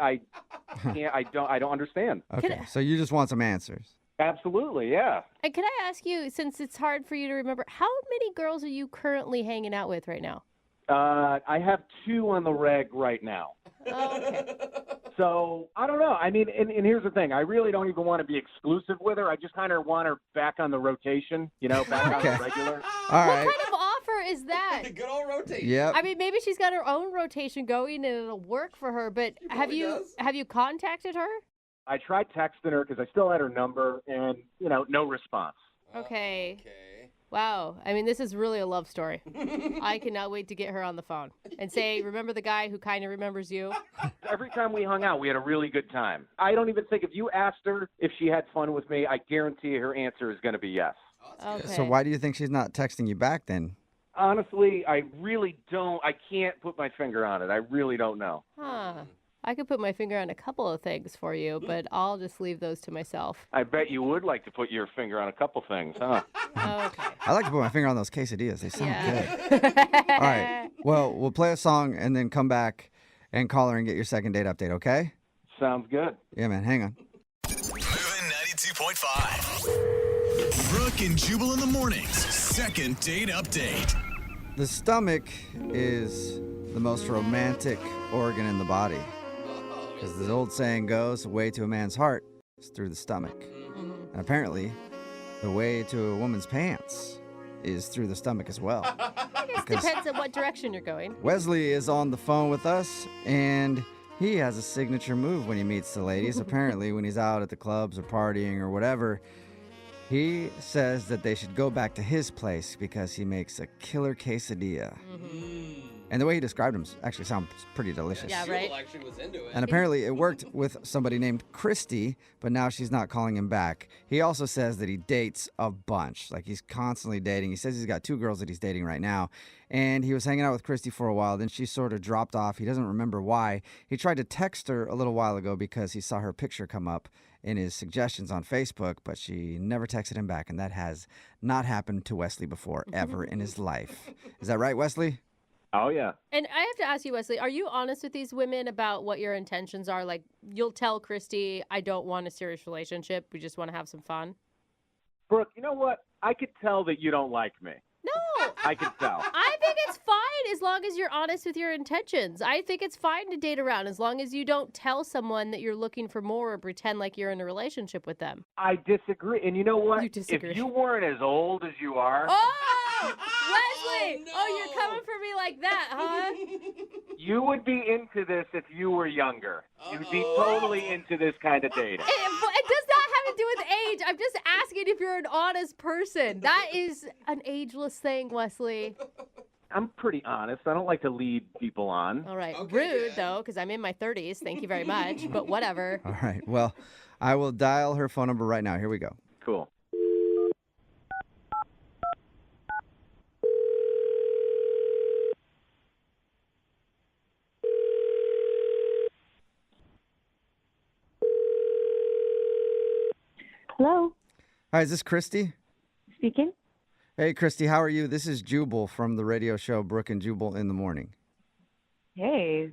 don't understand. Okay, so you just want some answers. Absolutely, yeah. And can I ask you, since it's hard for you to remember, how many girls are you currently hanging out with right now? I have 2 on the reg right now. Oh, okay. So, I don't know. I mean, and here's the thing. I really don't even want to be exclusive with her. I just kind of want her back on the rotation, back on the regular. All right. What kind of offer is that? Good old rotation. Yep. I mean, maybe she's got her own rotation going and it'll work for her, but have you contacted her? I tried texting her because I still had her number, and, no response. Okay. Wow. I mean, this is really a love story. I cannot wait to get her on the phone and say, remember the guy who kind of remembers you? Every time we hung out, we had a really good time. I don't even think if you asked her if she had fun with me, I guarantee her answer is going to be yes. Okay. So why do you think she's not texting you back then? Honestly, I really don't. I can't put my finger on it. I really don't know. Huh. I could put my finger on a couple of things for you, but I'll just leave those to myself. I bet you would like to put your finger on a couple things, huh? Okay. I like to put my finger on those quesadillas. They sound good. All right. Well, we'll play a song and then come back and call her and get your second date update, okay? Sounds good. Yeah, man. Hang on. Moving 92.5. Brooke and Jubal in the mornings. Second date update. The stomach is the most romantic organ in the body. Because the old saying goes, the way to a man's heart is through the stomach. And apparently, the way to a woman's pants is through the stomach as well. I guess it depends on what direction you're going. Wesley is on the phone with us, and he has a signature move when he meets the ladies. Apparently, when he's out at the clubs or partying or whatever, he says that they should go back to his place because he makes a killer quesadilla. And the way he described him actually sounds pretty delicious. Yeah, right? Jubal actually was into it. And apparently it worked with somebody named Christy, but now she's not calling him back. He also says that he dates a bunch. Like, he's constantly dating. He says he's got 2 girls that he's dating right now. And he was hanging out with Christy for a while. Then she sort of dropped off. He doesn't remember why. He tried to text her a little while ago because he saw her picture come up in his suggestions on Facebook, but she never texted him back. And that has not happened to Wesley before, ever in his life. Is that right, Wesley? Oh, yeah. And I have to ask you, Wesley, are you honest with these women about what your intentions are? Like, you'll tell Christy, I don't want a serious relationship. We just want to have some fun. Brooke, you know what? I could tell that you don't like me. No. I could tell. I think it's fine as long as you're honest with your intentions. I think it's fine to date around as long as you don't tell someone that you're looking for more or pretend like you're in a relationship with them. I disagree. And you know what? You disagree. If you weren't as old as you are, Oh, Wesley! Oh, you're coming for me like that, huh? you would be into this if you were younger. You'd be totally into this kind of dating. It does not have to do with age. I'm just asking if you're an honest person. That is an ageless thing, Wesley. I'm pretty honest. I don't like to lead people on. All right. Rude, though, because I'm in my 30s. Thank you very much. But whatever. All right. Well, I will dial her phone number right now. Here we go. Cool. Hello, Hi, is this Christy? speaking. Hey, Christy, how are you? This is Jubal from the radio show Brooke and Jubal in the Morning. Hey,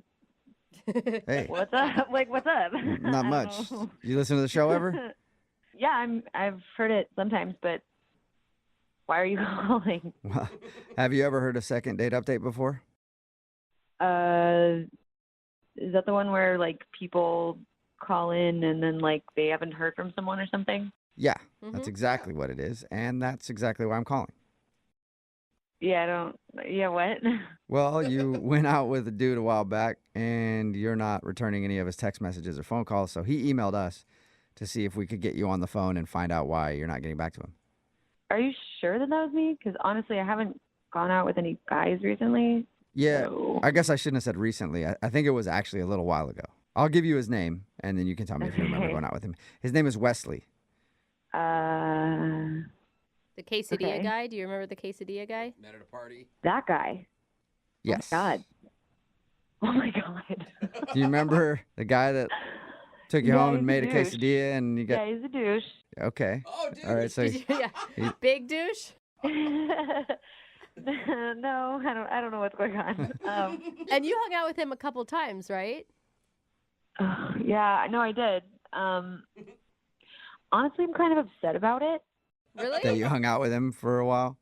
Hey, what's up? Like, what's up? not I much. don't know. You listen to the show ever? Yeah, I've heard it sometimes, but why are you calling? Well, have you ever heard a second date update before? Is that the one where like people call in and then like they haven't heard from someone or something? Yeah, that's exactly what it is, and that's exactly why I'm calling. Yeah, I don't. Yeah, what? Well, you went out with a dude a while back, and you're not returning any of his text messages or phone calls, so he emailed us to see if we could get you on the phone and find out why you're not getting back to him. Are you sure that was me? Because honestly, I haven't gone out with any guys recently. Yeah, So- I guess I shouldn't have said recently. I think it was actually a little while ago. I'll give you his name, and then you can tell me if you remember Okay. going out with him. His name is Wesley. The quesadilla Okay. guy? Do you remember the quesadilla guy? Met at a party. That guy. Yes. Oh my God. Oh my God. Do you remember the guy that took you Yeah, home he's and a made a douche. quesadilla and you got... Yeah, he's a douche. Okay. Oh, dude. All right, so... Yeah. he- Big douche? No, I don't know what's going on. And you hung out with him a couple times, right? Yeah, no, I did. Honestly, I'm kind of upset about it. Really? that you hung out with him for a while?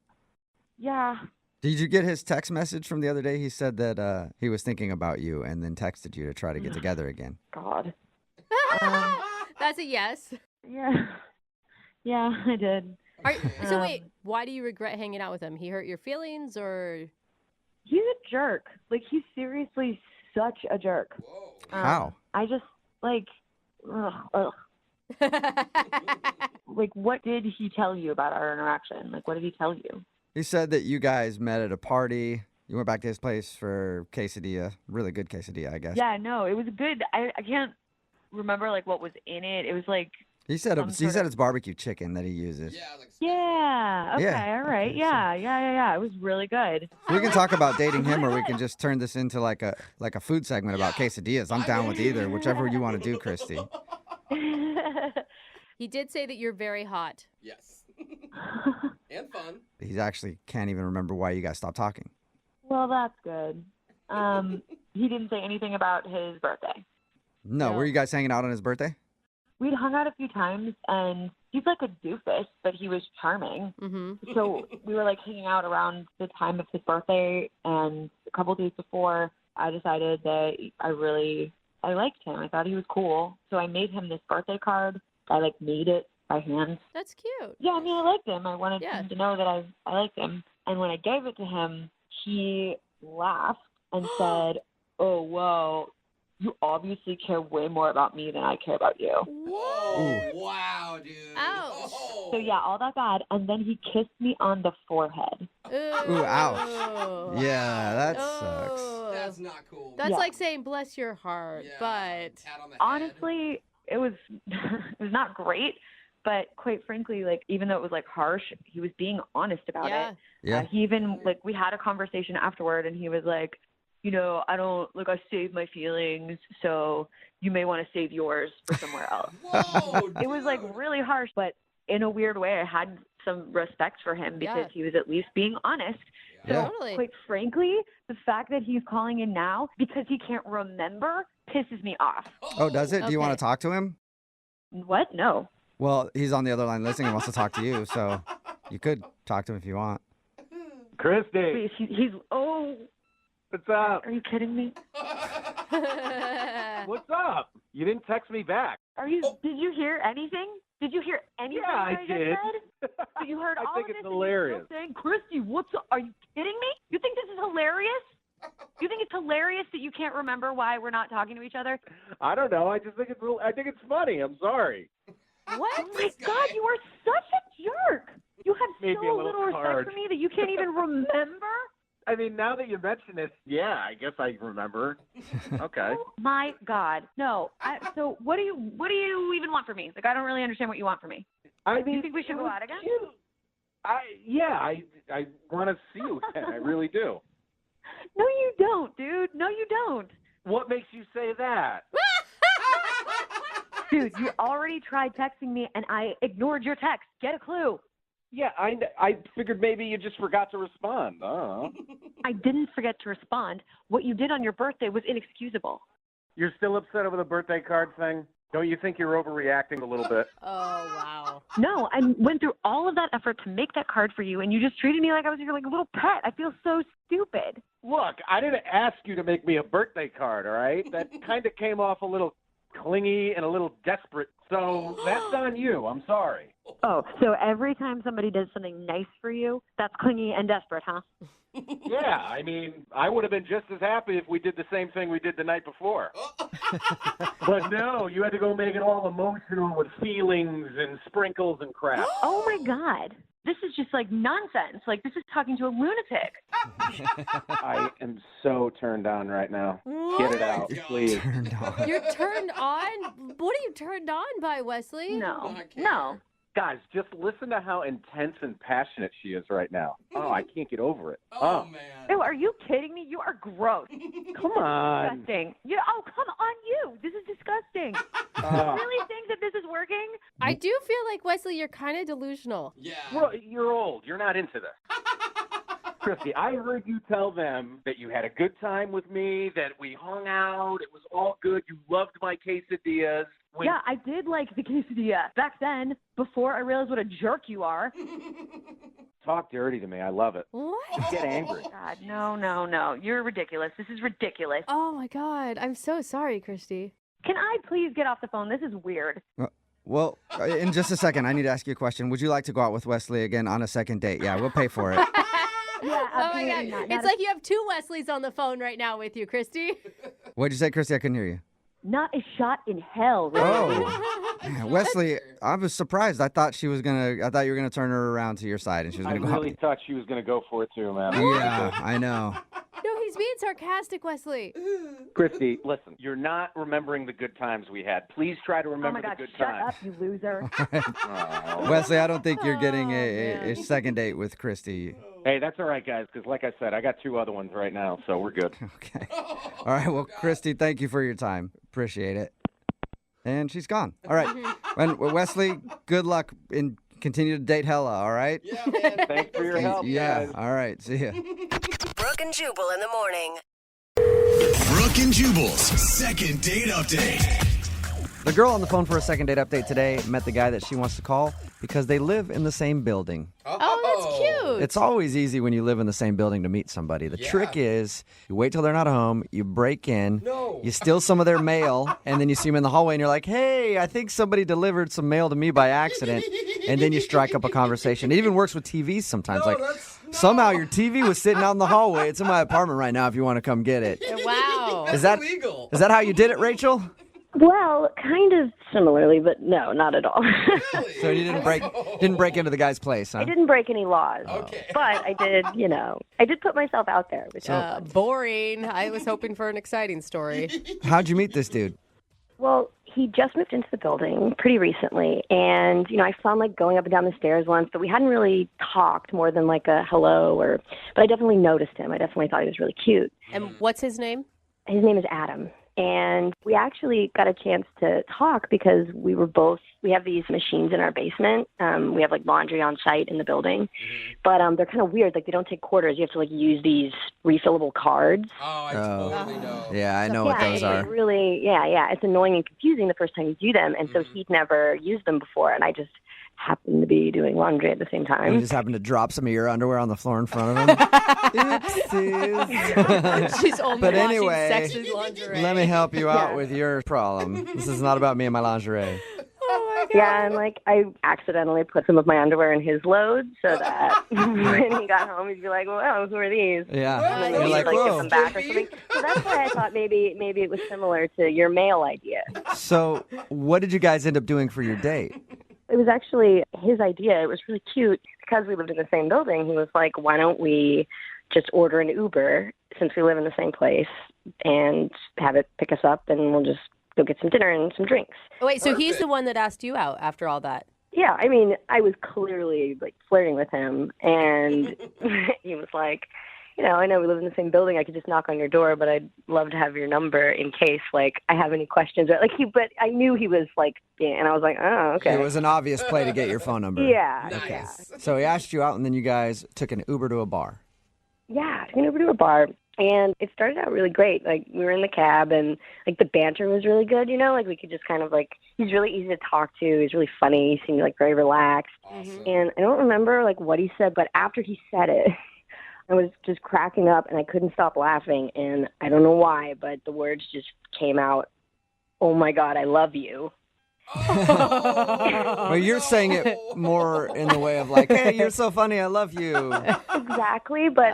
Yeah. Did you get his text message from the other day? He said that he was thinking about you and then texted you to try to get together again. God. That's a yes. Yeah. Yeah, I did. So wait, why do you regret hanging out with him? He hurt your feelings or... He's a jerk. Like, he's seriously such a jerk. How? I just, like, ugh. Like, what did he tell you about our interaction? Like, what did he tell you? He said that you guys met at a party. You went back to his place for quesadilla. Really good quesadilla, I guess. Yeah, no, it was good. I can't remember, like, what was in it. It was, like... He said some he sort said of- it's barbecue chicken that he uses. Yeah, okay, Yeah. all right. Yeah. It was really good. We can talk about dating him, or we can just turn this into like a food segment about quesadillas. I'm down with either, whichever you want to do, Christy. He did say that you're very hot. Yes. And fun. He actually can't even remember why you guys stopped talking. Well, that's good. He didn't say anything about his birthday. No, were you guys hanging out on his birthday? We'd hung out a few times, and he's like a doofus, but he was charming. Mm-hmm. So we were like hanging out around the time of his birthday, and a couple days before, I decided that I liked him. I thought he was cool. So I made him this birthday card. I like made it by hand. That's cute. Yeah, I mean, I liked him. I wanted him to know that I liked him. And when I gave it to him, he laughed and said, "Oh, whoa, you obviously care way more about me than I care about you. Whoa. Wow, dude. Ouch. Oh. So yeah, all that bad. And then he kissed me on the forehead. Ooh, ouch. Yeah, that sucks. That's not cool. That's Yeah. like saying bless your heart, Yeah. but Pat on the head. Honestly, it was it was not great, but quite frankly, like even though it was like harsh, he was being honest about yeah. it. Yeah. He even like we had a conversation afterward, and he was like, you know, I save my feelings, so you may want to save yours for somewhere else. Whoa, It was like really harsh, but in a weird way, I had some respect for him because Yeah. he was at least being honest. So, Yeah. Totally. quite frankly, the fact that he's calling in now because he can't remember pisses me off. Oh, does it? Do you want Okay. to talk to him? What? No. Well, he's on the other line listening and wants to talk to you, so you could talk to him if you want. Christy, Wait, he's oh, what's up? are you kidding me? What's up? You didn't text me back. Did you hear anything? Did you hear anything Yeah, that I just did. said? So you heard I all think of it's this hilarious. And you're still saying, Christy, what's up? Are you kidding me? You think this is hilarious? You think it's hilarious that you can't remember why we're not talking to each other? I don't know. I just think I think it's funny. I'm sorry. What? Oh my God, you are such a jerk. You have Maybe a so little little respect hard. for me that you can't even remember. I mean, now that you mention it, yeah, I guess I remember. Okay. Oh my God, no. So what do you even want from me? Like, I don't really understand what you want from me. I Do mean, you think we should it go was out again? cute. I want to see you again. I really do. No, you don't, dude. No, you don't. What makes you say that? Dude, you already tried texting me, and I ignored your text. Get a clue. Yeah, I figured maybe you just forgot to respond. I didn't forget to respond. What you did on your birthday was inexcusable. You're still upset over the birthday card thing? Don't you think you're overreacting a little bit? Oh, wow. No, I went through all of that effort to make that card for you, and you just treated me like I was your like little pet. I feel so stupid. Look, I didn't ask you to make me a birthday card, all right? That kind of came off a little clingy and a little desperate, so that's on you. I'm sorry. Oh, so every time somebody does something nice for you, that's clingy and desperate, huh? Yeah, I mean, I would have been just as happy if we did the same thing we did the night before. But no, you had to go make it all emotional with feelings and sprinkles and crap. Oh my God. This is just like nonsense. Like, this is talking to a lunatic. I am so turned on right now. Get it out, please. Turned on. You're turned on? What are you turned on by, Wesley? No. No. Guys, just listen to how intense and passionate she is right now. Oh, I can't get over it. Oh, man. Ew, are you kidding me? You are gross. Come on. Disgusting. Oh, come on you. This is disgusting. You really think that this is working? I do feel like, Wesley, you're kind of delusional. Yeah. Well, you're old. You're not into this. Christy, I heard you tell them that you had a good time with me, that we hung out, it was all good, you loved my quesadillas. Yeah, I did like the quesadilla back then, before I realized what a jerk you are. Talk dirty to me. I love it. What? Get angry. God, no. You're ridiculous. This is ridiculous. Oh, my God. I'm so sorry, Christy. Can I please get off the phone? This is weird. Well, in just a second, I need to ask you a question. Would you like to go out with Wesley again on a second date? Yeah, we'll pay for it. Yeah, Oh, my absolutely God. not. It's like you have two Wesleys on the phone right now with you, Christy. What'd you say, Christy? I couldn't hear you. Not a shot in hell. Really. Oh, man, Wesley, I was surprised. I thought you were gonna turn her around to your side, and she was I gonna go. really thought she was going to go for it too, man. Yeah, I know. No, he's being sarcastic, Wesley. Christy, listen, you're not remembering the good times we had. Please try to Oh remember my God, the good shut times. up, you loser. Oh. Wesley, I don't think you're getting Oh, a man. second date with Christy. Hey, that's all right, guys, because like I said, I got two other ones right now, so we're good. Okay. All right. Well, Christy, thank you for your time. Appreciate it. And she's gone. All right. And Wesley, good luck and continue to date Hella. All right. Yeah, man. Thanks for your help, Yeah. guys. All right. See ya. Brooke and Jubal in the morning. Brooke and Jubal's second date update. The girl on the phone for a second date update today met the guy that she wants to call because they live in the same building. Oh, that's cute. It's always easy when you live in the same building to meet somebody. The Yeah. trick is you wait till they're not home, you break in, No. you steal some of their mail, and then you see them in the hallway and you're like, hey, I think somebody delivered some mail to me by accident. And then you strike up a conversation. It even works with TVs sometimes. No, like that's- no. somehow your TV was sitting out in the hallway. It's in my apartment right now if you want to come get it. Wow. Is That's that illegal. Is that how you did it, Rachel? Well, kind of similarly, but no, not at all. So you didn't break into the guy's place, huh? I didn't break any laws, but I did, I did put myself out there. Which boring. I was hoping for an exciting story. How'd you meet this dude? Well, he just moved into the building pretty recently, and I saw him going up and down the stairs once, but we hadn't really talked more than a hello but I definitely noticed him. I definitely thought he was really cute. And what's his name? His name is Adam. And we actually got a chance to talk because we have these machines in our basement. We have laundry on site in the building, but they're kind of weird. They don't take quarters. You have to use these refillable cards. Oh, I totally know. Yeah, I know what those are. It's really, it's annoying and confusing the first time you do them. And so he'd never used them before. And I just happened to be doing laundry at the same time. You just happened to drop some of your underwear on the floor in front of him. Oopsies. She's only But washing anyway, sexy lingerie. let me help you out with your problem. This is not about me and my lingerie. Yeah, and I accidentally put some of my underwear in his load so that when he got home, he'd be like, "Well, who are these?" Yeah, and then you're he'd like, give "Whoa." them back or something. So that's why I thought maybe it was similar to your mail idea. So, what did you guys end up doing for your date? It was actually his idea. It was really cute because we lived in the same building. He was like, "Why don't we just order an Uber since we live in the same place and have it pick us up, and we'll just go get some dinner and some drinks." Oh, wait, so he's the one that asked you out after all that? Yeah, I mean, I was clearly flirting with him, and he was like, I know we live in the same building. I could just knock on your door, but I'd love to have your number in case I have any questions. But I knew he was and I was like, oh, okay. It was an obvious play to get your phone number. Yeah. Nice. Yeah. So he asked you out, and then you guys took an Uber to a bar. Yeah, took an Uber to a bar. And it started out really great. We were in the cab, and the banter was really good. We could just kind of he's really easy to talk to. He's really funny. He seemed very relaxed. Awesome. And I don't remember what he said, but after he said it, I was just cracking up, and I couldn't stop laughing. And I don't know why, but the words just came out. Oh my God, I love you. Well, you're saying it more in the way of hey, you're so funny, I love you. Exactly, but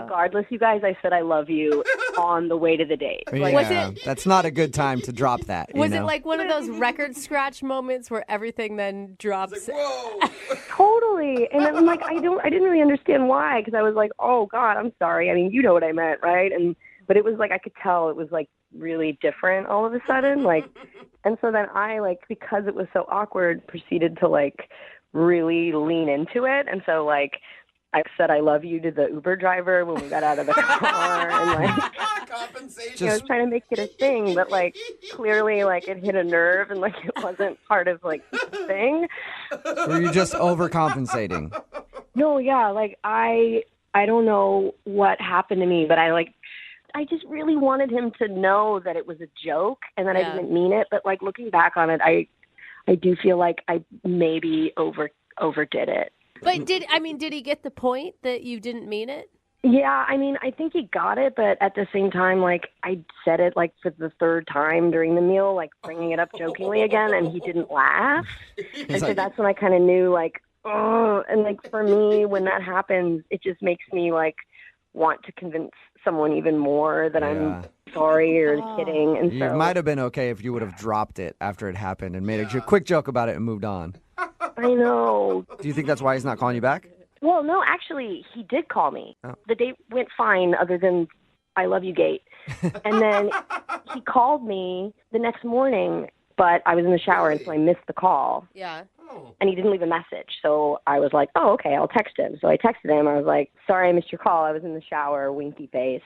regardless, you guys, I said I love you on the way to the date. Yeah, that's not a good time to drop that. Was it one of those record scratch moments where everything then drops? Whoa. Totally, and then I didn't really understand why, because I was like, oh God, I'm sorry. I mean, you know what I meant, right? But it was I could tell it was really different all of a sudden, and so then I because it was so awkward, proceeded to really lean into it, and so I said I love you to the Uber driver when we got out of the car, and compensation. I was trying to make it a thing, but clearly it hit a nerve, and it wasn't part of the thing. Were you just overcompensating? No, yeah, I don't know what happened to me, but I just really wanted him to know that it was a joke and that I didn't mean it. But looking back on it, I do feel I maybe overdid it. But did he get the point that you didn't mean it? Yeah, I mean, I think he got it, but at the same time, I said it for the third time during the meal, bringing it up jokingly again, and he didn't laugh. And so that's when I kind of knew, oh, and for me, when that happens, it just makes me want to convince someone even more that I'm sorry or kidding. And You might have been okay if you would have dropped it after it happened and made a quick joke about it and moved on. I know. Do you think that's why he's not calling you back? Well, no, actually, he did call me. Oh. The date went fine other than I love you gate. And then he called me the next morning, but I was in the shower, and so I missed the call. Yeah. And he didn't leave a message. So I was like, oh, okay, I'll text him. So I texted him. I was like, sorry I missed your call. I was in the shower, winky face.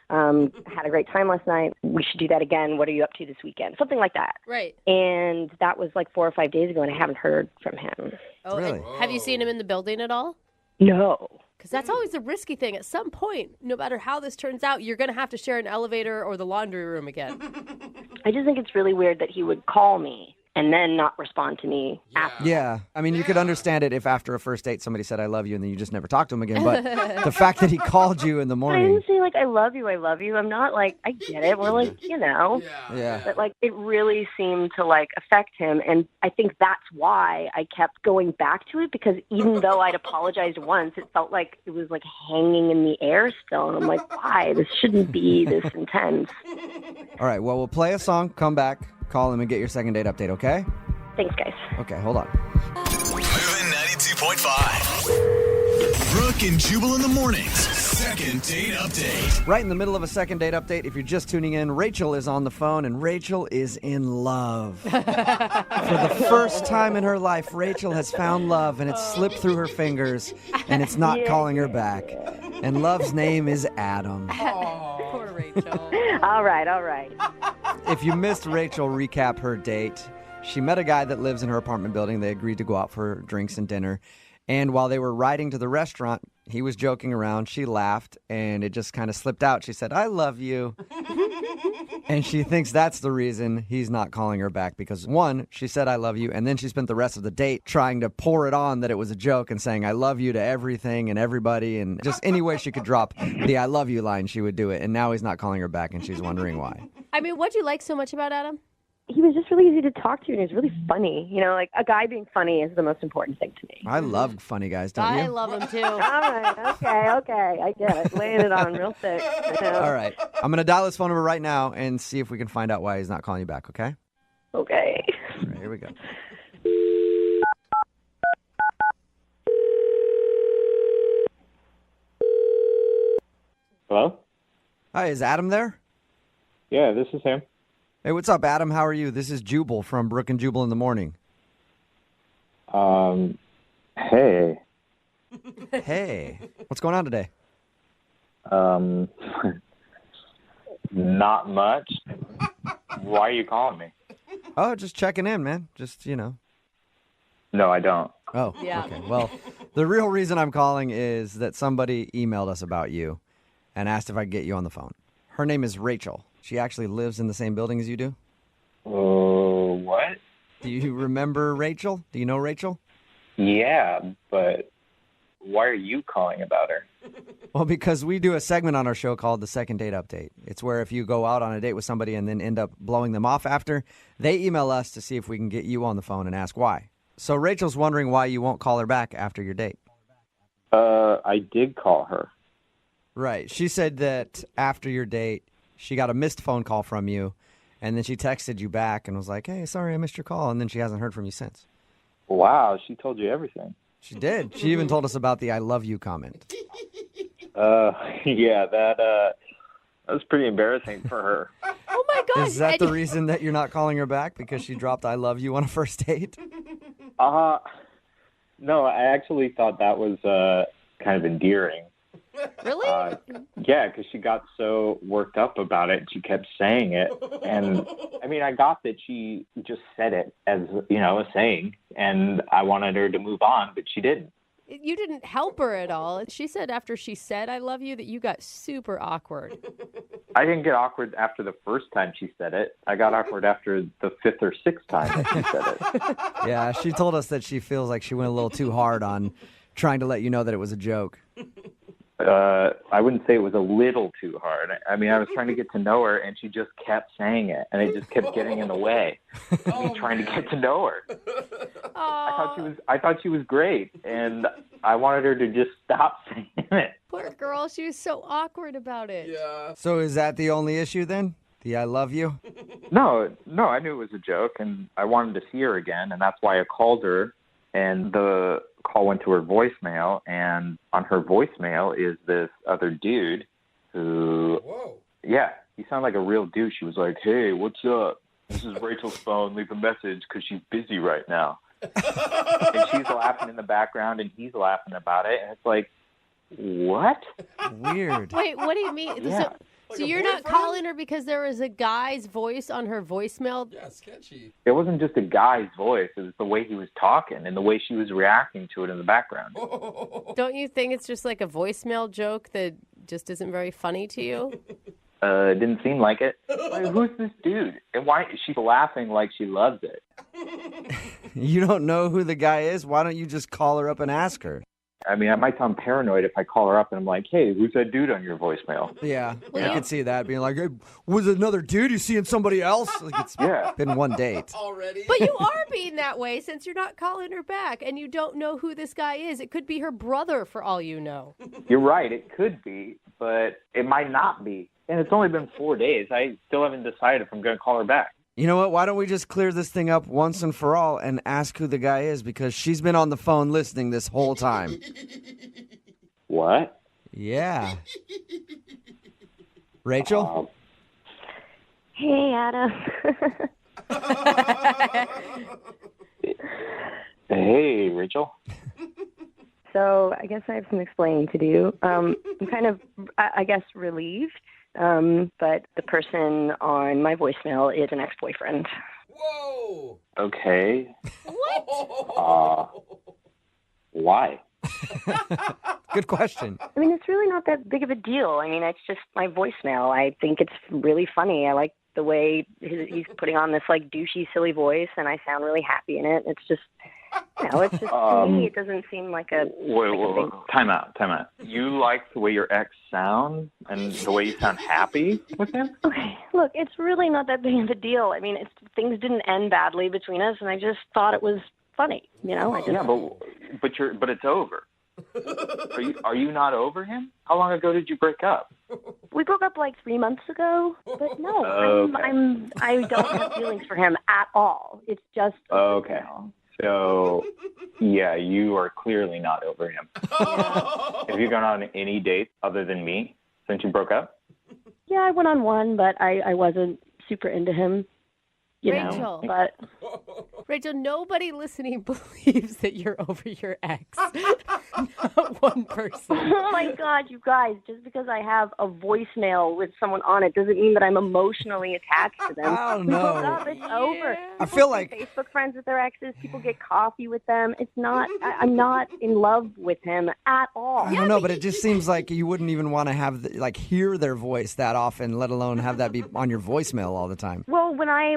Had a great time last night. We should do that again. What are you up to this weekend? Something like that. Right. And that was 4 or 5 days ago, and I haven't heard from him. Oh, Really? Have you seen him in the building at all? No. Because that's always a risky thing. At some point, no matter how this turns out, you're going to have to share an elevator or the laundry room again. I just think it's really weird that he would call me and then not respond to me after. Yeah. I mean, you could understand it if after a first date somebody said, I love you, and then you just never talked to him again. But the fact that he called you in the I morning. didn't say, like, I love you. I'm not like, I get it. We're like, Yeah. But, like, it really seemed to, like, affect him. And I think that's why I kept going back to it, because even though I'd apologized once, it felt like it was, like, hanging in the air still. And I'm like, why? This shouldn't be this intense. All right. Well, we'll play a song, come back, call him, and get your second date update, okay? Thanks, guys. Okay, hold on. Moving 92.5. Brooke and Jubal in the mornings. Second date update. Right in the middle of a second date update, if you're just tuning in, Rachel is on the phone, and Rachel is in love. For the first time in her life, Rachel has found love, and it's slipped through her fingers, and it's not calling her back. And love's name is Adam. Poor Rachel. All right. If you missed Rachel recap her date, she met a guy that lives in her apartment building. They agreed to go out for drinks and dinner. And while they were riding to the restaurant, he was joking around. She laughed, and it just kind of slipped out. She said, I love you. And she thinks that's the reason he's not calling her back because, one, she said, I love you. And then she spent the rest of the date trying to pour it on that it was a joke and saying, I love you to everything and everybody. And just any way she could drop the I love you line, she would do it. And now he's not calling her back, and she's wondering why. I mean, what'd you like so much about Adam? He was just really easy to talk to, and he was really funny. You know, like, a guy being funny is the most important thing to me. I love funny guys, don't you? I love him, too. All right, okay. I get it. Laying it on real thick. All right. I'm going to dial his phone number right now and see if we can find out why he's not calling you back, okay? Okay. All right, here we go. Hello? Hi, is Adam there? Yeah, this is him. Hey, what's up, Adam? How are you? This is Jubal from Brooke and Jubal in the morning. Hey. Hey. What's going on today? Not much. Why are you calling me? Oh, just checking in, man. Just, No, I don't. Oh, Yeah. okay. Well, the real reason I'm calling is that somebody emailed us about you and asked if I could get you on the phone. Her name is Rachel. She actually lives in the same building as you do. What? Do you remember Rachel? Do you know Rachel? Yeah, but why are you calling about her? Well, because we do a segment on our show called The Second Date Update. It's where if you go out on a date with somebody and then end up blowing them off after, they email us to see if we can get you on the phone and ask why. So Rachel's wondering why you won't call her back after your date. I did call her. Right. She said that after your date, she got a missed phone call from you, and then she texted you back and was like, hey, sorry, I missed your call, and then she hasn't heard from you since. Wow, she told you everything. She did. She even told us about the I love you comment. Yeah, that was pretty embarrassing for her. Oh, my gosh. Is that the reason that you're not calling her back? Because she dropped I love you on a first date? No, I actually thought that was kind of endearing. Really? Yeah, because she got so worked up about it. She kept saying it. And, I mean, I got that she just said it as, a saying. And I wanted her to move on, but she didn't. You didn't help her at all. She said after she said I love you that you got super awkward. I didn't get awkward after the first time she said it. I got awkward after the fifth or sixth time that she said it. Yeah, she told us that she feels like she went a little too hard on trying to let you know that it was a joke. I wouldn't say it was a little too hard. I mean, I was trying to get to know her, and she just kept saying it, and it just kept getting in the way of me trying to get to know her. I thought she was great, and I wanted her to just stop saying it. Poor girl, she was so awkward about it. Yeah. So is that the only issue then? The I love you? No, I knew it was a joke, and I wanted to see her again, and that's why I called her. And the call went to her voicemail, and on her voicemail is this other dude who, yeah, he sounded like a real douche. He was like, hey, what's up? This is Rachel's phone. Leave a message because she's busy right now. And she's laughing in the background, and he's laughing about it. And it's like, what? Weird. Wait, what do you mean? Yeah. So you're not calling her because there was a guy's voice on her voicemail? Yeah, sketchy. It wasn't just a guy's voice. It was the way he was talking and the way she was reacting to it in the background. Don't you think it's just like a voicemail joke that just isn't very funny to you? It didn't seem like it. Like, who's this dude? And why is she laughing like she loves it? You don't know who the guy is? Why don't you just call her up and ask her? I mean, I might sound paranoid if I call her up and I'm like, hey, who's that dude on your voicemail? Yeah, I could see that being like, hey, was it another dude? You seeing somebody else? Like it's been one date. Already? But you are being that way since you're not calling her back and you don't know who this guy is. It could be her brother for all you know. You're right. It could be, but it might not be. And it's only been 4 days. I still haven't decided if I'm going to call her back. You know what? Why don't we just clear this thing up once and for all and ask who the guy is? Because she's been on the phone listening this whole time. What? Yeah. Rachel? Hey, Adam. Hey, Rachel. So I guess I have some explaining to do. I'm kind of, I guess, relieved. But the person on my voicemail is an ex-boyfriend. Whoa! Okay. What? Why? Good question. I mean, it's really not that big of a deal. I mean, it's just my voicemail. I think it's really funny. I like the way he's putting on this, like, douchey, silly voice, and I sound really happy in it. It's just, it's just, to me, it doesn't seem like a... Wait. Time out. You like the way your ex sounds and the way you sound happy with him? Okay, look, it's really not that big of a deal. I mean, things didn't end badly between us, and I just thought it was funny, I just... Yeah, but it's over. Are you not over him? How long ago did you break up? We broke up like 3 months ago, but no, Okay. I don't have feelings for him at all. It's just... Okay. So, yeah, you are clearly not over him. Have you gone on any dates other than me since you broke up? Yeah, I went on one, but I wasn't super into him, Rachel. But Rachel, nobody listening believes that you're over your ex. Not one person. Oh my God, you guys! Just because I have a voicemail with someone on it doesn't mean that I'm emotionally attached to them. I don't We broke know. up, it's over. I feel People like- stay Facebook friends with their exes. People get coffee with them. It's not. I'm not in love with him at all. I don't know, but it just seems like you wouldn't even want to have hear their voice that often, let alone have that be on your voicemail all the time. Well, when I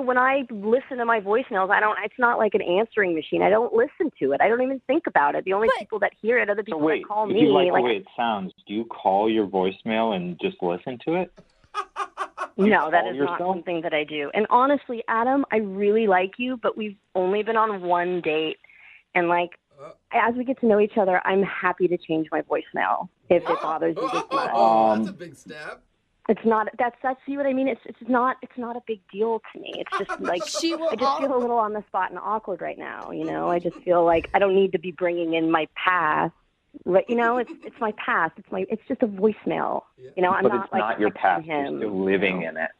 listen to my voicemails, it's not like an answering machine. I don't listen to it. I don't even think about it. The only people that hear it are the people that call if me. you like the way it sounds, do you call your voicemail and just listen to it? No, that call is not yourself? something that I do. And honestly, Adam, I really like you, but we've only been on one date. And as we get to know each other, I'm happy to change my voicemail if it bothers you this much. That's a big step. It's not. That's see what I mean. It's not a big deal to me. It's just like I just feel a little on the spot and awkward right now. I just feel like I don't need to be bringing in my past. Right? It's my past. It's just a voicemail. I'm But not it's not your texting past. him. You're still living in it.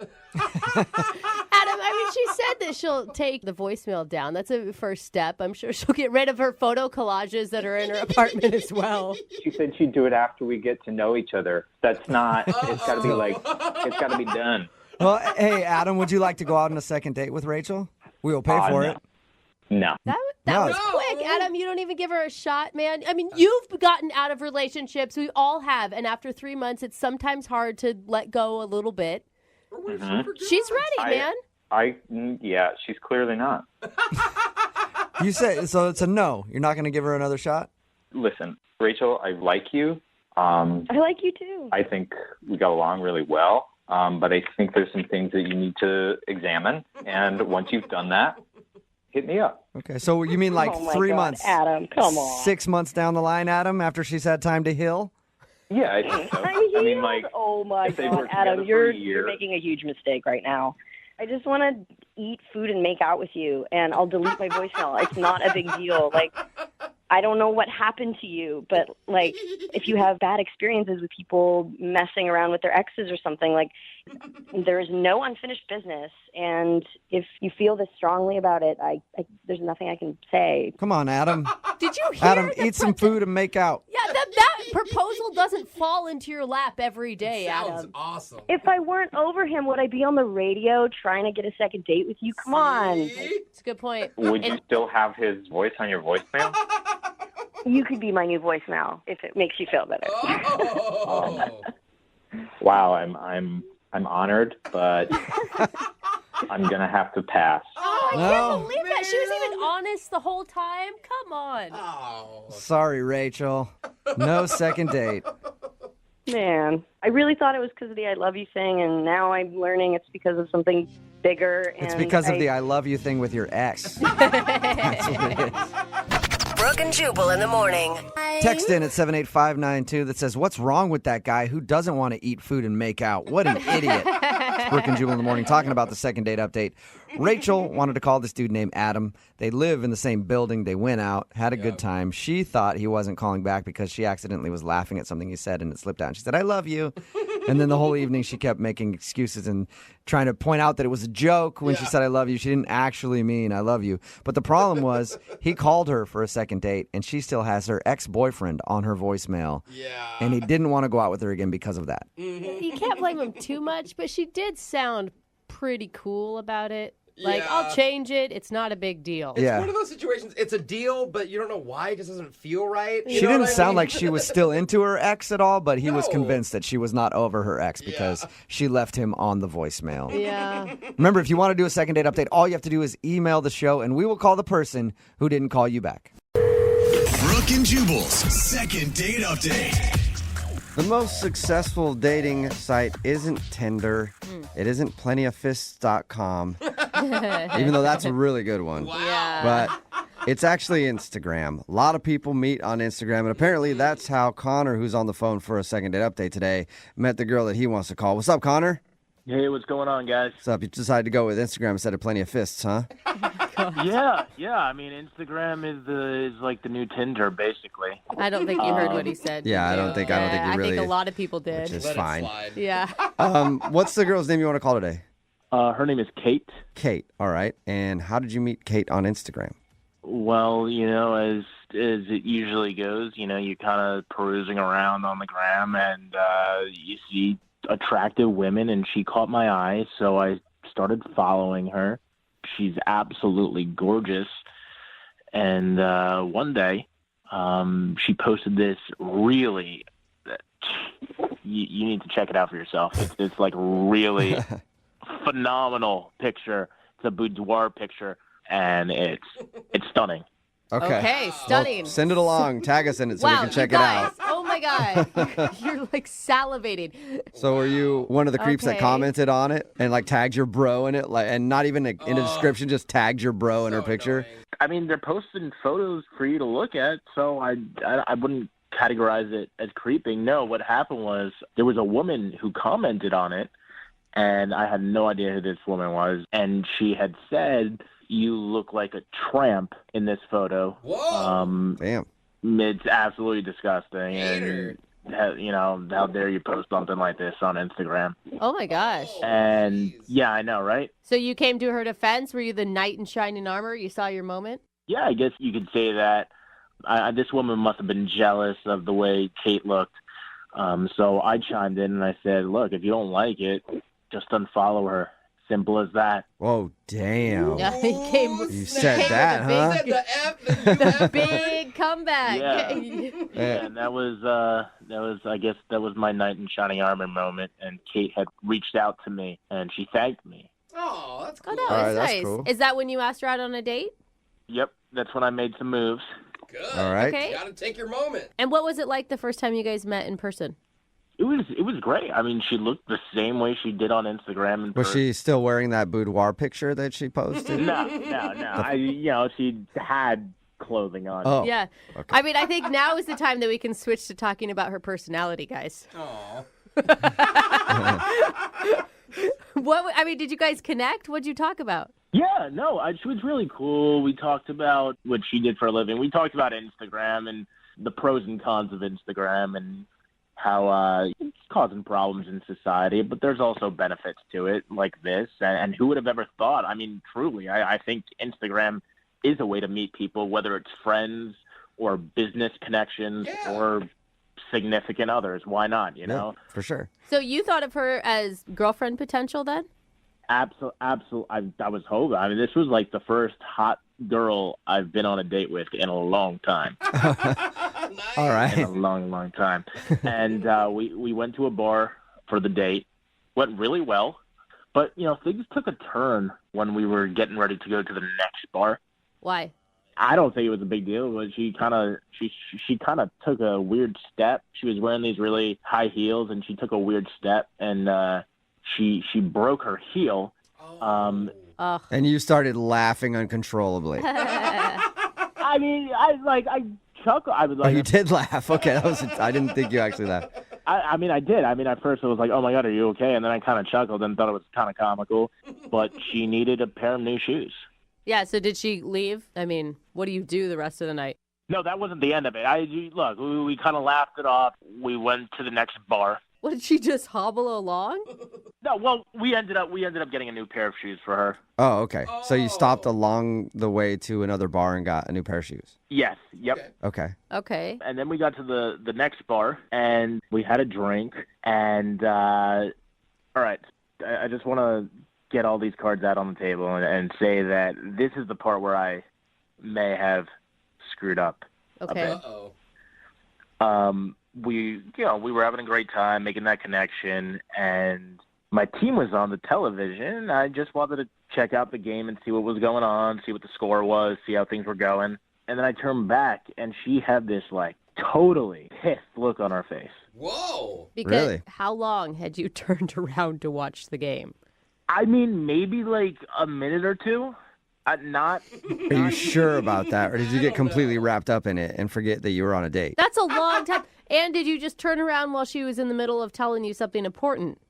Adam, she said that she'll take the voicemail down. That's a first step. I'm sure she'll get rid of her photo collages that are in her apartment as well. She said she'd do it after we get to know each other. That's not. It's got to be it's got to be done. Well, hey, Adam, would you like to go out on a second date with Rachel? We will pay for no. it. No. That No. was quick, Adam. You don't even give her a shot, man. I mean, you've gotten out of relationships. We all have. And after 3 months, it's sometimes hard to let go a little bit. Mhm. She's ready, man. Yeah, she's clearly not. You say so. It's a no. You're not going to give her another shot. Listen, Rachel, I like you. I like you too. I think we got along really well. But I think there's some things that you need to examine. And once you've done that, hit me up. Okay, so you mean like Oh my 3 God, months? Adam, come on. 6 months down the line, Adam, after she's had time to heal? Yeah, I think so. I mean, like, oh my if they've God, worked Adam, together for a you're year- making a huge mistake right now. I just want to eat food and make out with you, and I'll delete my voicemail. It's not a big deal. I don't know what happened to you, but if you have bad experiences with people messing around with their exes or something, there is no unfinished business. And if you feel this strongly about it, there's nothing I can say. Come on, Adam. Did you hear Adam, eat some food and make out. Yeah, that proposal doesn't fall into your lap every day, Adam. Awesome. If I weren't over him, would I be on the radio trying to get a second date with you? Come on. It's a good point. Would you still have his voice on your voicemail? You could be my new voicemail if it makes you feel better. Wow, I'm honored, but I'm gonna have to pass. Oh, I can't believe it. She was even honest the whole time. Come on. Oh. Sorry, Rachel. No second date. Man, I really thought it was because of the I love you thing, and now I'm learning it's because of something bigger. It's because of the I love you thing with your ex. That's what it is. Brooke and Jubal in the morning. Text in at 78592 that says, what's wrong with that guy who doesn't want to eat food and make out? What an idiot. It's Brooke and Jubal in the morning talking about the second date update. Rachel wanted to call this dude named Adam. They live in the same building. They went out, had a good time. She thought he wasn't calling back because she accidentally was laughing at something he said and it slipped out. She said, I love you. And then the whole evening she kept making excuses and trying to point out that it was a joke when she said I love you. She didn't actually mean I love you. But the problem was he called her for a second date and she still has her ex-boyfriend on her voicemail. Yeah. And he didn't want to go out with her again because of that. Mm-hmm. You can't blame him too much, but she did sound pretty cool about it. Like, I'll change it. It's not a big deal. It's one of those situations. It's a deal, but you don't know why. It just doesn't feel right. She didn't sound like she was still into her ex at all, but he was convinced that she was not over her ex because she left him on the voicemail. Yeah. Remember, if you want to do a second date update, all you have to do is email the show, and we will call the person who didn't call you back. Brooke and Jubal's second date update. The most successful dating site isn't Tinder. It isn't plentyoffists.com, even though that's a really good one. Wow. Yeah. But it's actually Instagram. A lot of people meet on Instagram, and apparently that's how Connor, who's on the phone for a second date update today, met the girl that he wants to call. What's up, Connor? Hey, what's going on, guys? What's up? You decided to go with Instagram instead of Plenty of Fists, huh? Yeah. I mean, Instagram is like the new Tinder, basically. I don't think you heard what he said. Yeah, I don't think you really. I think a lot of people did. Which is fine. Yeah. What's the girl's name you want to call today? Her name is Kate. Kate. All right. And how did you meet Kate on Instagram? Well, as it usually goes, you're kind of perusing around on the gram and you see attractive women, and she caught my eye, so I started following her. She's absolutely gorgeous. And one day, she posted this really, you need to check it out for yourself. It's like really phenomenal picture. It's a boudoir picture, and it's stunning. Okay, stunning. Well, send it along. Tag us in it so we can check it out. Oh my God. You're like salivating. So were you one of the creeps that commented on it and like tagged your bro in it, and not even in the description, just tagged your bro in her picture? I mean, they're posting photos for you to look at, so I wouldn't categorize it as creeping. No, what happened was there was a woman who commented on it, and I had no idea who this woman was, and she had said, "You look like a tramp in this photo." Whoa! Damn. It's absolutely disgusting. And, how dare you post something like this on Instagram? Oh, my gosh. And, yeah, I know, right? So you came to her defense? Were you the knight in shining armor? You saw your moment? Yeah, I guess you could say that. This woman must have been jealous of the way Kate looked. So I chimed in and I said, look, if you don't like it, just unfollow her. Simple as that. Whoa, damn. Yeah, he came. You said that, huh? The big comeback. Yeah, and that was I guess that was my knight in shining armor moment. And Kate had reached out to me and she thanked me. Oh, that's cool. Oh no, that's nice. Cool. Is that when you asked her out on a date? Yep, that's when I made some moves. Good. All right. Okay. You gotta take your moment. And what was it like the first time you guys met in person? It was great. I mean, she looked the same way she did on Instagram. Was she still wearing that boudoir picture that she posted? No. She had clothing on. Oh. Yeah. Okay. I mean, I think now is the time that we can switch to talking about her personality, guys. Aw. Did you guys connect? What'd you talk about? Yeah, no, she was really cool. We talked about what she did for a living. We talked about Instagram and the pros and cons of Instagram and how it's causing problems in society, but there's also benefits to it like this. And who would have ever thought? I mean, truly, I think Instagram is a way to meet people, whether it's friends or business connections or significant others. Why not, you know? For sure. So you thought of her as girlfriend potential then? Absolutely. I was hoping. I mean, this was like the first hot girl I've been on a date with in a long time. Nice. All right. In a long, long time. And we went to a bar for the date. Went really well. But, things took a turn when we were getting ready to go to the next bar. Why? I don't think it was a big deal, but she kind of took a weird step. She was wearing these really high heels, and she took a weird step, and she broke her heel. And you started laughing uncontrollably. I mean, I chuckled. I was like, you did laugh. Okay, I didn't think you actually laughed. I mean, I did. I mean, at first it was like, oh my God, are you okay? And then I kind of chuckled and thought it was kind of comical. But she needed a pair of new shoes. Yeah, so did she leave? I mean, what do you do the rest of the night? No, that wasn't the end of it. Look, we kind of laughed it off. We went to the next bar. What, did she just hobble along? No, well, we ended up getting a new pair of shoes for her. Oh, okay. So you stopped along the way to another bar and got a new pair of shoes? Yes. Yep. Okay. Okay. And then we got to the next bar, and we had a drink. And, all right, I just want to get all these cards out on the table and say that this is the part where I may have screwed up. Okay. We were having a great time making that connection, and my team was on the television. I just wanted to check out the game and see what was going on, see what the score was, see how things were going. And then I turned back, and she had this, totally pissed look on her face. Whoa! Because Really? How long had you turned around to watch the game? I mean, maybe, a minute or two. Not. Are you sure about that? Or did you get completely wrapped up in it and forget that you were on a date? That's a long time. And did you just turn around while she was in the middle of telling you something important?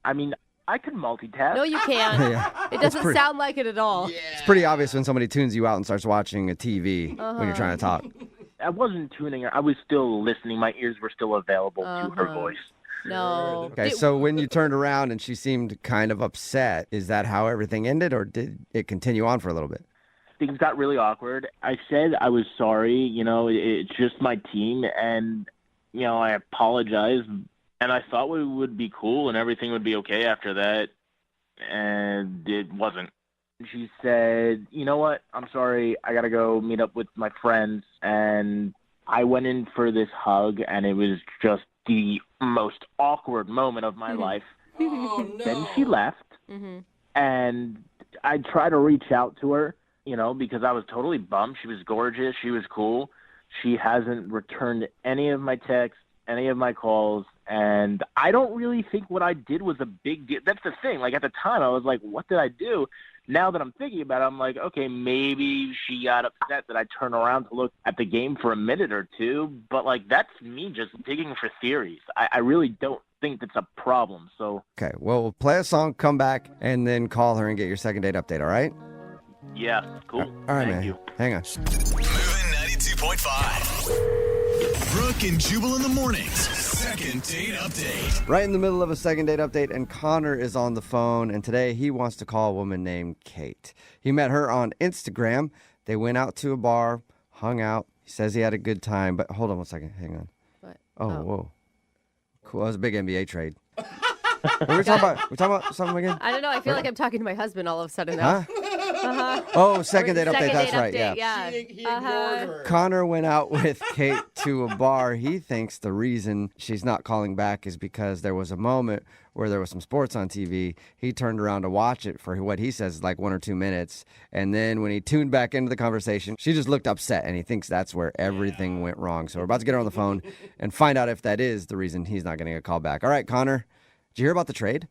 I mean, I could multitask. No, you can't. Yeah. It doesn't sound like it at all. It's pretty obvious when somebody tunes you out and starts watching a TV when you're trying to talk. I wasn't tuning her. I was still listening. My ears were still available to her voice. No. Okay, so when you turned around and she seemed kind of upset, is that how everything ended, or did it continue on for a little bit? Things got really awkward. I said I was sorry. It's just my team, and, I apologized. And I thought we would be cool and everything would be okay after that, and it wasn't. She said, you know what, I'm sorry, I got to go meet up with my friends. And I went in for this hug, and it was just the most awkward moment of my life. Oh, no. Then she left, and I tried to reach out to her, because I was totally bummed. She was gorgeous. She was cool. She hasn't returned any of my texts, any of my calls, and I don't really think what I did was a big deal. That's the thing. At the time, I was like, what did I do? Now that I'm thinking about it, I'm like, okay, maybe she got upset that I turned around to look at the game for a minute or two, but, that's me just digging for theories. I really don't think that's a problem, so. Okay, well, we'll play a song, come back, and then call her and get your second date update, all right? Yeah, cool. All right, Thank man. you. Hang on. Moving 92.5. Brooke and Jubal in the mornings. Second date update. Right in the middle of a second date update, and Connor is on the phone, and today he wants to call a woman named Kate. He met her on Instagram. They went out to a bar, hung out. He says he had a good time, but hold on one second. Hang on. What? Oh, whoa. Cool. That was a big NBA trade. What are we talking about? We talking about something again? I don't know. I feel like I'm talking to my husband all of a sudden now. Huh? Oh, second date update. That's right. Update, Yeah. He ignored her. Connor went out with Kate to a bar. He thinks the reason she's not calling back is because there was a moment where there was some sports on TV. He turned around to watch it for what he says is 1 or 2 minutes. And then when he tuned back into the conversation, she just looked upset, and he thinks that's where everything went wrong. So we're about to get her on the phone and find out if that is the reason he's not getting a call back. All right, Connor, did you hear about the trade?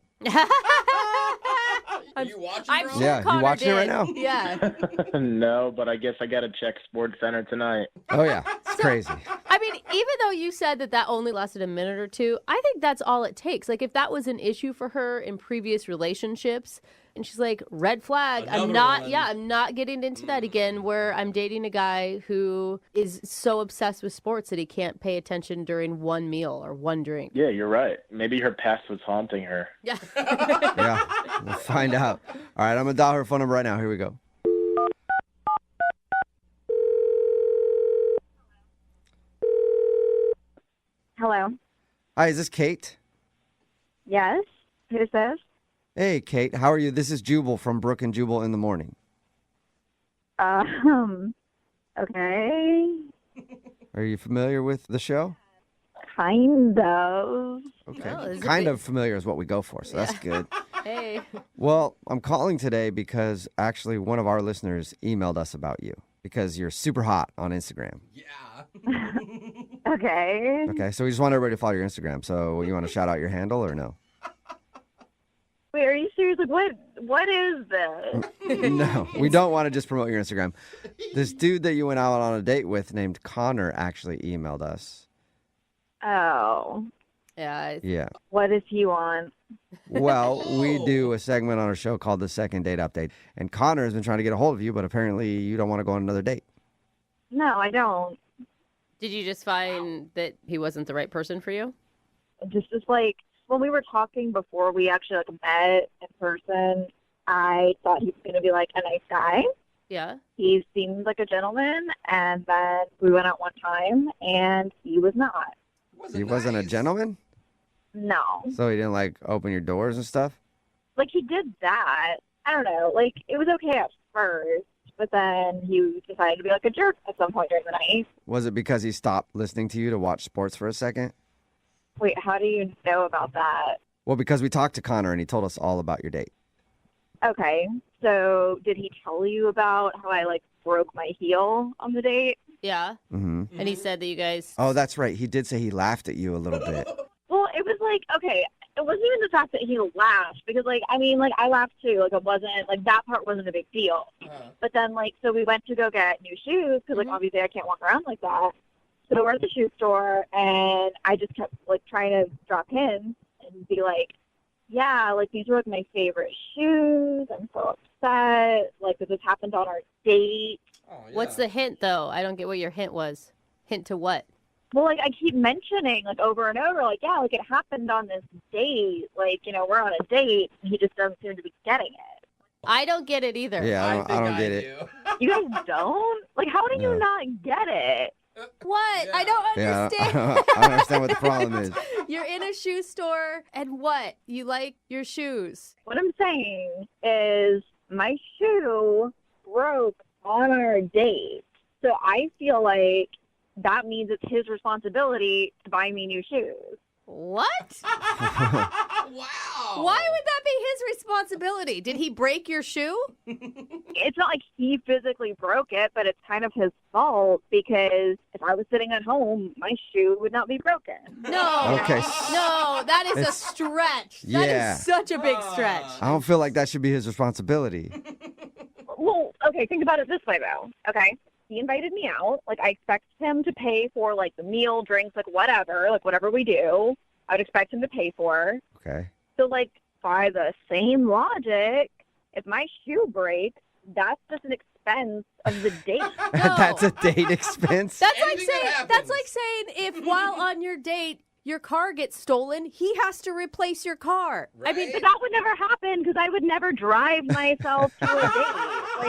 Are you watching, I'm bro? sure Yeah, you Connor watching it right did. now? Yeah. No, but I guess I got to check Sports Center tonight. Oh, yeah. It's crazy. I mean, even though you said that only lasted a minute or two, I think that's all it takes. If that was an issue for her in previous relationships, and she's like, red flag, I'm not getting into that again, where I'm dating a guy who is so obsessed with sports that he can't pay attention during one meal or one drink. Yeah, you're right. Maybe her past was haunting her. Yeah. Yeah, we'll find out. All right, I'm going to dial her phone number right now. Here we go. Hello. Hi, is this Kate? Yes. Who's this? Hey, Kate. How are you? This is Jubal from Brooke and Jubal in the morning. Okay. Are you familiar with the show? Kind of. Okay. Oh, is it kind big- of familiar is what we go for, so that's good. Hey. Well, I'm calling today because actually one of our listeners emailed us about you. because you're super hot on Instagram. Okay. Okay, so we just want everybody to follow your Instagram. So you want to shout out your handle or no? Wait, are you serious? Like, what is this? No, we don't want to just promote your Instagram. This dude that you went out on a date with named Connor actually emailed us. Oh. Yeah. Yeah. What does he want? Well, we do a segment on our show called The Second Date Update. And Connor has been trying to get a hold of you, but apparently you don't want to go on another date. No, I don't. Did you just find that he wasn't the right person for you? Just like when we were talking before we actually like met in person, I thought he was going to be like a nice guy. Yeah. He seemed like a gentleman, and then we went out one time, and he was not. He wasn't a gentleman? No. So he didn't like open your doors and stuff? Like he did that. I don't know. Like it was okay at first, but then he decided to be like a jerk at some point during the night. Was it because he stopped listening to you to watch sports for a second? Wait, how do you know about that? Well, because we talked to Connor and he told us all about your date. Okay. So did he tell you about how I like broke my heel on the date? Yeah. Mm-hmm. And he said that you guys... Oh, that's right. He did say he laughed at you a little bit. Well, it was like, okay, it wasn't even the fact that he laughed because, like, I mean, like, I laughed too. Like, it wasn't, like, that part wasn't a big deal. But then, like, so we went to go get new shoes because, like, obviously I can't walk around like that. So we're at the shoe store, and I just kept, like, trying to drop hints and be like, yeah, like, these were, like, my favorite shoes. I'm so upset. Like, this happened on our date. What's the hint, though? I don't get what your hint was. Hint to what? Well, like, I keep mentioning, like, over and over, like, yeah, like, it happened on this date. Like, you know, we're on a date, and he just doesn't seem to be getting it. I don't get it either. Yeah, I don't get it. You guys don't? Like, how do you not get it? What? I don't Yeah, understand. I don't understand what the problem is. You're in a shoe store, and what? You like your shoes. What I'm saying is my shoe broke on our date. So I feel like that means it's his responsibility to buy me new shoes. What? Wow. Why would that be his responsibility? Did he break your shoe? It's not like he physically broke it, but it's kind of his fault because if I was sitting at home, my shoe would not be broken. No. Okay. No, that is a It's- stretch. That Yeah. is such a big stretch. I don't feel like that should be his responsibility. Well, okay, think about it this way, though, okay? He invited me out. Like, I expect him to pay for, like, the meal, drinks, like, whatever we do. I would expect him to pay for. Okay. So, like, by the same logic, if my shoe breaks, that's just an expense of the date. That's a date expense? That's like saying if while on your date your car gets stolen, he has to replace your car. I mean, but that would never happen because I would never drive myself to a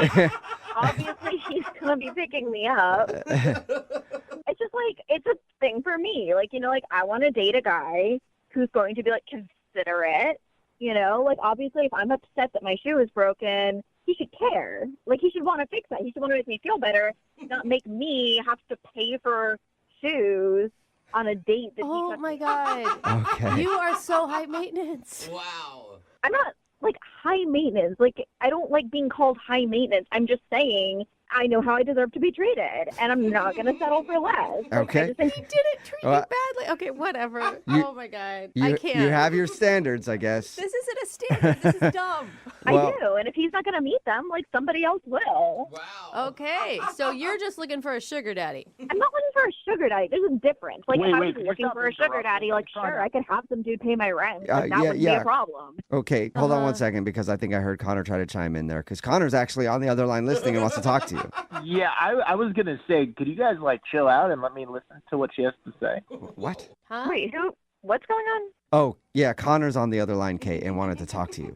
date. Like, obviously, he's going to be picking me up. It's just like, it's a thing for me. Like, you know, like, I want to date a guy who's going to be, like, considerate. You know, like, obviously, if I'm upset that my shoe is broken, he should care. Like, he should want to fix that. He should want to make me feel better, not make me have to pay for shoes on a date that Oh my God. Okay. You are so high maintenance. Wow. I'm not like high maintenance. Like I don't like being called high maintenance. I'm just saying I know how I deserve to be treated, and I'm not going to settle for less. Like, Okay. I just think He didn't treat you Well, badly. Okay, whatever. You- Oh my God. You, I can't. you have your standards, I guess. This isn't a standard. This is dumb. Well- I do, and if he's not going to meet them, like somebody else will. Okay, so you're just looking for a sugar daddy. I'm not looking for a sugar daddy. There's a difference. Like Wait, if I wait, was could you looking stop for a sugar interrupting? daddy, like Calm sure, down. I could have some dude pay my rent. Like, that wouldn't be yeah. a problem. Okay, hold on Uh-huh. one second because I think I heard Connor try to chime in there because Connor's actually on the other line listening and wants to talk to you. Yeah, I was gonna say, could you guys like chill out and let me listen to what she has to say? What? Huh? Wait, what's going on? Oh, yeah, Connor's on the other line, Kate, and wanted to talk to you.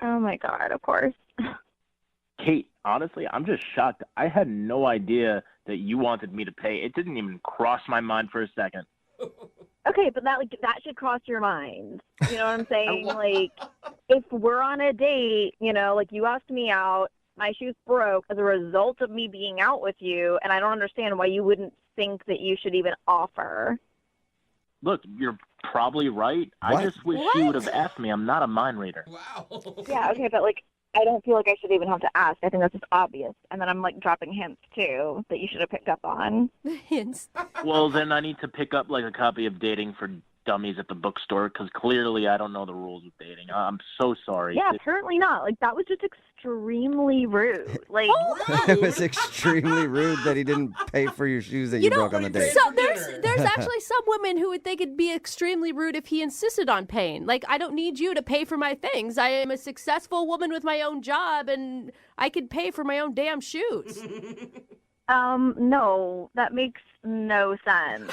Oh my God, of course. Kate, honestly, I'm just shocked. I had no idea that you wanted me to pay. It didn't even cross my mind for a second. Okay, but that should cross your mind. You know what I'm saying? Like, if we're on a date, you know, like you asked me out, my shoes broke as a result of me being out with you, and I don't understand why you wouldn't think that you should even offer. Look, you're probably right. What? I just wish you would have asked me. I'm not a mind reader. Wow. Yeah, okay, but like, I don't feel like I should even have to ask. I think that's just obvious. And then I'm like dropping hints too that you should have picked up on. Hints. Well, then I need to pick up like a copy of Dating for Dummies at the bookstore because clearly I don't know the rules of dating. I'm so sorry. Yeah, apparently not. Like, that was just extremely rude. Like, It was extremely rude that he didn't pay for your shoes that you broke on the date. So there's actually some women who would think it'd be extremely rude if he insisted on paying. Like, I don't need you to pay for my things. I am a successful woman with my own job, and I could pay for my own damn shoes. no, that makes no sense.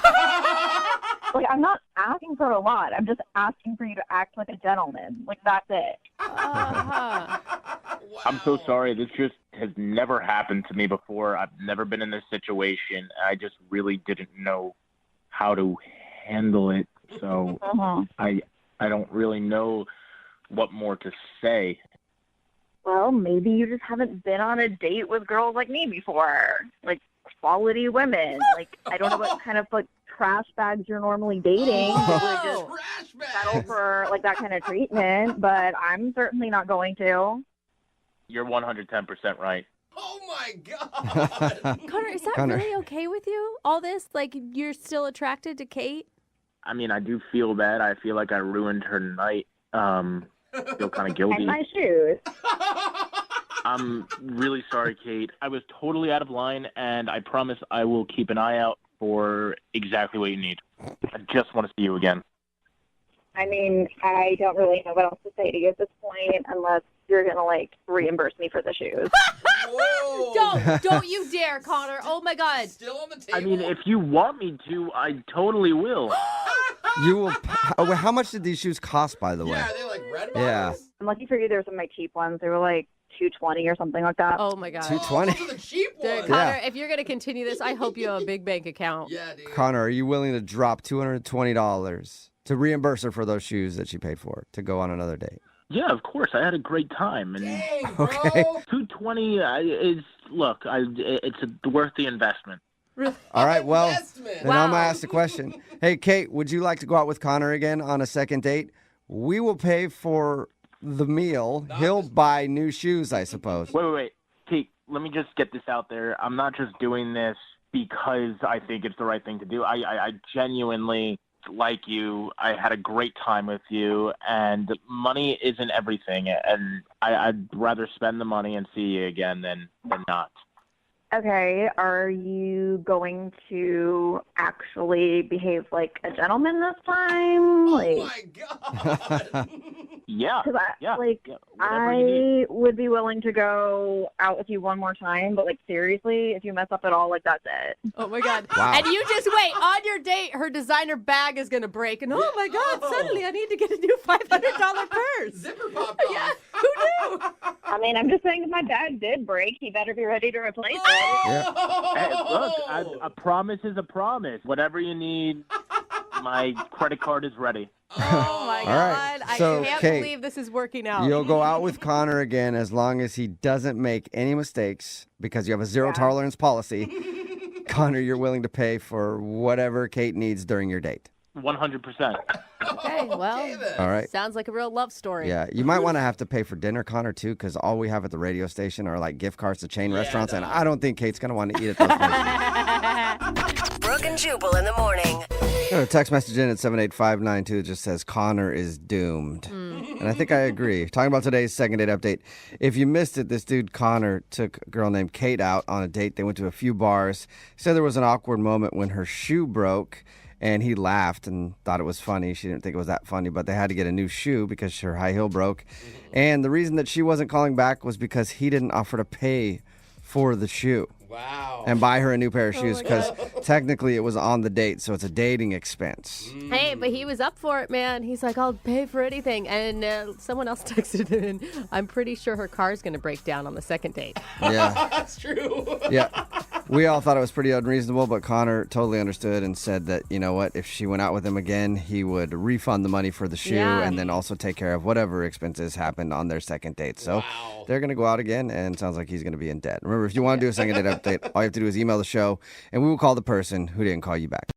Like, I'm not asking for a lot. I'm just asking for you to act like a gentleman. Like, that's it. I'm so sorry. This just has never happened to me before. I've never been in this situation. I just really didn't know how to handle it. So I don't really know what more to say. Well, maybe you just haven't been on a date with girls like me before. Like, quality women. Like, I don't know what kind of, like, trash bags you're normally dating that would just settle for, like, that kind of treatment. But I'm certainly not going to. You're 110% right. Oh, my God. Connor, is that Connor. really okay with you? All this? Like, you're still attracted to Kate? I mean, I do feel bad. I feel like I ruined her night. Feel kind of guilty. And my shoes. I'm really sorry, Kate. I was totally out of line, and I promise I will keep an eye out for exactly what you need. I just want to see you again. I mean, I don't really know what else to say to you at this point unless you're going to, like, reimburse me for the shoes. Don't you dare, Connor. Oh, my God. Still on the table? I mean, if you want me to, I totally will. You will. How much did these shoes cost, by the way? Yeah, are they like red Yeah. I'm lucky for you, there were some of my cheap ones. They were like $220 or something like that. Oh, my God. $220? the cheap Dude, ones. Connor, if you're going to continue this, I hope you have a big bank account. Yeah, dude. Connor, are you willing to drop $220 to reimburse her for those shoes that she paid for to go on another date? Yeah, of course. I had a great time. And Dang, bro. Okay. $220 is, look, it's worth the investment. All right, well, Investment. then I'm going to ask the question. Hey, Kate, would you like to go out with Connor again on a second date? We will pay for the meal. He'll buy new shoes, I suppose. Wait. Kate, let me just get this out there. I'm not just doing this because I think it's the right thing to do. I genuinely like you. I had a great time with you, and money isn't everything. And I'd rather spend the money and see you again than not. Okay, are you going to actually behave like a gentleman this time? Oh, my God. Yeah. Because whatever you need. I would be willing to go out with you one more time, but, like, seriously, if you mess up at all, like, that's it. Oh, my God. Wow. And you just wait. On your date, her designer bag is going to break. And, oh, my God, suddenly I need to get a new $500 purse. Zipper popped off. Yeah, who knew? I mean, I'm just saying if my bag did break, he better be ready to replace it. Yeah. Hey, look, a promise is a promise. Whatever you need, my credit card is ready. Oh, my All God. right. So, I can't Kate, believe this is working out. You'll go out with Connor again as long as he doesn't make any mistakes because you have a zero tolerance policy. Connor, you're willing to pay for whatever Kate needs during your date. 100%. Okay, well, All right. sounds like a real love story. Yeah, you might want to have to pay for dinner, Connor, too, because all we have at the radio station are like gift cards to chain restaurants, and I don't think Kate's going to want to eat at those places. Brooke and Jubal in the morning. A text message in at 78592 just says Connor is doomed. And I think I agree. Talking about today's second date update. If you missed it, this dude Connor took a girl named Kate out on a date. They went to a few bars. He said there was an awkward moment when her shoe broke. And he laughed and thought it was funny. She didn't think it was that funny, but they had to get a new shoe because her high heel broke. And the reason that she wasn't calling back was because he didn't offer to pay for the shoe. Wow. And buy her a new pair of shoes because technically it was on the date, so it's a dating expense. Hey, but he was up for it, man. He's like, I'll pay for anything. And someone else texted in, I'm pretty sure her car's going to break down on the second date. Yeah. That's true. Yeah. We all thought it was pretty unreasonable, but Connor totally understood and said that, you know what, if she went out with him again, he would refund the money for the shoe and then also take care of whatever expenses happened on their second date. So they're going to go out again, and it sounds like he's going to be in debt. Remember, if you want to do a second date update, all you have to do is email the show, and we will call the person who didn't call you back.